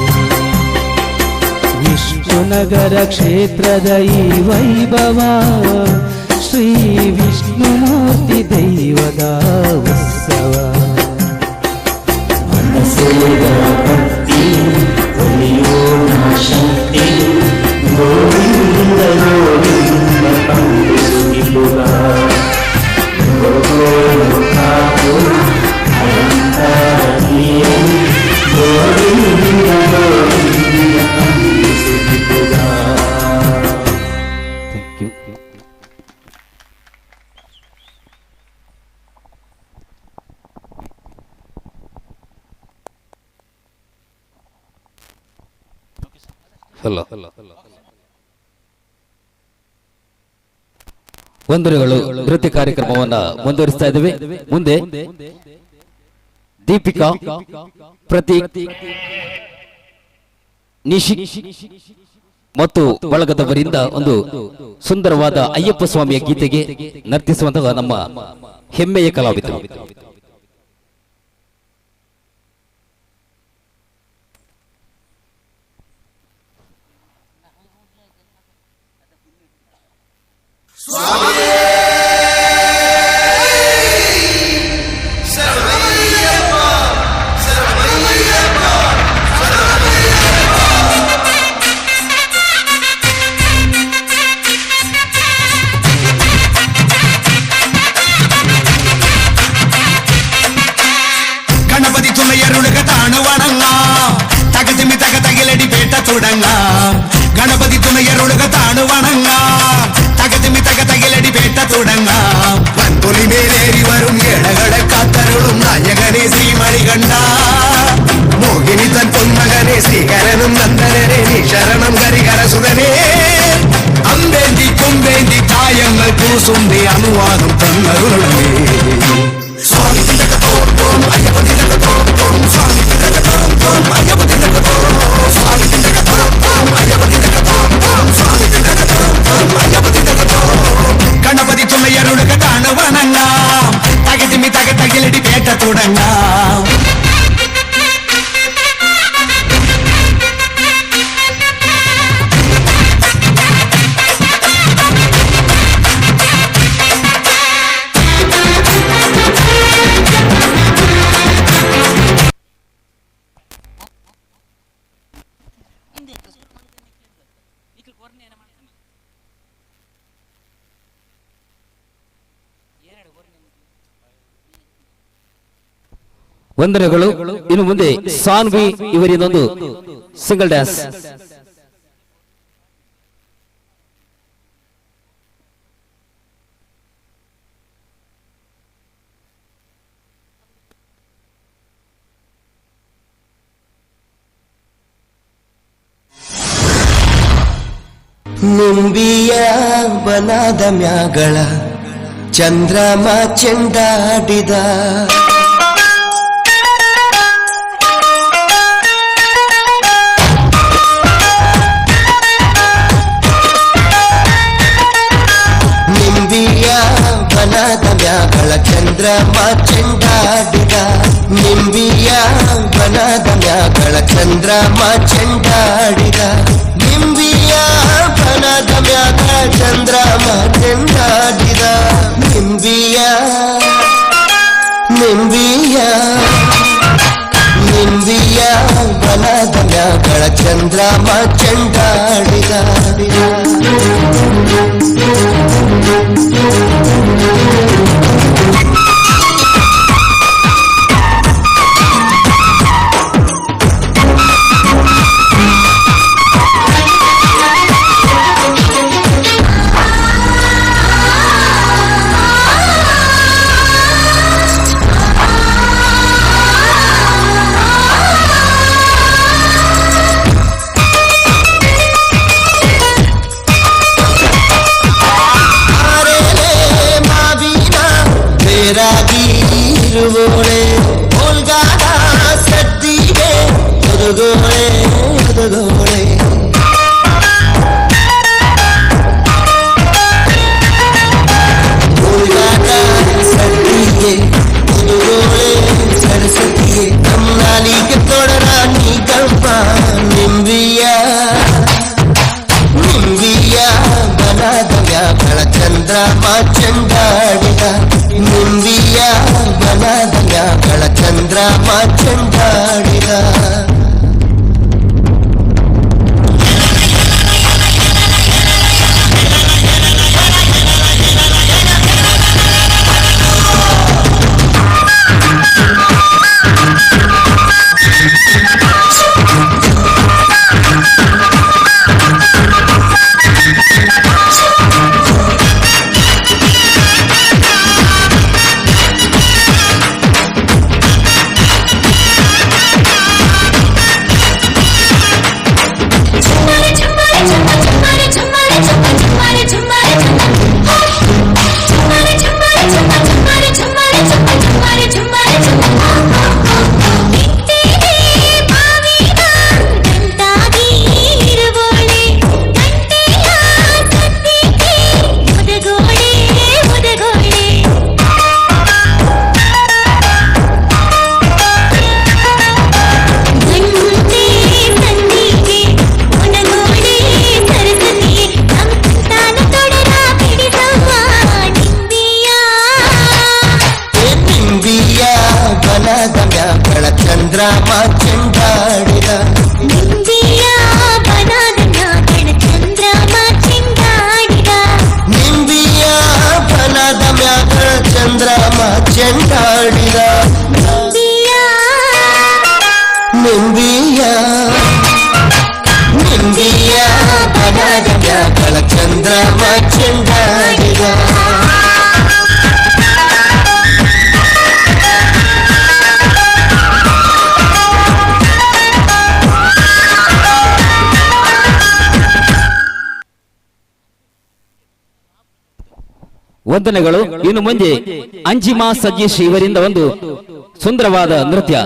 ವಿಷ್ಣುನಗರ ಕ್ಷೇತ್ರದ ಈ ವೈಭವ ಶ್ರೀ ವಿಷ್ಣುಮೂರ್ತಿ ದೈವದ ಉತ್ಸವ ಮನಸ್ಸಿನ ಭಕ್ತಿ ಒಲಿಯೋಣ ಶಕ್ತಿ ಗೋವಿಂದ ಗೋವಿಂದ ತಂದು ಸುಖಿಪುಗ ವಂದನೆಗಳು. ನೃತ್ಯ ಕಾರ್ಯಕ್ರಮವನ್ನ ಮುಂದುವರಿಸ್ತಾ ಇದ್ದೇವೆ. ಮುಂದೆ ದೀಪಿಕಾ, ಪ್ರತೀಕ್, ನಿಶಿ ಮತ್ತು ಬಳಗದವರಿಂದ ಒಂದು ಸುಂದರವಾದ ಅಯ್ಯಪ್ಪ ಸ್ವಾಮಿಯ ಗೀತೆಗೆ ನರ್ತಿಸುವಂತಹ ನಮ್ಮ ಹೆಮ್ಮೆಯ ಕಲಾವಿದರು. ಗಣಪತಿ ತುಮಯರುಳಗ ತಾಣುವಣಂಗ ತಗತಿಮಿ ತಗ ತಗಿಲಡಿ ಬೇಟ ತುಡಂಗ ಗಣಪತಿ ತುಮಯರುಳಗ ತಾಣುವಣಂಗ തകതിമി തക തകിലടി പേട്ട തുടങ്ങ വൻപുലി മേലേറി വരും ഏഴകട കാത്തരുളും നായകനെ ശ്രീമണികണ്ഠ മോഹിനി തൻ പൊന്മകനെ ശ്രീകരനും നന്ദനനെ നീ ശരണം കരികര സുതനേ അമ്പേന്തി കൊമ്പേന്തി തായങ്ങൾ പൂസുമ്പി അനുവാദം തന്നരുളേ സ്വാമി തിലക തോർത്തോം അയ്യപ്പ തിലക തോർത്തോം സ്വാമി గణపతి తుమ్మయ్యరుడుక కాణవనంగా తగతిమి తగిలిడి పేట చూడంగా ವಂದನೆಗಳು. ಇನ್ನು ಮುಂದೆ ಸಾನ್ವಿ ಇವರಿಂದೊಂದು ಸಿಂಗಲ್ ಡ್ಯಾನ್ಸ್. ನಿಂಬಿಯ ಬನದ ಮ್ಯಾಗಳ ಚಂದ್ರಮ ಚೆಂಡಾಡಿದ ನಿಂಬಿಯ ಬನದ ಮ್ಯಾಗಳ ಚಂದ್ರಮ ಚೆಂಡಾಡಿದ ನಿಂಬಿಯ ಬನದ ಮ್ಯಾಗಳ ಚಂದ್ರಮ ಚೆಂಡಾಡಿದ ನಿಂಬಿಯ ಬನದ ಮ್ಯಾಗಳ ಚಂದ್ರಮ ಚೆಂಡಾಡಿದ ನಿಂಬಿಯ ನಿಂಬಿಯ ನಿಂಬಿಯ ಬನದ ಮ್ಯಾಗಳ ಚಂದ್ರಮ ಚೆಂಡಾಡಿದ ಇರುವೋಳೆ ಓಲ್ಗಾದ ಸದ್ದಿಗೆ ಒದಗೋಳೆ ಒದಗೋಳೆ ಓಲ್ಗಾದ ಸದ್ದಿಗೆ ಒದಗೋಳೆ ಸರಸ್ವತಿಗೆ ನಮ್ನಾಲಿಗೆ ತೊಡರ ನೀ ಗಂಪ ನಿಂಬಿಯ ನಿಂಬಿಯ ಬನದ ವ್ಯಾಗಳ ಚಂದ್ರಮ ಚೆಂಡಾಡಿದ ನಿಂಬಿಯ ಬನದ ವ್ಯಾಗಳ ಚಂದ್ರಮ ಚೆಂಡಾಡಿದ ಚಂದ್ರಮ ಚೆಂಡಾಡಿದ ನಿಂಬಿಯ ಬನದ ಮ್ಯಾಗಳ ಚಂದ್ರಮ ಚೆಂಡಾಡಿದ ನಿಂಬಿಯ ಬನದ ಮ್ಯಾಗಳ ಚಂದ್ರಮ ಚೆಂಡಾಡಿದ ನಿಂಬಿಯ ನಿಂಬಿಯ ನಿಂಬಿಯ ಬನದ ಮ್ಯಾಗಳ ಚಂದ್ರಮ ಚೆಂಡಾಡಿದ ವಂದನೆಗಳು. ಇನ್ನು ಮುಂದೆ ಅಂಜಿಮಾ ಸಜ್ಜೀಶ್ ಇವರಿಂದ ಒಂದು ಸುಂದರವಾದ ನೃತ್ಯ.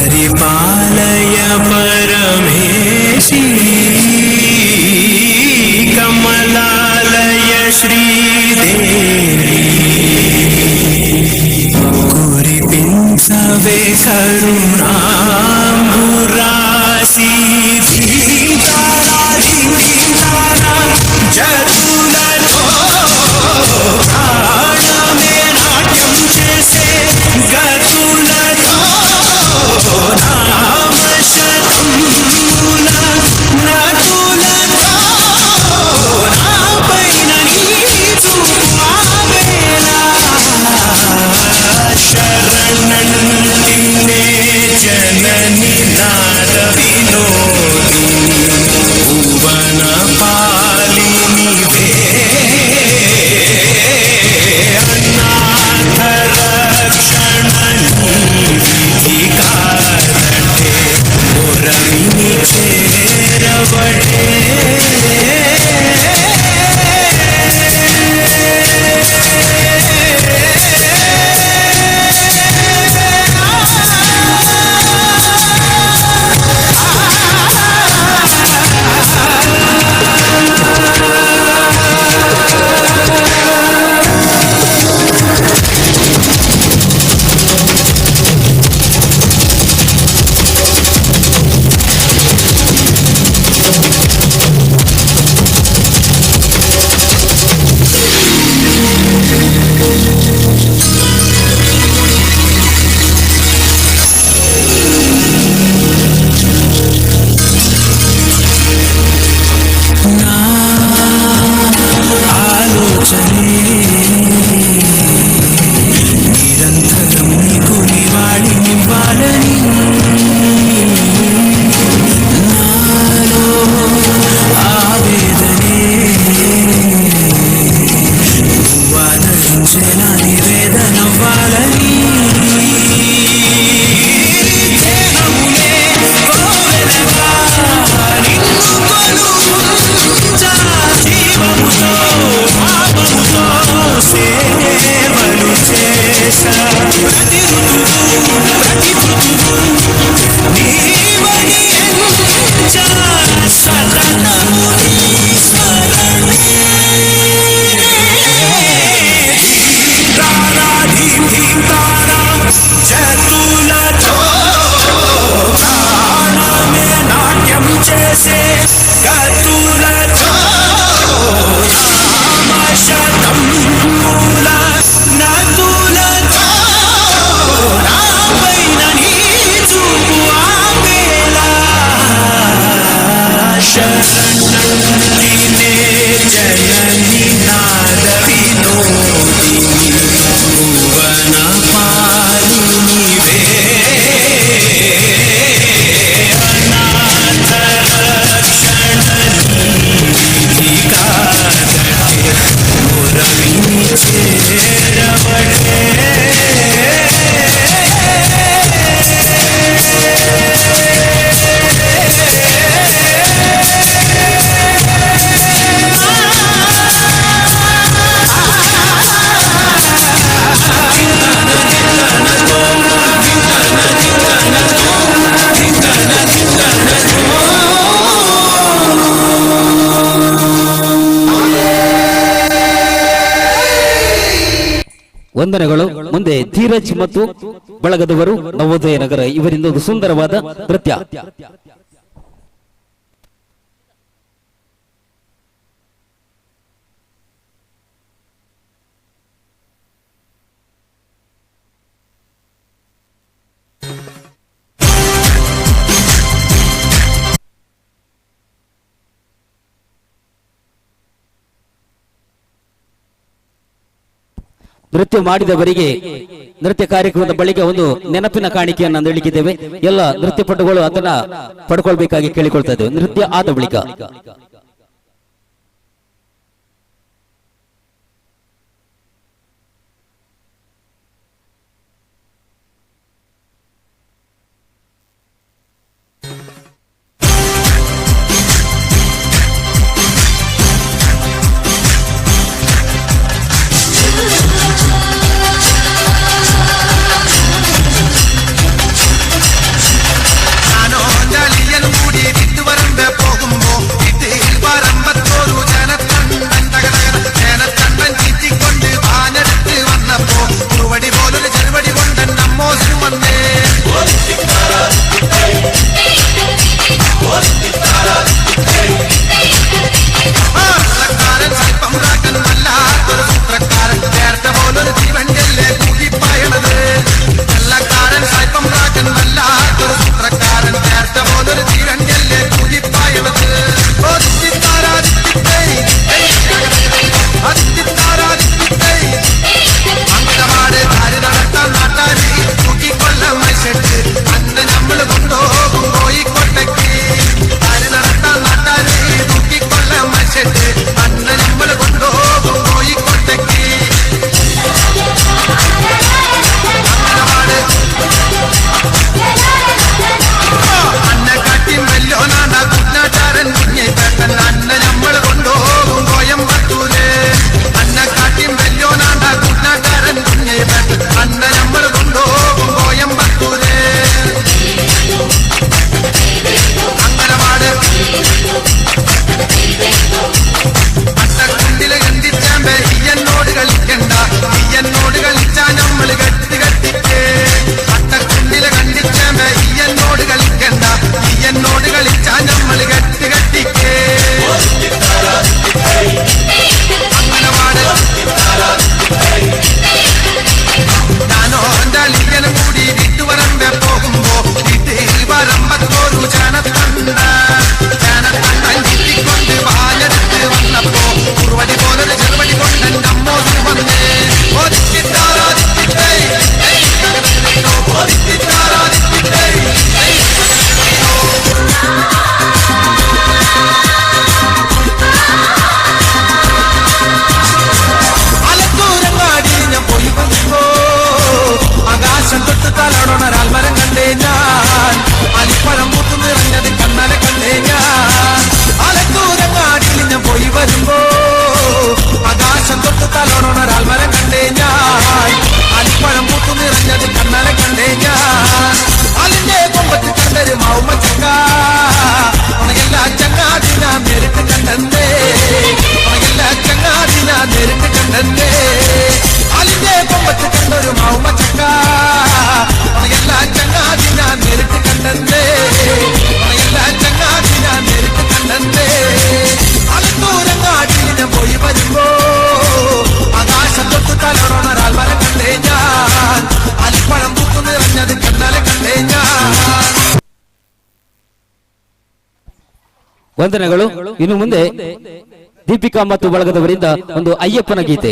परिपालय परमेशी कमलालय श्रीदेवी कुरिपिंसवे करुणाम्बुरासी धीतारा धीतारा जरुलतो प्राणमे नाट्यं చేసే గతులతో నామశతముల నటులతో నాపైన నీ చూపావేళ శరణంటినే జనని నాద వినోదిని భువన పాలినివే అనాథ రక్షణని విధికారటే మురళిని చేరవడే నిరంతరం నీకు నివాళినివ్వాలని నాలో ఆవేదనే నువ్వు ఆదరించేలా నివేదనవ్వాలని దేహములే కోవెలగా నిన్ను కొలువుంచా జీవముతో పాపముతో సేవలు చేశా ప్రతి ఋతువు ప్రతి ఋతువు నీవని ఎంచా సరళము నీ స్మరణే ధీతారా ధీతారా జతులతో ప్రాణమే నాట్యం చేసే గతులతో నామశతముల నటులతో నాపైన నీ చూపు ఆవేళ శరణంటినే జనని నాద వినోదిని భువన పాలినివే అనాథ రక్షణని విధికారటే మురళిని చేరవడే ವಂದನೆಗಳು. ಮುಂದೆ ಧೀರಜ್ ಮತ್ತು ಬಳಗದವರು ನವೋದಯ ನಗರ ಇವರಿಂದ ಒಂದು ಸುಂದರವಾದ ನೃತ್ಯ. ನೃತ್ಯ ಮಾಡಿದವರಿಗೆ ನೃತ್ಯ ಕಾರ್ಯಕ್ರಮದ ಬಳಿಕ ಒಂದು ನೆನಪಿನ ಕಾಣಿಕೆಯನ್ನು ನೀಡಲಿಕ್ಕಿದ್ದೇವೆ. ಎಲ್ಲ ನೃತ್ಯಪಟುಗಳು ಅದನ್ನ ಪಡ್ಕೊಳ್ಬೇಕಾಗಿ ಕೇಳಿಕೊಳ್ತಾ ಇದ್ದೇವೆ. ನೃತ್ಯ ಆದ ಬಳಿಕ ವಂದನೆಗಳು. ಇನ್ನು ಮುಂದೆ ದೀಪಿಕಾ ಮತ್ತು ಬಳಗದವರಿಂದ ಒಂದು ಅಯ್ಯಪ್ಪನ ಗೀತೆ.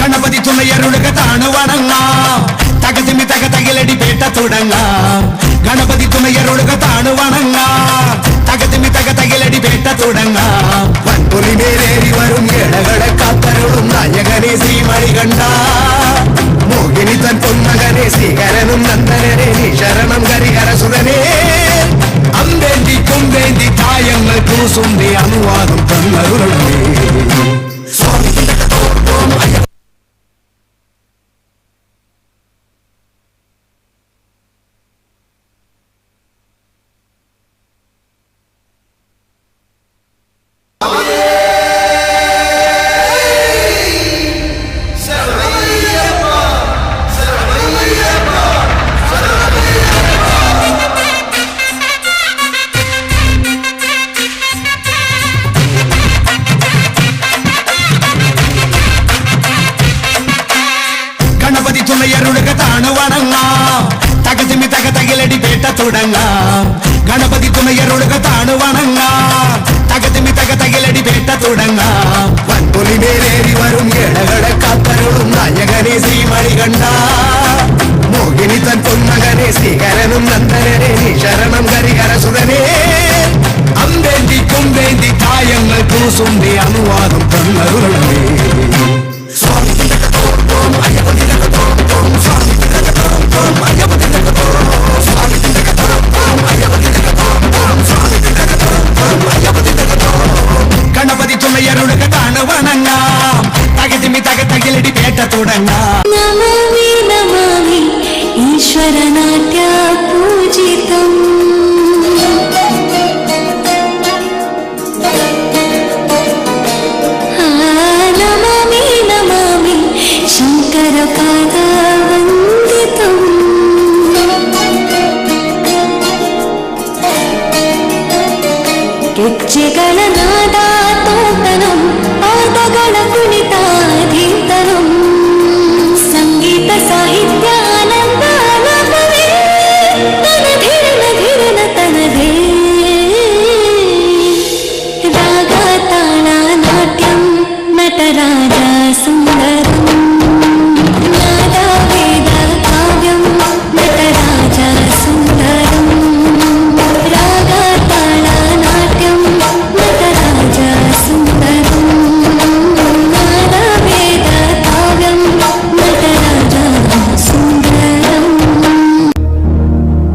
ഗണപതി തുണയരുളുക താണുവണങ്ങ തകതിമി തക തകിലടി പേട്ട തുടങ്ങ ഗണപതി തുണയരുളുക താണുവണങ്ങ തകതിമി തക തകിലടി പേട്ട തുടങ്ങ വൻപുലി മേലേറി വരും ഇടകളെ കാത്തരുളും നായകനെ ശ്രീമണികണ്ഠ മോഹിനി തൻ പൊന്മകനെ ശ്രീകരനും നന്ദനനെ നീ ശരണം കരിഹരസുരനെ അമ്പേന്തി കുമ്പേന്തി തായങ്ങൾ കൂസുമ്പി അനുവാദം തന്നരുളേ സ്വാമി ഗണപതി തുണയരുളുക താണുവണങ്ങ തകതിമി തക തകിലടി പേട്ട തുടങ്ങ ഗണപതി തുണയരുളുക താണുവണങ്ങ തകതിമി തക തകിലടി പേട്ട തുടങ്ങ വൻപുലി മേലേറി വരും ഇടകളെ കാത്തരുളും നായകനെ ശ്രീമണികണ്ഠ മോഹിനി തൻ പൊന്മകനെ ശ്രീകരനും നന്ദനനെ നീ ശരണം കരിഹരസുരനെ അമ്പേന്തി കുമ്പേന്തി തായങ്ങൾ കൂസുമ്പി അനുവാദം തന്നരുളേ സ്വാമി ഗണപതി തുണയരുളുക താണുവണങ്ങ തകതിമി തക തകിലടി പേട്ട തുടങ്ങ നമാമി നമാമി ഈശ്വരനാട്യ പൂജിതം നമാമി നമാമി ശങ്കര പാദവന്ദിതം ಗೆಜ್ಜೆಗಳ ನಾದ ತೋಟನಂ ಪಾದಗಳ ಕುಣಿತಾಧೀತನಂ ಸಂಗೀತ ಸಾಹಿತ್ಯ ಆನಂದ ಆಲಾಪವೇ ತನಧಿರನ ಧಿರನ ತನದೇ ರಾಗ ತಾಳ ನಾಟ್ಯಂ ನಟರಾಜ ಸುಂದರಂ ನಾದ ವೇದ ಕಾವ್ಯಂ ನಟರಾಜ ಸುಂದರಂ ರಾಗ ತಾಳ ನಾಟ್ಯಂ ನಟರಾಜ ಸುಂದರಂ ನಾದ ವೇದ ಕಾವ್ಯಂ ನಟರಾಜ ಸುಂದರಂ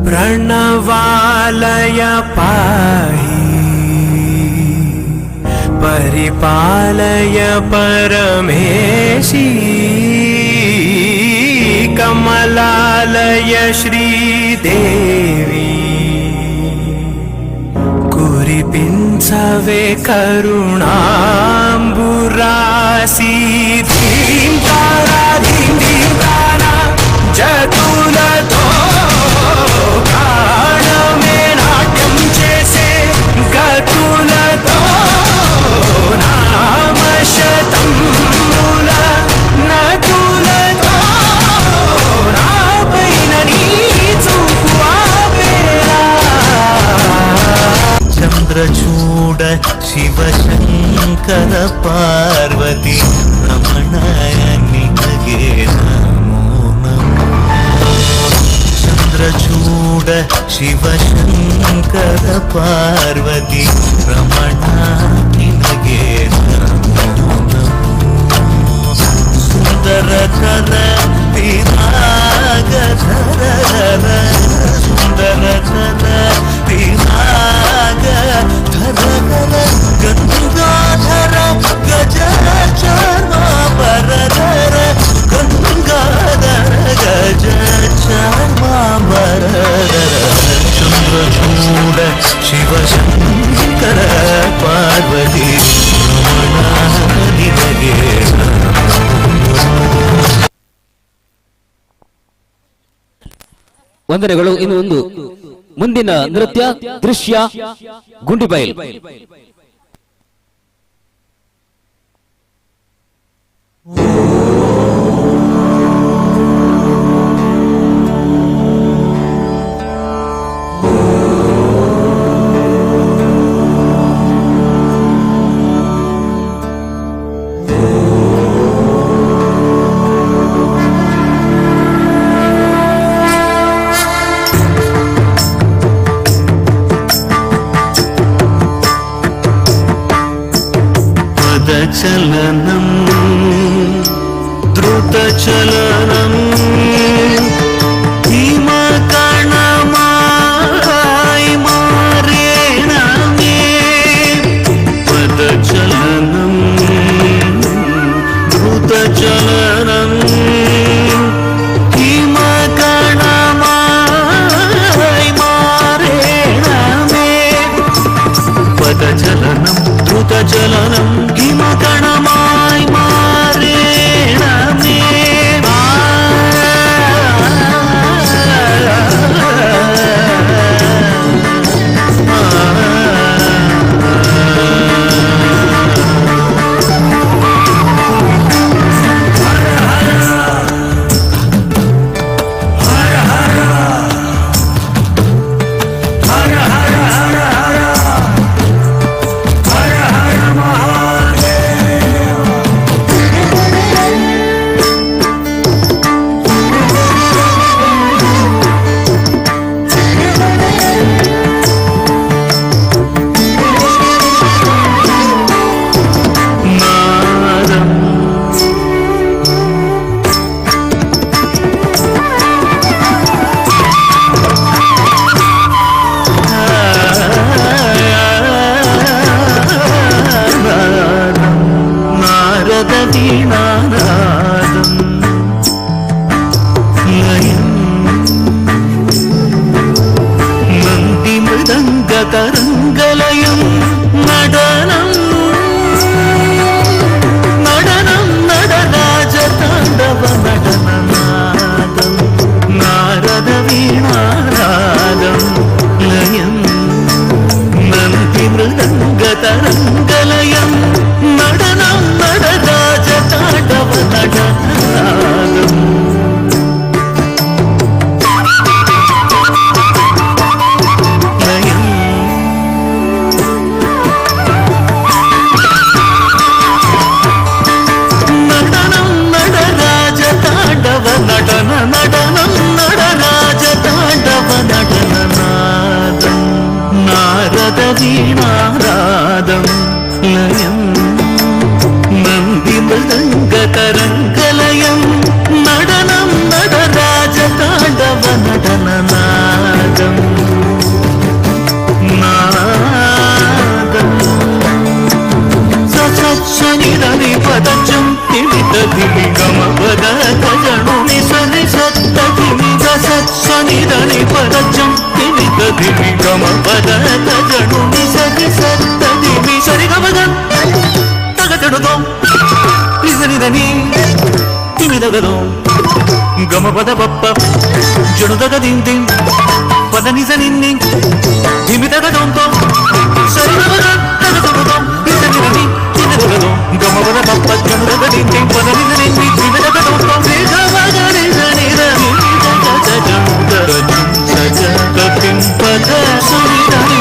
ಪ್ರಣವಾಲಯ ಪಾಹಿ ಪರಿಪಾಲಯ ಪರಮೇಶಿ ಕಮಲಾಲಯ ಶ್ರೀದೇವಿ ಕುರಿಪಿಂಚವೆ ಕರುಣಾಂಬುರಾಸಿ ಧೀಂಕಾರ ಧೀಂಕಾರ ಜತುಲತೋ ప్రాణమే నాట్యం చేసే గతులతో నామశతం మూల నటులతో నాపైన నీ చూపు ఆపేలా చంద్రచూడ శివశంకర పార్వతి రమణాయ నినగే నమో నమో ಚಂದ್ರಚೂಡ ಶಿವಶಂಕರ ಪಾರ್ವತಿ ರಮಣ ನಿನಗೆ ನಮೋ ನಮೋ ಸುಂದರ ಕರ ಪಿನಾಗಧರ ಸುಂದರ ಕರ ಪಿನಾಗಧರ ಗಂಗಾಧರ ಗಜ ಚರ್ಮಾಂಬರಧರ ಗಂಗಾಧರ ಗಜ ಚರ್ಮಾಂಬರಧರ ಚಂದ್ರಚೂಡ ಶಿವಶಂಕರ ಪಾರ್ವತಿ ರಮಣ ನಿನಗೆ ವಂದನೆಗಳು. ಇನ್ನು ಒಂದು ಮುಂದಿನ ನೃತ್ಯ ದೃಶ್ಯ ಗುಂಡಿಬೈಲ್. చలనం ద్రుత చలనం హిమకణమాయ్ మారేణమే పద చలనం ద్రుత చలనం హిమకణమాయ్ మారేణమే పద చలనం ద్రుత చలనం హిమకణమాయ్ మారేణమే తరంగలయం నడనం నడనం నడరాజ తాండవ నడననాదం నారద వీణానాదం లయం నంది మృదంగ తరంగలయం నడనం నడరాజ తాండవ నడననాదం నటన నటనం నడరాజ తాండవ నటననాదం నారద వీణారాదం లయం నంది మృదంగ తరంగలయం నడనం నడరాజ తాండవ నటననాదం నాదం సత్సనిదని పదచం తిమిత దిమి గమ పద తజను నిసని సత్త దిమి సత్సనిదని పదచం తిమిత దిమి గమ పద తజను నిసని సత్త దిమి సరి గమగ తగతడుతో నిసనిదని తిమిదగదో గమ పద పప్ప జుడుదగ దింది పద నిసనిన్ని తిమిదగదోంతో సరి గమగ తగతడుతో నిసనిదని గమవర పప్ప జనుదగ దింది పద నిసనిన్ని తిమిదగదోంతో గమగ నిసనిదని కపిం పద సునిదని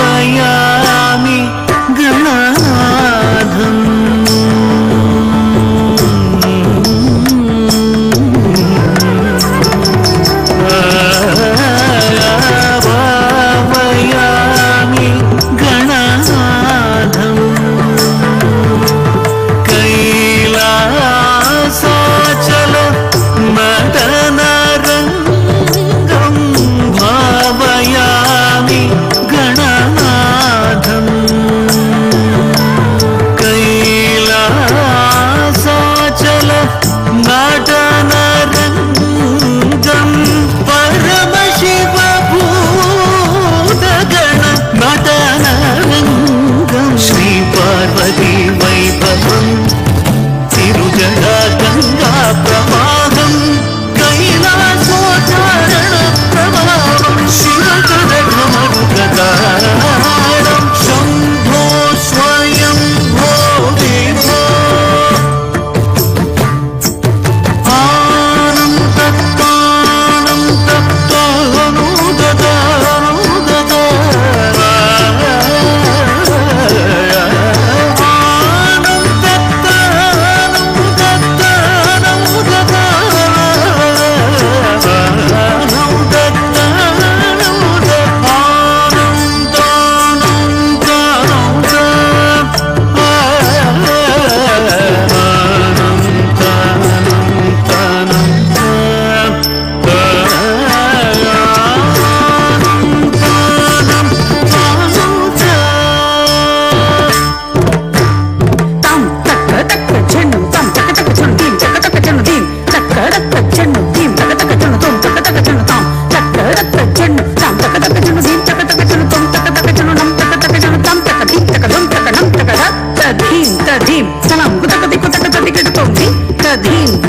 భావయామి గణనాథం భావయామి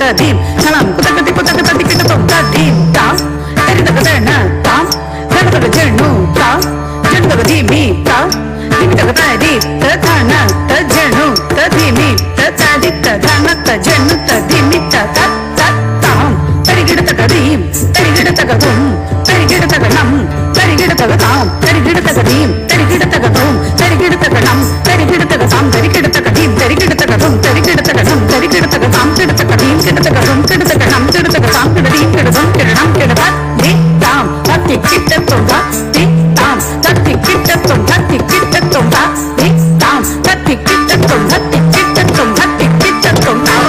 ತ ಧೀಂ ಧಳಂ ಕುತಕ ದಿಕ್ಕು ತಕ ತದಿ ಕಿಟ ತೊಂ ತ ಧೀಂ ತಾಂ ತರಿ ತಕ ಧಣ ತಾಂ ಧಣ ತಕ ಜಣ್ಣು ತಾಂ ಜಣ್ಣು ತಕ ಧೀಮಿ ತಾಂ ಧೀಮಿ ತಕ ತದಿ ತ ಧಣ ತ ಜಣ್ಣು ತ ಧೀಮಿ ತ ತದಿ ತ ಧಣ ತ ಜಣ್ಣು ತ ಧೀಮಿ ತ ತ ತ ತಾಂ ತರಿ ಗಿಡ ತಕ ಧೀಂ ತರಿ ಗಿಡ ತಕ ತುಂ ತರಿ ಗಿಡ ತಕ ನಂ ತರಿ ಗಿಡ ತಕ ತಾಂ ತರಿ ಗಿಡ ತಕ ಧೀಂ ತರಿ ಗಿಡ ತಕ ತುಂ ತರಿ ಗಿಡ ತಕ ನಂ ತರಿ ಗಿಡ ತಕ ತಾಂ ತರಿ ಗಿಡ ತಕ ಧೀಂ ತರಿ ಗಿಡ ತಕ ತುಂ ತರಿ ಗಿಡ ತಕ ನಂ ತರಿ ಗಿಡ ತಕ ತಾಂ ಗಿಡ ತಕ ಧೀಂ ಗಿಡ ತಕ ತುಂ ಗಿಡ ತಕ ನಂ ಗಿಡ ತಕ ತಾಂ ಗಿಡ ಧೀಂ ಗಿಡ ತುಂ ಗಿಡ ನಂ ಗಿಡ ತ ಧಿ ತಾಂ ತತ್ತಿ ಕಿಟ್ಟ ತುಂ ತ ಧಿ ತಾಂ ತತ್ತಿ ಕಿಟ್ಟ ತುಂ ತತ್ತಿ ಕಿಟ್ಟ ತುಂ ತ ಧಿ ತಾಂ ತತ್ತಿ ಕಿಟ್ಟ ತುಂ ತತ್ತಿ ಕಿಟ್ಟ ತುಂ ತತ್ತಿ ಕಿಟ್ಟ ತುಂ ತ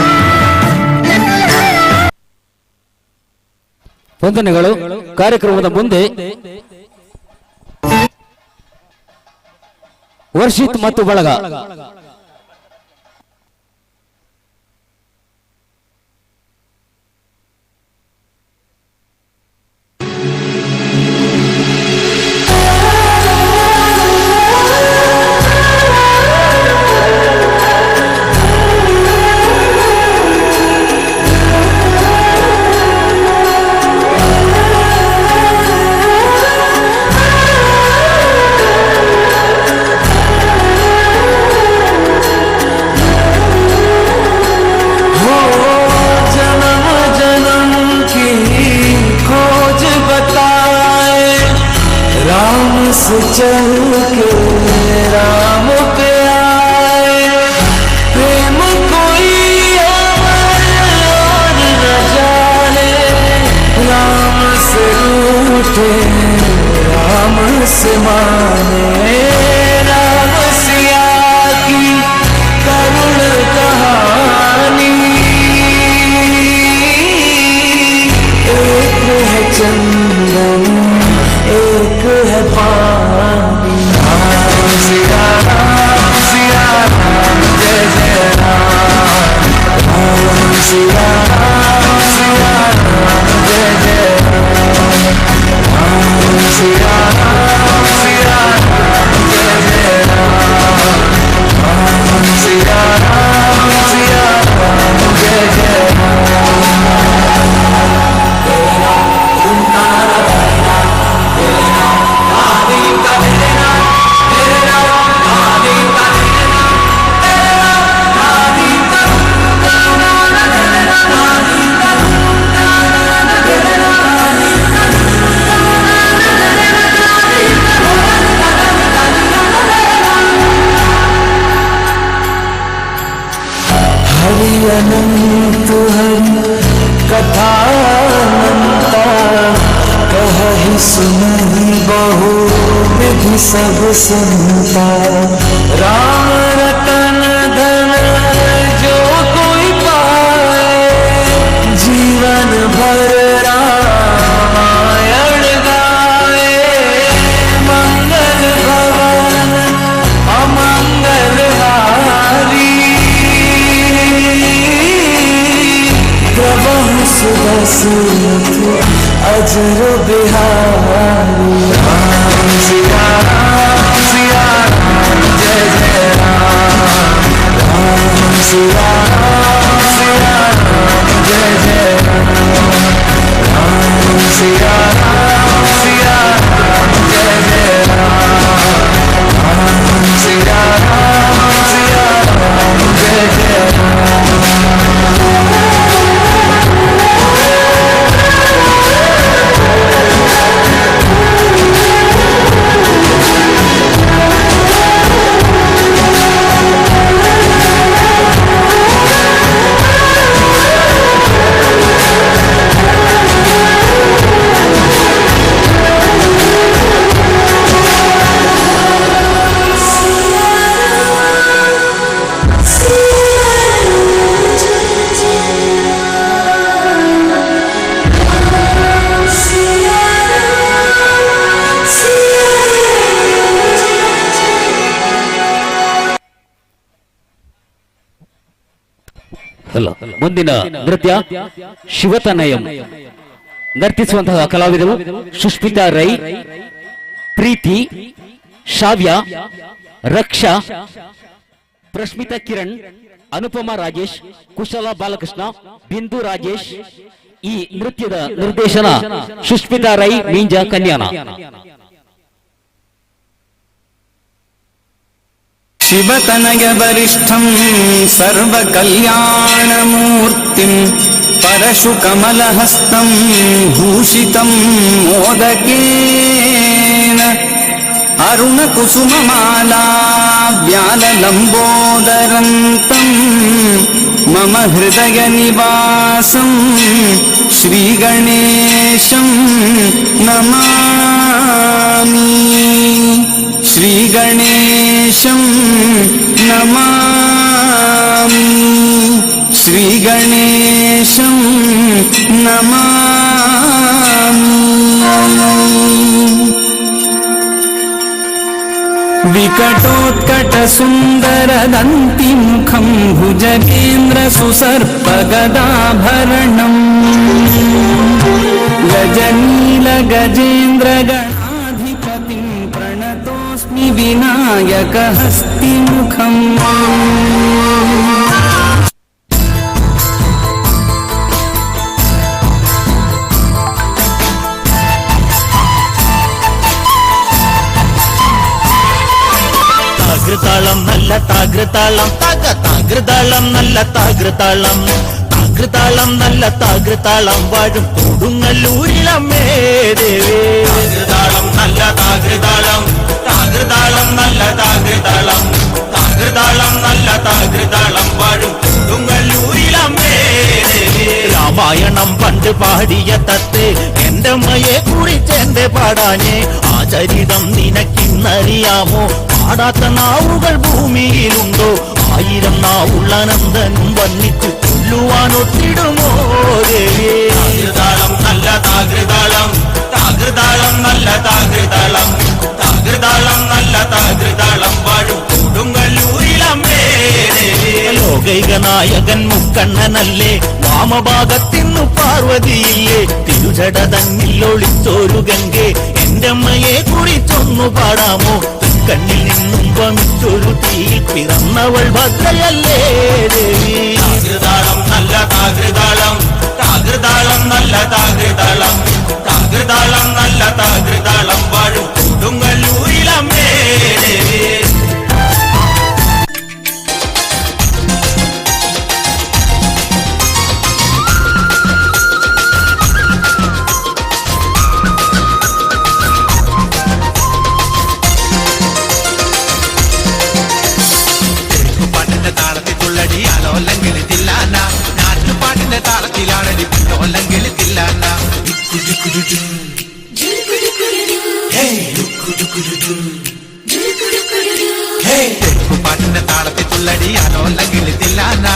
ವಂದನೆಗಳು. ಕಾರ್ಯಕ್ರಮದ ಮುಂದೆ ವರ್ಷಿತ್ ಮತ್ತು ಬಳಗ चल के राम पे आए प्रेम कोई और न जाने राम से रूठे राम से माने राम सिया की करुण कहानी एक है चंदन एक है पानी राम सिया राम जय जय राम राम सिया राम जय जय राम राम सिया राम जय जय राम राम सिया राम जय जय अनंत हरि कथानंता कहि सुनहि बहु विधि सब संता राम रतन धन जो कोई पाए जीवन भर रामायण गाए मंगल भवन अमंगल हारी सुदसुत अजर बिहारी राम सिया राम जय जय राम राम सिया राम जय जय राम राम सिया राम जय जय राम राम सिया राम जय जय राम ಮುಂದಿನ ನೃತ್ಯ ಶಿವತನಯಂ. ನರ್ತಿಸುವಂತಹ ಕಲಾವಿದರು ಸುಷ್ಮಿತಾ ರೈ, ಪ್ರೀತಿ, ಶಾವ್ಯ, ರಕ್ಷಾ, ಪ್ರಶ್ಮಿತಾ ಕಿರಣ್, ಅನುಪಮ ರಾಜೇಶ್, ಕುಶಲ ಬಾಲಕೃಷ್ಣ, ಬಿಂದು ರಾಜೇಶ್. ಈ ನೃತ್ಯದ ನಿರ್ದೇಶನ ಸುಷ್ಮಿತಾ ರೈ, ಮೀಂಜಾ, ಕನ್ಯಾನ. ಶಿವತನಯ ವರಿಷ್ಠಂ ಸರ್ವಕಲ್ಯಾಣಮೂರ್ತಿಂ ಪರಶುಕಮಲಹಸ್ತಂ ಭೂಷಿತಂ ಮೋದಕೇನ ಅರುಣಕುಸುಮಮಾಲಾವ್ಯಾಲಲಂಬೋದರಂತಂ ಮಮ ಹೃದಯ ನಿವಾಸಂ ಶ್ರೀಗಣೇಶಂ ನಮಾಮಿ. ಶ್ರೀಗಣೇಶಂ ನಮಾಮಿ. ಶ್ರೀಗಣೇಶಂ ನಮಾಮಿ. विकटोत्कटसुन्दरदन्तिमुखं भुजगेन्द्रसुसर्पगदाभरणम् गजनीलगजेन्द्रगणाधिपतिं प्रणतोऽस्मि विनायकहस्तिमुखम्. താകൃതാളം നല്ല താകൃതാളം താകൃതാളം നല്ല താകൃതാളം താകൃതാളം നല്ല താകൃതാളം വാഴും കൊടുങ്ങല്ലൂരിലമ്മേ ദേവേ. താകൃതാളം നല്ല താകൃതാളം താകൃതാളം നല്ല താകൃതാളം താകൃതാളം നല്ല താകൃതാളം വാഴും കൊടുങ്ങല്ലൂരിലമ്മേ ദേവേ. രാമായണം പണ്ട് പാടിയ തത്തേ എന്റെ അമ്മയെ കുറിച്ചെന്റെ പാടാനേ ആ ചരിതം നിനക്കിന്നറിയാമോ? പാടാത്ത നാവുകൾ ഭൂമിയിലുണ്ടോ? 1000 നാവുള്ള നന്ദനും വന്നിച്ചു ചൊല്ലുവാനൊത്തിടുമോ ദേവിയേ? താകൃതാളം നല്ല താകൃതാളം താകൃതാളം നല്ല താകൃതാളം താകൃതാളം നല്ല താകൃതാളം വാഴും കൊടുങ്ങല്ലൂരിലമ്മേ ദേവിയേ. ലോകൈക നായകൻ മുക്കണ്ണനല്ലേ? വാമഭാഗത്തിന്നു പാർവതിയില്ലേ? തിരുജട തന്നിൽ ഒളിച്ചോരു ഗംഗേ എന്റെ അമ്മയെ കുറിച്ചൊന്നു പാടാമോ? കണ്ണിൽ നിന്നും വമിച്ചൊരു തീയിൽ പിറന്നവൾ ഭദ്രയല്ലേ ദേവി. താകൃതാളം നല്ല താകൃതാളം താകൃതാളം നല്ല താകൃതാളം താകൃതാളം നല്ല താകൃതാളം വാഴും കൊടുങ്ങല്ലൂരിലമ്മേ ദേവി. നാട്ടുപാട്ടിന്റെ താളത്തിലാണടി പിന്നോല്ലെങ്കിൽ തില്ലാന. പാട്ടിന്റെ താളത്തിൽ തുള്ളടി ആലോല്ലെങ്കിൽ തില്ലാന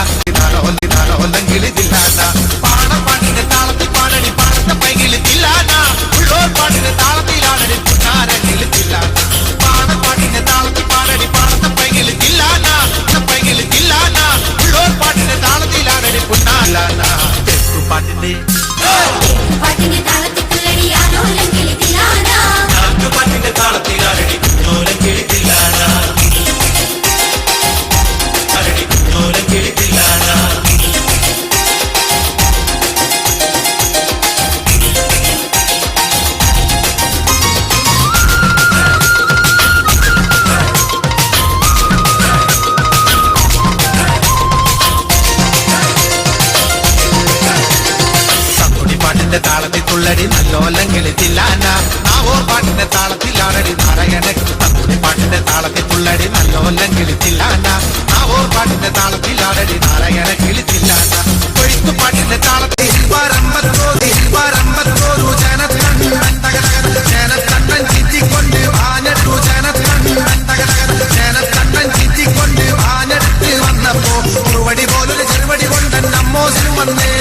ോല്ലെങ്കിൽ തില്ലാന. പാണപ്പാട്ടിന്റെ താളത്തിൽ പാടടി പാടത്തെ പൈകിൽ തില്ലാന. ഉള്ളോർ പാട്ടിന്റെ താളത്തിലാണടി പുന്നാരങ്കിൽ തില്ലാന. പാണപ്പാട്ടിന്റെ താളത്തിൽ പാടടി പാടത്തെ പൈകിൽ തില്ലാന പൈകിൽ തില്ലാന. ഉള്ളോർ പാട്ടിന്റെ താളത്തിലാണടി പുന്നാലാന. പാട്ടിന്റെ പാട്ടിന്റെ താളത്തിൽ തുള്ളടി ആലോല്ലെങ്കിൽ തില്ലാന. നാട്ടുപാട്ടിന്റെ താളത്തിലാണടി പുന്നോലങ്കിൽ തില്ലാന. പാട്ടിന്റെ താളത്തിൽ തുള്ളടി നല്ലോല്ലെങ്കിൽ തില്ലാന. നാവോർ പാട്ടിന്റെ താളത്തിലാണടി നാരായണക്ക്. തമ്പുടി പാട്ടിന്റെ താളത്തിൽ തുള്ളടി നല്ലോല്ലെങ്കിൽ തില്ലാന. നാവോർ പാട്ടിന്റെ താളത്തിലാണടി നാരായണക്കിൽ തില്ലാന. കൊഴുത്തു പാട്ടിന്റെ താളത്തിൽ വരമ്പത്തോരു ജനത്തണ്ണൻ ജനത്തണ്ണൻ ചിറ്റിക്കൊണ്ട് ആനട്ടു ജനത്തണ്ണൻ ചിറ്റിക്കൊണ്ട് ആനട്ട് വന്നപ്പോ കുറുവടി പോലൊരു ചെറുവടി കൊണ്ട് നമ്മോസിനും വന്നേ.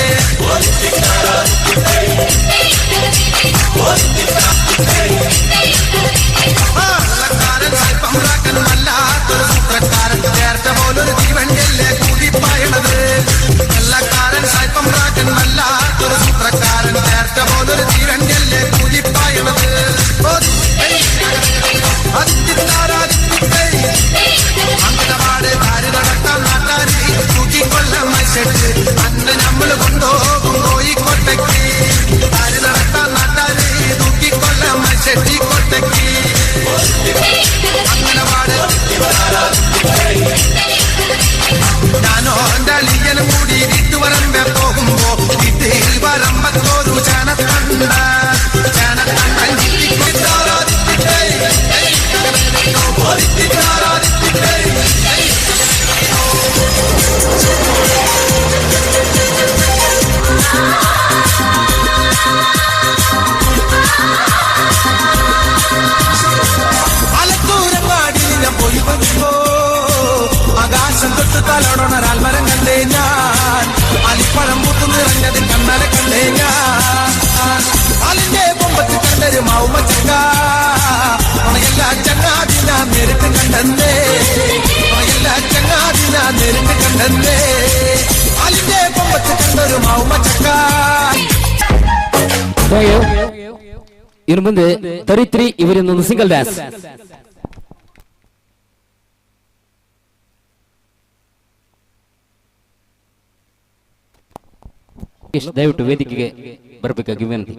അല്ലാത്തൊരു സൂത്രക്കാരൻ ചേർത്ത പോലൊരു ജീവന്റെ കൂടി പായണത്. ಇನ್ನು ಮುಂದೆ ತರಿತ್ರಿ ಇವರಿಂದೊಂದು ಸಿಂಗಲ್ ಡ್ಯಾನ್ಸ್. ದಯವಿಟ್ಟು ವೇದಿಕೆಗೆ ಬರಬೇಕಾಗಿ ವಿನಂತಿ.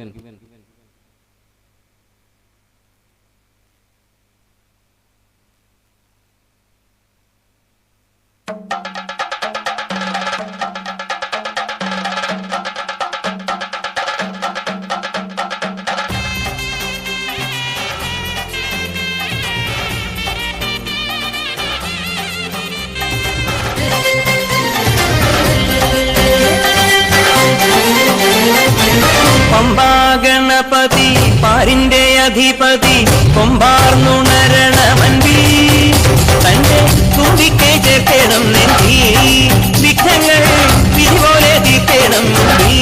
പമ്പാ ഗണപതി പാരിന്റെ അധിപതി കൊമ്പാർന്നുണരണ മൻപി തന്റെ തുമ്പിക്കെ ചേർക്കണം നെഞ്ചി വിഘ്നങ്ങൾ വിധി പോലെ തീർക്കണം നീ.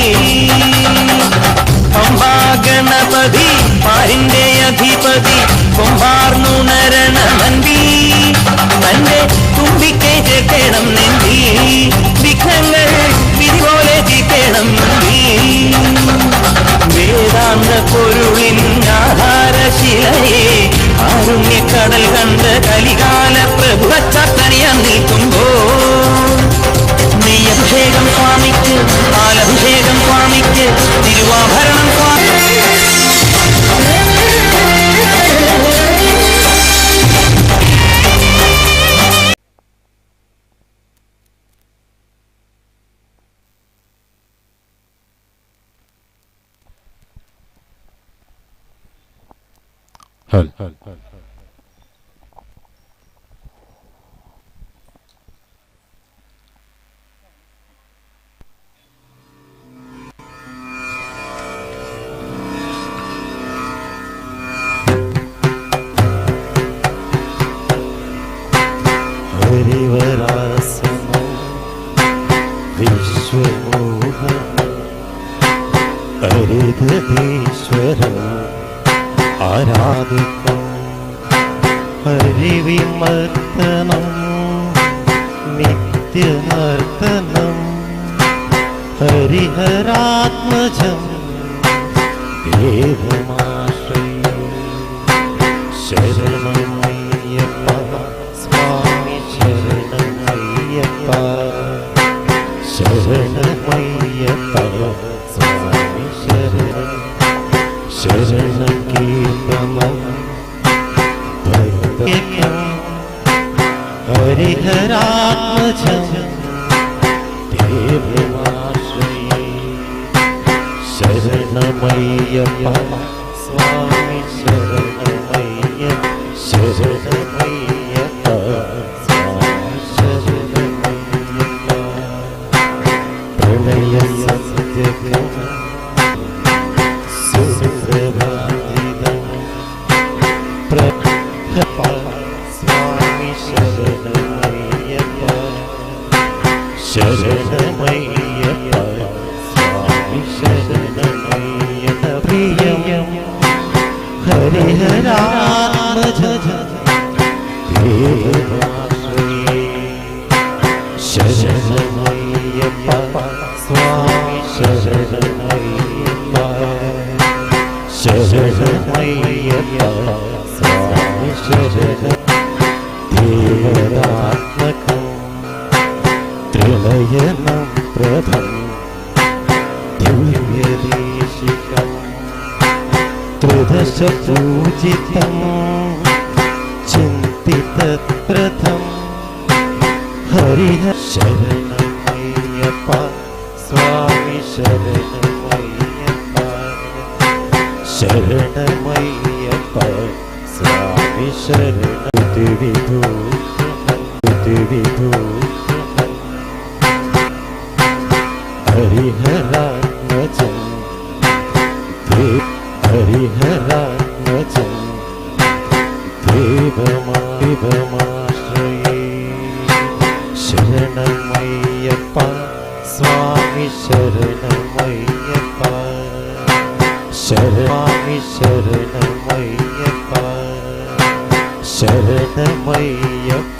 പമ്പാ ഗണപതി പാരിന്റെ അധിപതി കൊമ്പാർന്നുണരണ മൻപി തന്റെ തുമ്പിക്കെ ചേർക്കണം നെഞ്ചി വിഘ്നങ്ങൾ വിധി പോലെ തീർക്കണം നീ. വേദാന്ത പൊരുളിൻ ആഹാരശിലയെ കാരുണ്യക്കടൽ കണ്ട് കലികാല പ്രഭു ചത്തണിയാൻ നിൽക്കുമ്പോൾ നെയ്യഭിഷേകം സ്വാമിക്ക്, പാലഭിഷേകം സ്വാമിക്ക്, തിരുവാഭരണം സ്വാമി. ഹൽ ഹരിവരാസനം വിശ്വമോഹനം ഹരിതീശ്വരം ആരാധിക്കും ഹരിവിമർത്തനം നിത്യനർത്തനം ഹരിഹരാത്മജം ദേവമാശ്രയം ശരണമയ്യപ്പ സ്വാമി ശരണമയ്യപ്പ ശരണമയ്യപ്പ സ്വാമി ശരണം ശരണകീർത്തനം ഹരിഹരാത്മജം ദേവമാശ്രയേ ശരണമയ്യപ്പ സ്വാമി ശരണമയ്യപ്പ ശരണമയ്യപ്പ സ്വാമി ശരണമയ്യപ്പ പ്രണയ സത്യകം സുപ്രഭാതിതം സ്വാമി ശരണമയ്യപ്പ ശരണമയ്യപ്പ സ്വാമി ശരണമയ്യപ്പ പ്രിയം ഹരിഹരാത്മജം ദേവമാശ്രയേ ശരണമയ്യപ്പ സ്വാമി ശരണമയ്യപ്പ ശരണമയ്യപ്പ സ്വാമി ശരണം ദേവരാത്മകം ത്രിനയനം പ്രഭം ദിവ്യദേശികം ത്രിദശ പൂജിതം ചിന്തിതപ്രഥം ഹരിഹ ശരണമയ്യപ്പ സ്വാമി ശരണമയ്യപ്പ ശരണമയ്യപ്പ സ്വാമി ശരണവിഭൂഷണം ഹരിഹരാത്മജം ഹരിഹരാത്മജം ദേവമാശ്രയേ ശരണമയ്യപ്പ സ്വാമി ശരണമയ്യപ്പ ശരണമി ശരണമയ്യപ്പ ശരണമയ്യപ്പ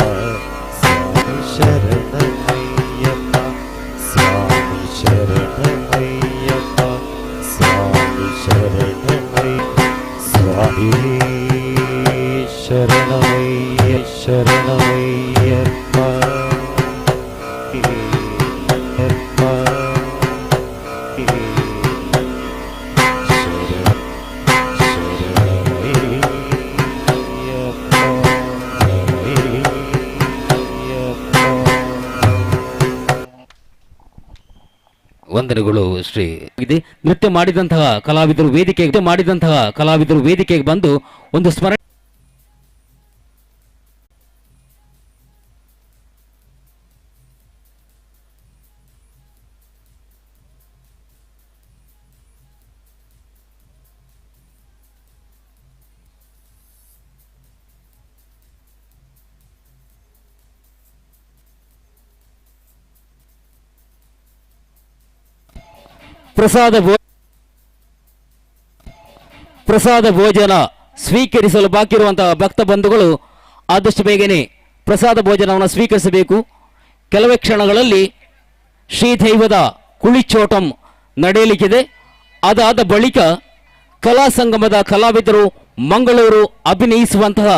സ്വാമി ശരണമയ്യപ്പ സ്വാമി ശരണമയ്യപ്പ സ്വാമി ശരണ ವಂದನೆಗಳು ಶ್ರೀ ಇದೆ. ನೃತ್ಯ ಮಾಡಿದಂತಹ ಕಲಾವಿದರು ವೇದಿಕೆಗೆ ಬಂದು ಒಂದು ಸ್ಮರಣೆ. ಪ್ರಸಾದ ಭೋಜನ ಸ್ವೀಕರಿಸಲು ಬಾಕಿ ಇರುವಂತಹ ಭಕ್ತ ಬಂಧುಗಳು ಆದಷ್ಟು ಬೇಗನೆ ಪ್ರಸಾದ ಭೋಜನವನ್ನು ಸ್ವೀಕರಿಸಬೇಕು. ಕೆಲವೇ ಕ್ಷಣಗಳಲ್ಲಿ ಶ್ರೀದೈವದ ಕುಳಿಚೋಟಂ ನಡೆಯಲಿಕ್ಕಿದೆ. ಅದಾದ ಬಳಿಕ ಕಲಾ ಸಂಗಮದ ಕಲಾವಿದರು ಮಂಗಳೂರು ಅಭಿನಯಿಸುವಂತಹ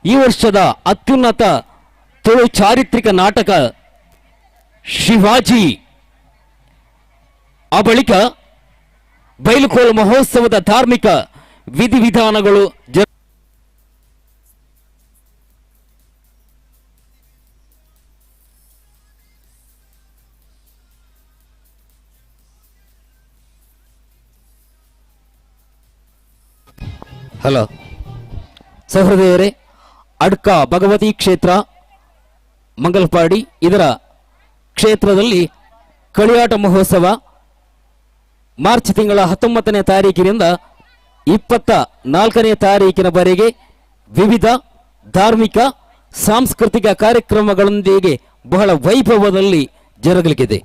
ಈ ವರ್ಷದ ಅತ್ಯುನ್ನತ ತುಳು ಚಾರಿತ್ರಿಕ ನಾಟಕ ಶಿವಾಜಿ. ಆ ಬಳಿಕ ಬೈಲುಕೋಲು ಮಹೋತ್ಸವದ ಧಾರ್ಮಿಕ ವಿಧಿವಿಧಾನಗಳು ಹಲೋ ಸಹೃದಯರೇ, ಅಡ್ಕ ಭಗವತಿ ಕ್ಷೇತ್ರ ಮಂಗಲಪಾಡಿ ಇದರ ಕ್ಷೇತ್ರದಲ್ಲಿ ಕಳಿಯಾಟ ಮಹೋತ್ಸವ ಮಾರ್ಚ್ ತಿಂಗಳ 19ನೇ ತಾರೀಕಿನಿಂದ 24ನೇ ತಾರೀಕಿನವರೆಗೆ ವಿವಿಧ ಧಾರ್ಮಿಕ ಸಾಂಸ್ಕೃತಿಕ ಕಾರ್ಯಕ್ರಮಗಳೊಂದಿಗೆ ಬಹಳ ವೈಭವದಲ್ಲಿ ಜರುಗಲಿಕ್ಕಿದೆ.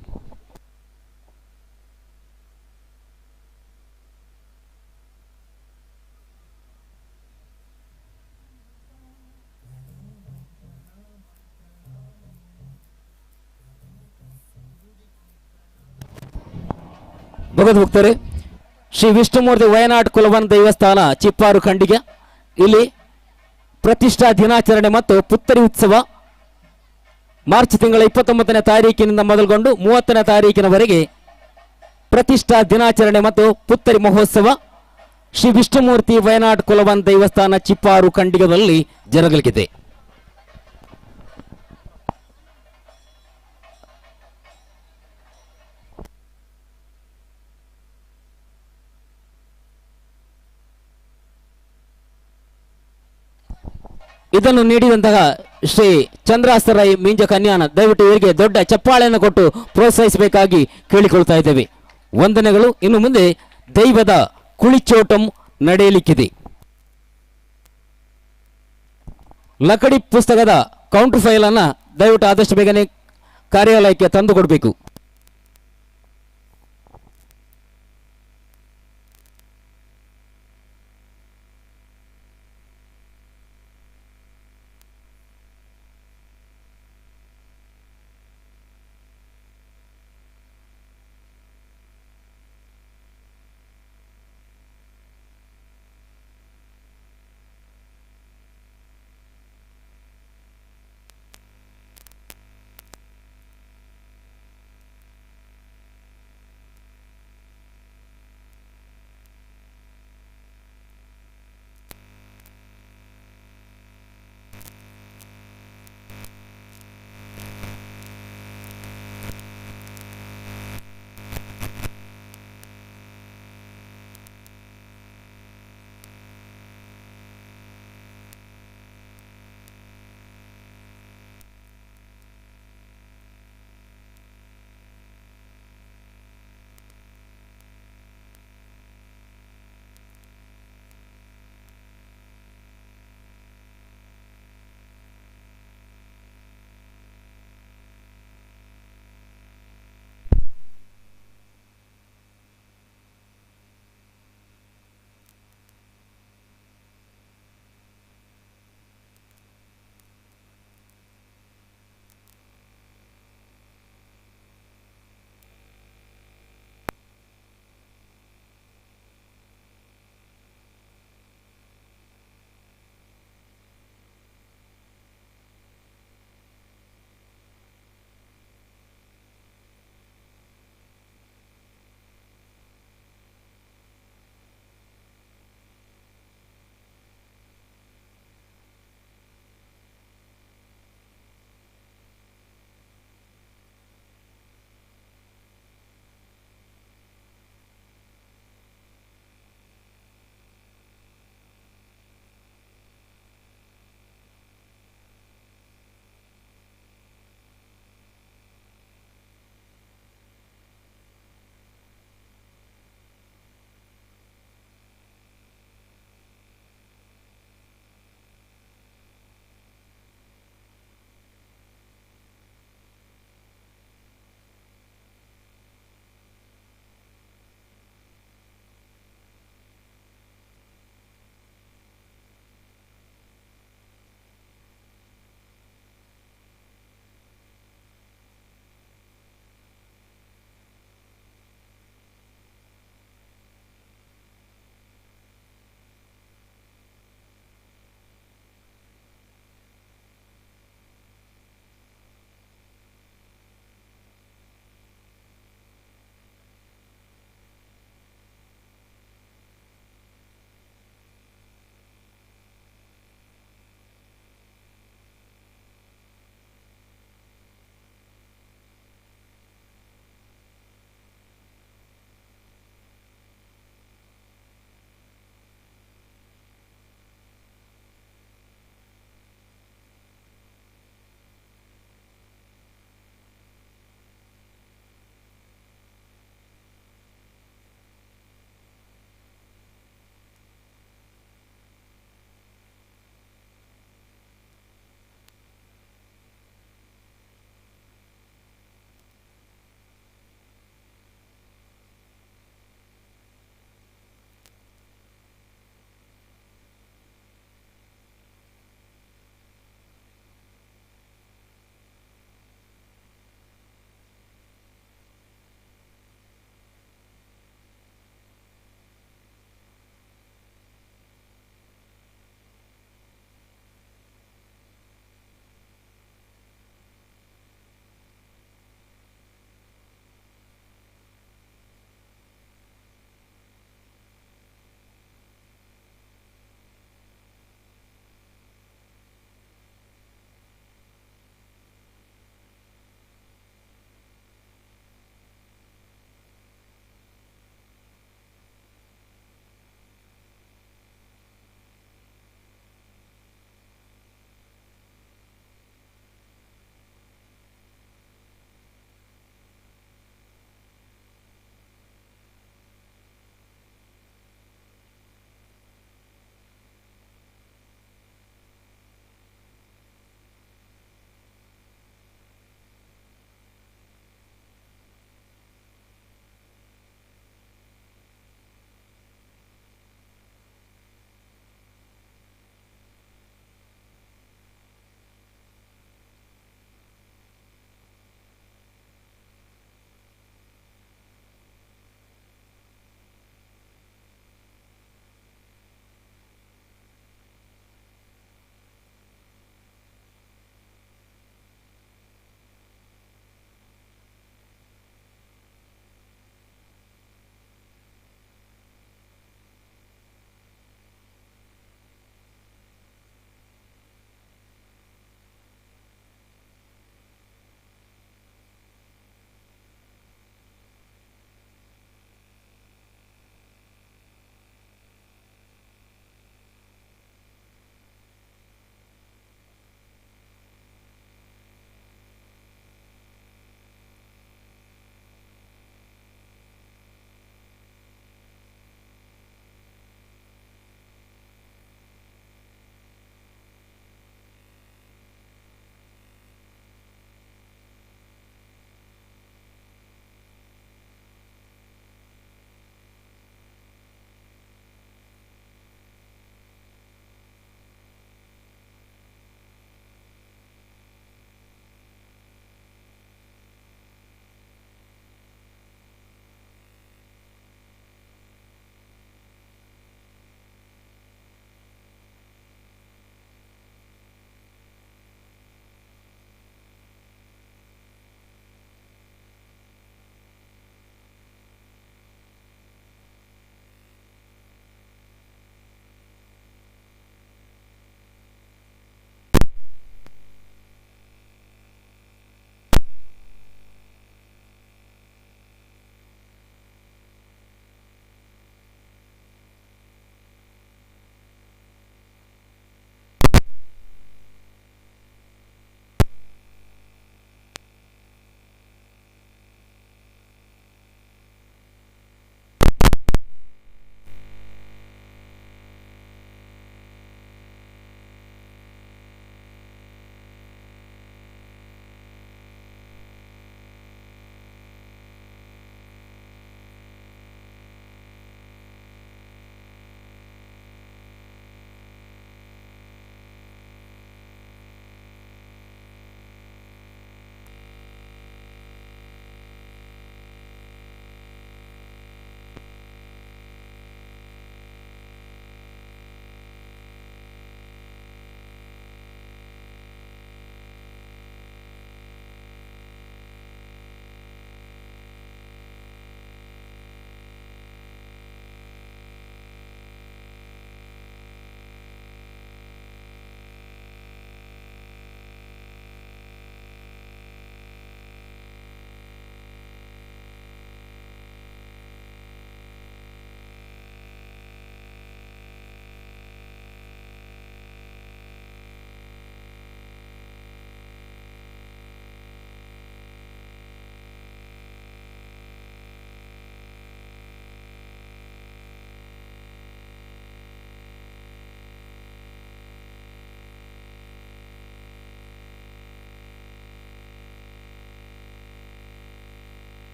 ಭಗವದ್ಭಕ್ತರೇ, ಶ್ರೀ ವಿಷ್ಣುಮೂರ್ತಿ ವಯನಾಡ್ ಕುಲವನ್ ದೇವಸ್ಥಾನ ಚಿಪ್ಪಾರು ಖಂಡಿಗೆ ಇಲ್ಲಿ ಪ್ರತಿಷ್ಠಾ ದಿನಾಚರಣೆ ಮತ್ತು ಪುತ್ತರಿ ಉತ್ಸವ ಮಾರ್ಚ್ ತಿಂಗಳ 29ನೇ ತಾರೀಕಿನಿಂದ ಮೊದಲುಗೊಂಡು 30ನೇ ತಾರೀಕಿನವರೆಗೆ ಪ್ರತಿಷ್ಠಾ ದಿನಾಚರಣೆ ಮತ್ತು ಪುತ್ತರಿ ಮಹೋತ್ಸವ ಶ್ರೀ ವಿಷ್ಣುಮೂರ್ತಿ ವಯನಾಡ್ ಕುಲವನ್ ದೇವಸ್ಥಾನ ಚಿಪ್ಪಾರು ಖಂಡಿಗದಲ್ಲಿ ಜರುಗಲಿದೆ. ಇದನ್ನು ನೀಡಿದಂತಹ ಶ್ರೀ ಚಂದ್ರಾಸ್ತರಾಯ್ ಮೀಂಜ ಕನ್ಯಾನ ದಯವಿಟ್ಟು ಇವರಿಗೆ ದೊಡ್ಡ ಚಪ್ಪಾಳೆಯನ್ನು ಕೊಟ್ಟು ಪ್ರೋತ್ಸಾಹಿಸಬೇಕಾಗಿ ಕೇಳಿಕೊಳ್ತಾ ಇದ್ದೇವೆ. ವಂದನೆಗಳು. ಇನ್ನು ಮುಂದೆ ದೈವದ ಕುಳಿಚೋಟಂ ನಡೆಯಲಿಕ್ಕಿದೆ. ಲಕಡಿ ಪುಸ್ತಕದ ಕೌಂಟರ್ ಫೈಲ್ ಅನ್ನ ದಯವಿಟ್ಟು ಆದಷ್ಟು ಬೇಗನೆ ಕಾರ್ಯಾಲಯಕ್ಕೆ ತಂದು ಕೊಡಬೇಕು.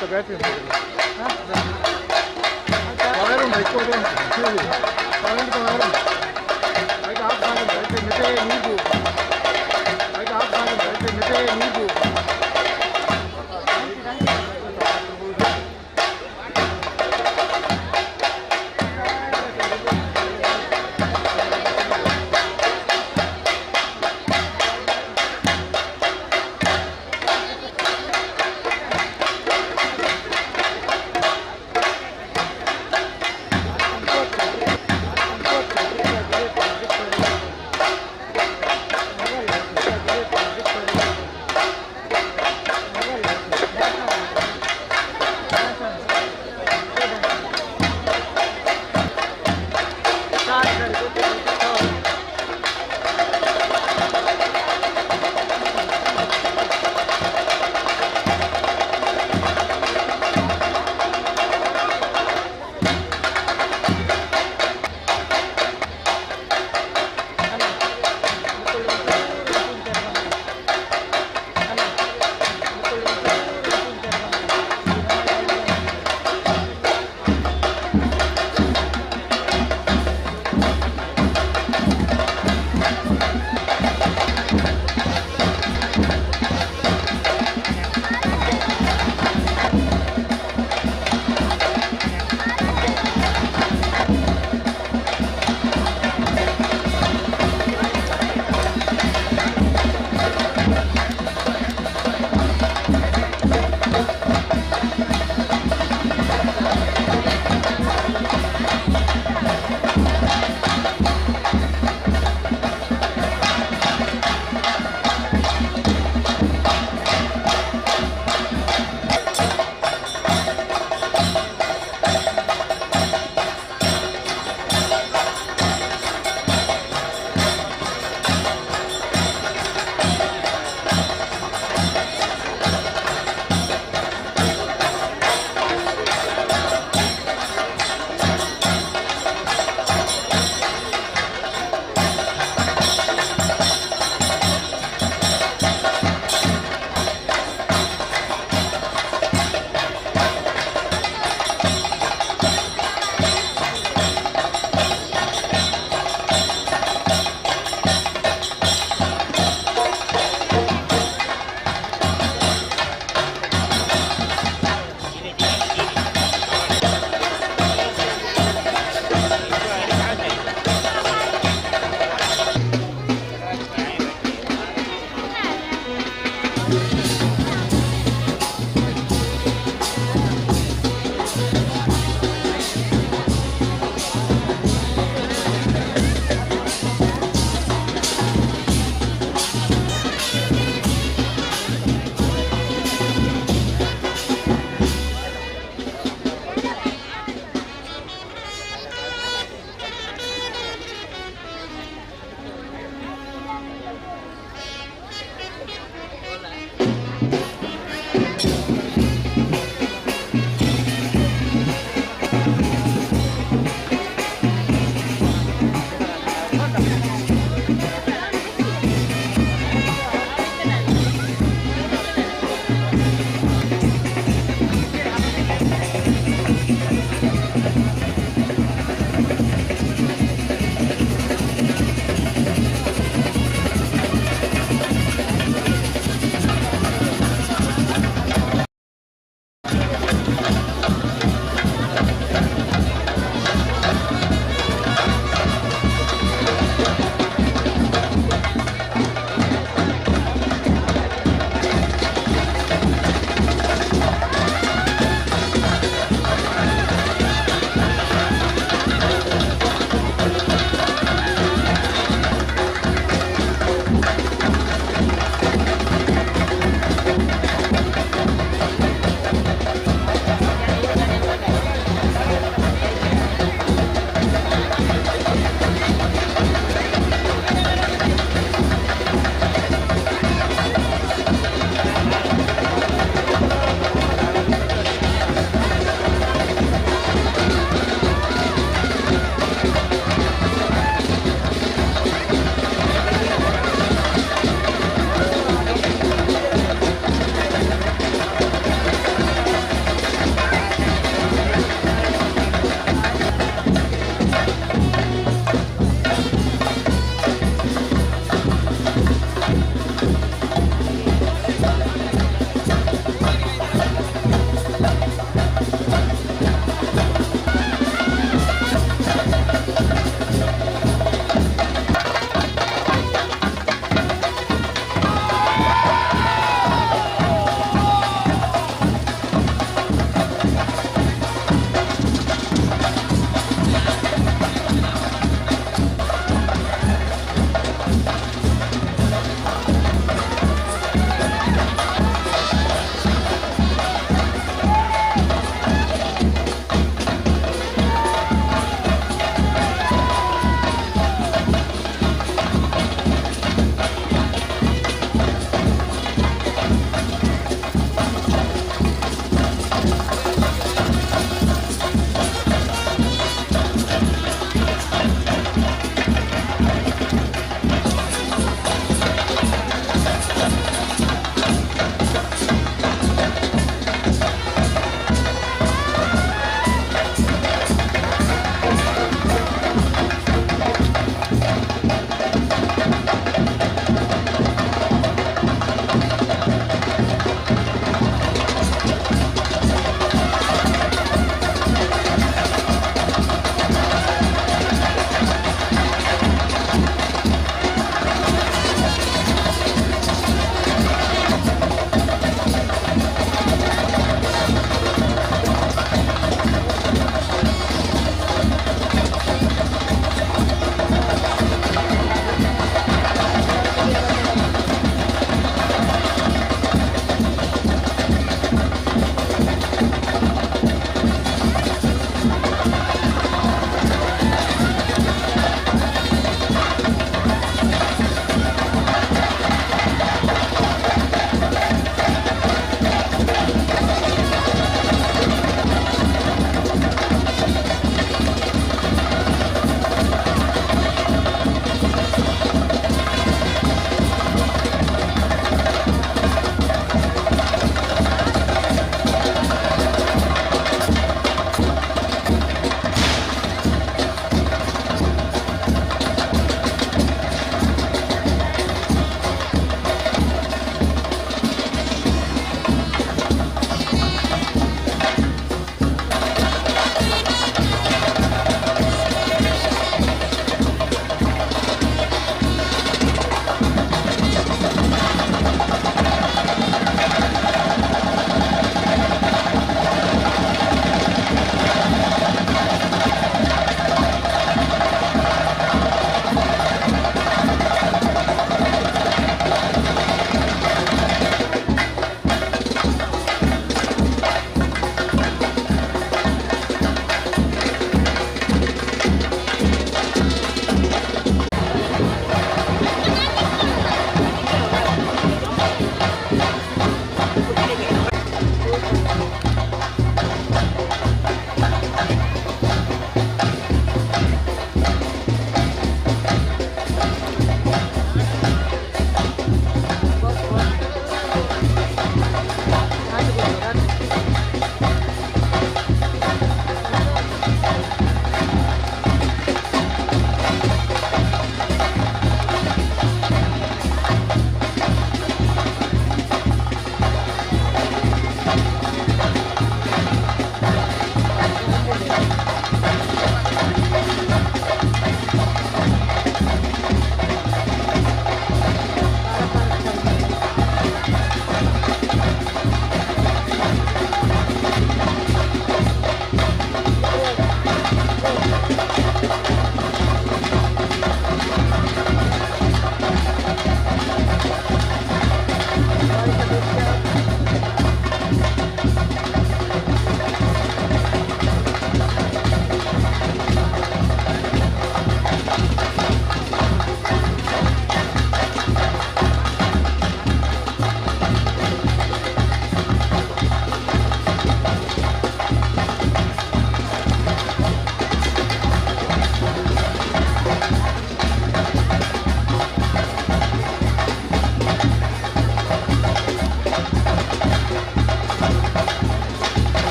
ಅಂತ ಬ್ಯಾಟ್ರಿ ವೈರ್ ಉಂಟು ఎక్కువ కరెంట్ వైర్ అయితే ఆఫ్ సాగింది అయితే మితే నీరు అయితే ఆఫ్ సాగింది అయితే మితే నీరు